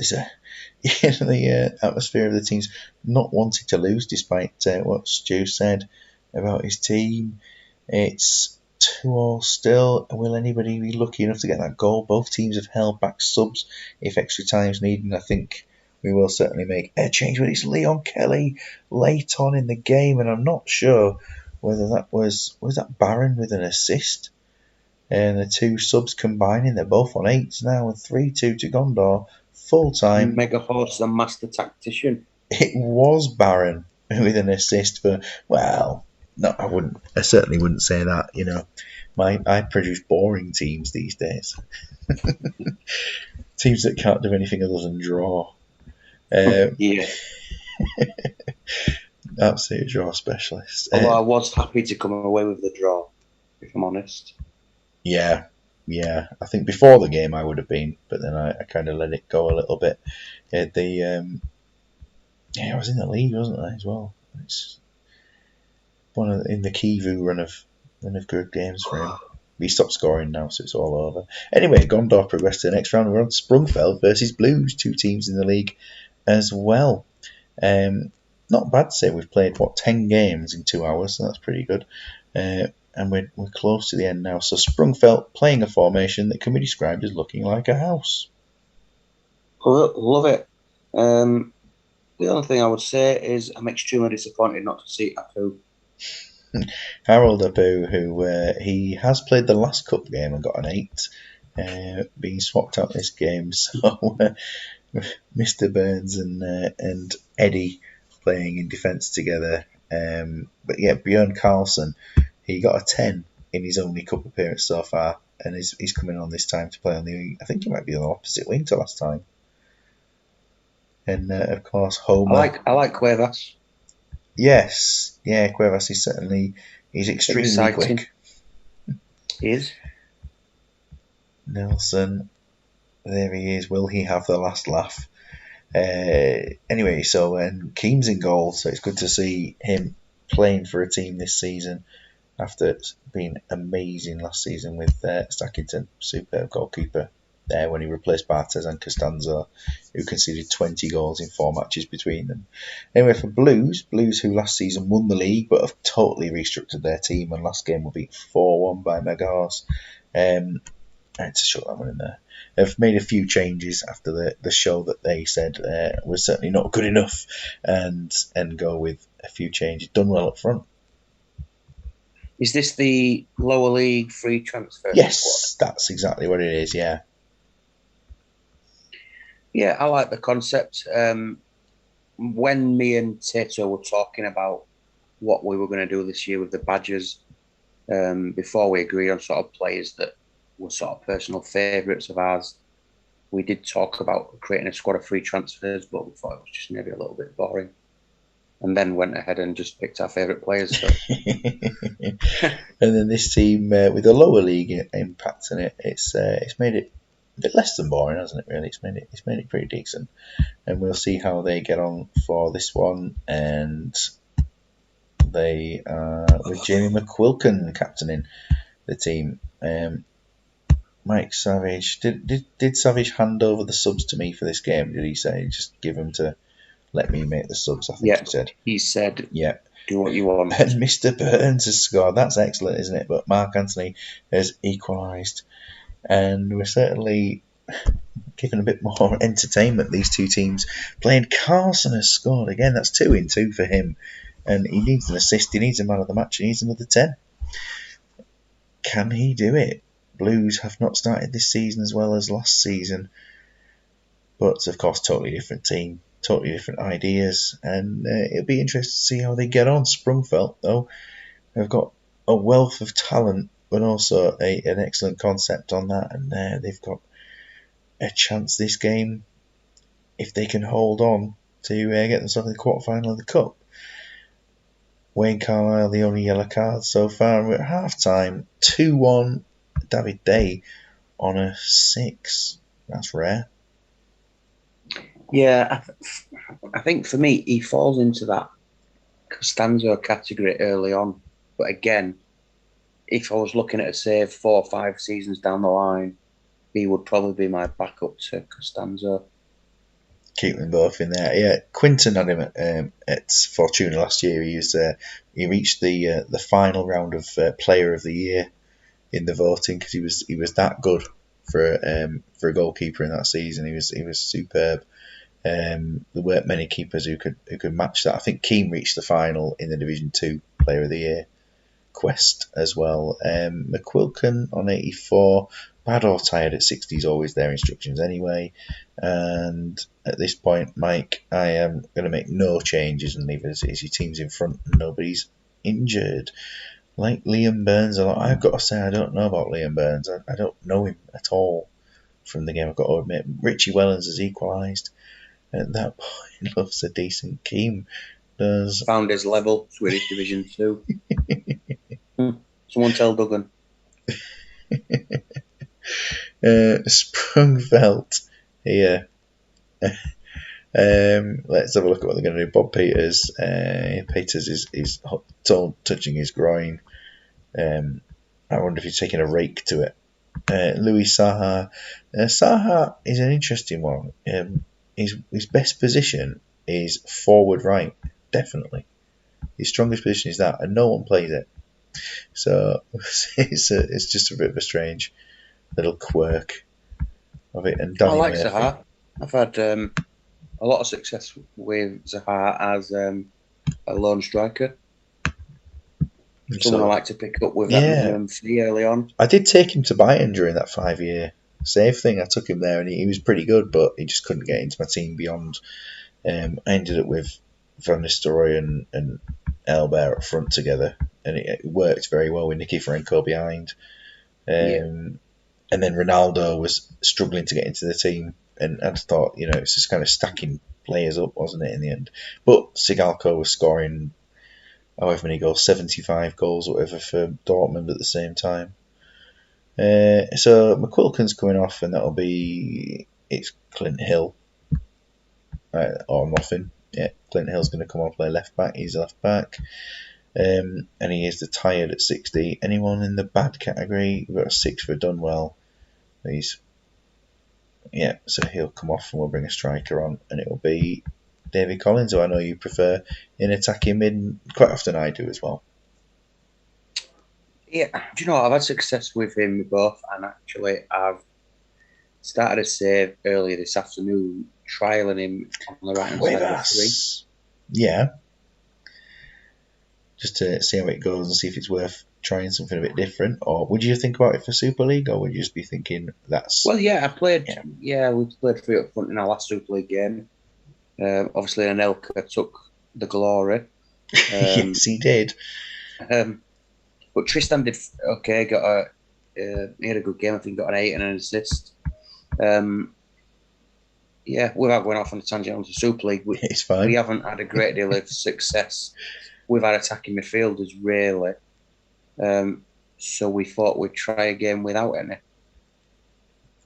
The atmosphere of the teams not wanting to lose, despite what Stu said about his team. It's 2-2 still. Will anybody be lucky enough to get that goal? Both teams have held back subs if extra time's needed, and I think we will certainly make a change. But it's Leon Kelly late on in the game, and I'm not sure whether that was that Barron with an assist. And the two subs combining, they're both on 8s now, and 3-2 to Gondor. Full time. Mega Horse, the master tactician. It was Barron with an assist for, well, no, I certainly wouldn't say that, I produce boring teams these days. Teams that can't do anything other than draw. Yeah. Absolute draw specialist. Although I was happy to come away with the draw, if I'm honest. Yeah. I think before the game I would have been, but then I kind of let it go a little bit. I was in the league, wasn't I, as well? It's in the Kivu run of good games for him. He stopped scoring now, so it's all over. Anyway, Gondor progressed to the next round. We're on Sprungfeld versus Blues, 2 teams in the league as well. not bad to say. We've played, 10 games in 2 hours, so that's pretty good. And we're close to the end now. So Sprungfelt playing a formation that can be described as looking like a house. Love it. The only thing I would say is I'm extremely disappointed not to see Apu. Harold Abu, who he has played the last cup game and got an 8, being swapped out this game. So Mr. Burns and Eddie playing in defence together. But yeah, Björn Karlsson, he got a 10 in his only cup appearance so far, and he's coming on this time to play on the. I think he might be on the opposite wing to last time. And of course, Homer. I like Cuevas. Yes, yeah, Cuevas is he's extremely Exciting. quick. He is. Nelson, there he is. Will he have the last laugh? Anyway, so Keane's in goal, so it's good to see him playing for a team this season after being amazing last season with Stackington, superb goalkeeper there when he replaced Bartes and Costanzo, who conceded 20 goals in 4 matches between them. Anyway, for Blues who last season won the league but have totally restructured their team, and last game were beat 4-1 by Megahorse. I had to shut that one in there. They've made a few changes after the show that they said was certainly not good enough, and go with a few changes. Done well up front. Is this the lower league free transfer? Yes, squad? that's exactly what it is, yeah. Yeah, I like the concept. When me and Tato were talking about what we were going to do this year with the Badgers, before we agreed on sort of players that were sort of personal favourites of ours, we did talk about creating a squad of free transfers, but we thought it was just maybe a little bit boring. And then went ahead and just picked our favourite players. So. And then this team with a lower league impact in it, it's made it a bit less than boring, hasn't it? Really, it's made it pretty decent, and we'll see how they get on for this one. And they with Jamie McQuilkin captaining the team. Mike Savage, did Savage hand over the subs to me for this game? Did he say just give them to let me make the subs? I think he said, yeah, do what you want. And Mr. Burns has scored. That's excellent, isn't it? But Mark Anthony has equalised, and we're certainly given a bit more entertainment. These two teams playing. Carlson has scored again. That's 2 in 2 for him, and he needs an assist. He needs a man of the match. He needs another 10. Can he do it? Blues have not started this season as well as last season, but of course, totally different team, totally different ideas, and it'll be interesting to see how they get on. Sprungfelt, though, have got a wealth of talent, but also an excellent concept on that, and they've got a chance this game if they can hold on to get themselves in the quarterfinal of the cup. Wayne Carlisle, the only yellow card so far. We're at half-time, 2-1, David Day on a 6. That's rare. Yeah, I think for me, he falls into that Costanzo category early on. But again, if I was looking at a save 4 or 5 seasons down the line, he would probably be my backup to Costanzo. Keep them both in there. Yeah, Quinton had him at Fortuna last year. He reached the final round of Player of the Year in the voting because he was that good for a goalkeeper in that season. He was superb. There weren't many keepers who could match that. I think Keane reached the final in the Division 2 Player of the Year quest as well. McQuilkin on 84. Bad or tired at 60 is always their instructions anyway. And at this point, Mike, I am going to make no changes and leave it as your team's in front and nobody's injured. Like Liam Burns a lot. I've got to say, I don't know about Liam Burns. I don't know him at all from the game, I've got to admit. Richie Wellens has equalised. At that point, loves a decent Keane. Does found his level, Swedish Division 2. Someone tell Duggan. Sprungfelt here. Let's have a look at what they're going to do. Bob Peters. Peters is touching his groin. I wonder if he's taking a rake to it. Louis Saha. Saha is an interesting one. His best position is forward right. definitely. His strongest position is that, and no one plays it. So it's just a bit of a strange little quirk of it. And I Danny like Murphy. Zaha. I've had a lot of success with Zaha as a lone striker. Someone I like to pick up with that minimum fee early on. I did take him to Bayern during that 5-year save thing. I took him there and he was pretty good, but he just couldn't get into my team beyond. I ended up with Van Nistelrooy and Elbert up front together, and it worked very well with Nicky Franco behind. And then Ronaldo was struggling to get into the team, and I thought, it's just kind of stacking players up, wasn't it, in the end? But Sigalko was scoring however many goals, 75 goals or whatever for Dortmund at the same time. So McQuilkin's coming off, and it's Clint Hill or nothing. Yeah, Clint Hill's going to come on and play left back. He's left back. And he is the tired at 60. Anyone in the bad category? We've got a 6 for Dunwell. So he'll come off and we'll bring a striker on, and it'll be David Collins, who I know you prefer in attacking mid. Quite often I do as well. Yeah, do you know what? I've had success with him with both, and actually I've started a save earlier this afternoon, trialling him on the right hand side of the 3. Yeah. Just to see how it goes and see if it's worth trying something a bit different. Or would you think about it for Super League, or would you just be thinking that's... Well, yeah, I played. Yeah, we played 3 up front in our last Super League game. Obviously, Anelka took the glory. Yes, he did. But Tristan did okay. He had a good game. I think got an 8 and an assist. Without going off on a tangent onto Super League, it's fine. We haven't had a great deal of success. We've had attacking midfielders really. So we thought we'd try again without any.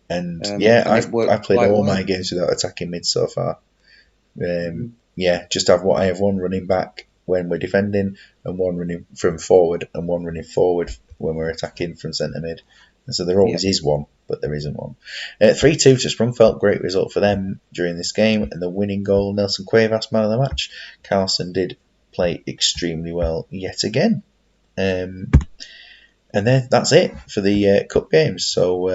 And I played all my games without attacking mid so far. Just I have one running back when we're defending, and one running from forward, and one running forward when we're attacking from centre mid. And so there always is one, but there isn't one. 3-2 to Sprungfeld, great result for them during this game, and the winning goal, Nelson Cuevas, man of the match. Carlson did play extremely well yet again. And then that's it for the cup games. So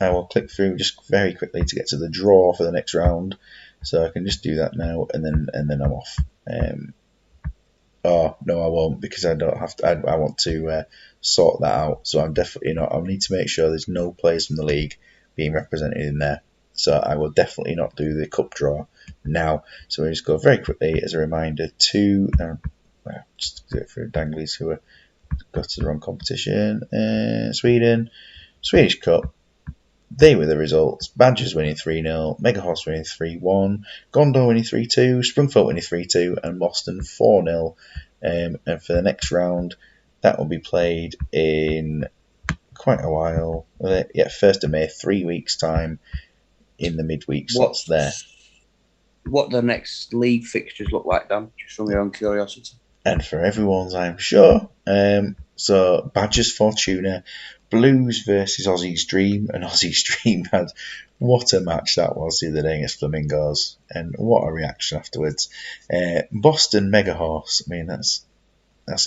I will click through just very quickly to get to the draw for the next round. So I can just do that now, and then I'm off. Oh no, I won't, because I don't have to. I want to sort that out. So I'm definitely not. I'll need to make sure there's no players from the league being represented in there. So I will definitely not do the cup draw now. So we'll just go very quickly as a reminder to just do it for Danglies who are got to the wrong competition. Swedish Cup. They were the results. Badgers winning 3-0, Mega Horse winning 3-1, Gondor winning 3-2, Sprungfeld winning 3-2, and Boston 4-0. And for the next round, that will be played in quite a while. 1st of May, 3 weeks' time in the midweek slots there. What the next league fixtures look like, Dan? Just from your own curiosity. And for everyone's, I'm sure. So Badgers Fortuna, Blues versus Aussie's Dream, and Aussie's Dream had what a match that was the other day against Flamingos, and what a reaction afterwards. Boston Mega Horse, I mean that's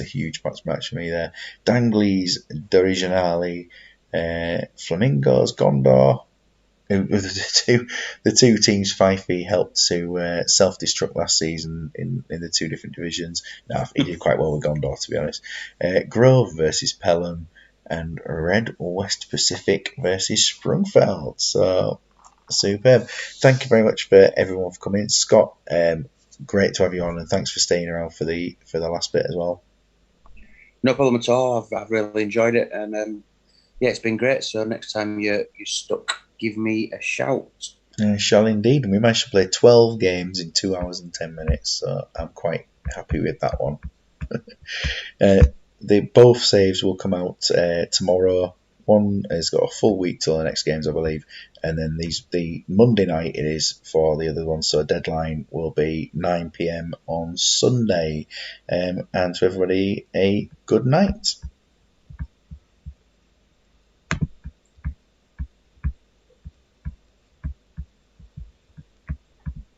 a huge match for me there. Danglies D'Originale, Flamingos Gondor. The two teams Fifey helped to self-destruct last season in the 2 different divisions. Nah, he did quite well with Gondor, to be honest. Grove versus Pelham, and Red West Pacific versus Sprungfeld. So superb. Thank you very much for everyone for coming. Scott, great to have you on, and thanks for staying around for the last bit as well. No problem at all. I've really enjoyed it, and it's been great. So next time you're stuck, give me a shout. I shall indeed. We managed to play 12 games in 2 hours and 10 minutes, so I'm quite happy with that one. Both saves will come out tomorrow. One has got a full week till the next games, I believe, and then the Monday night it is for the other one. So deadline will be 9 p.m. on Sunday. And to everybody, a good night.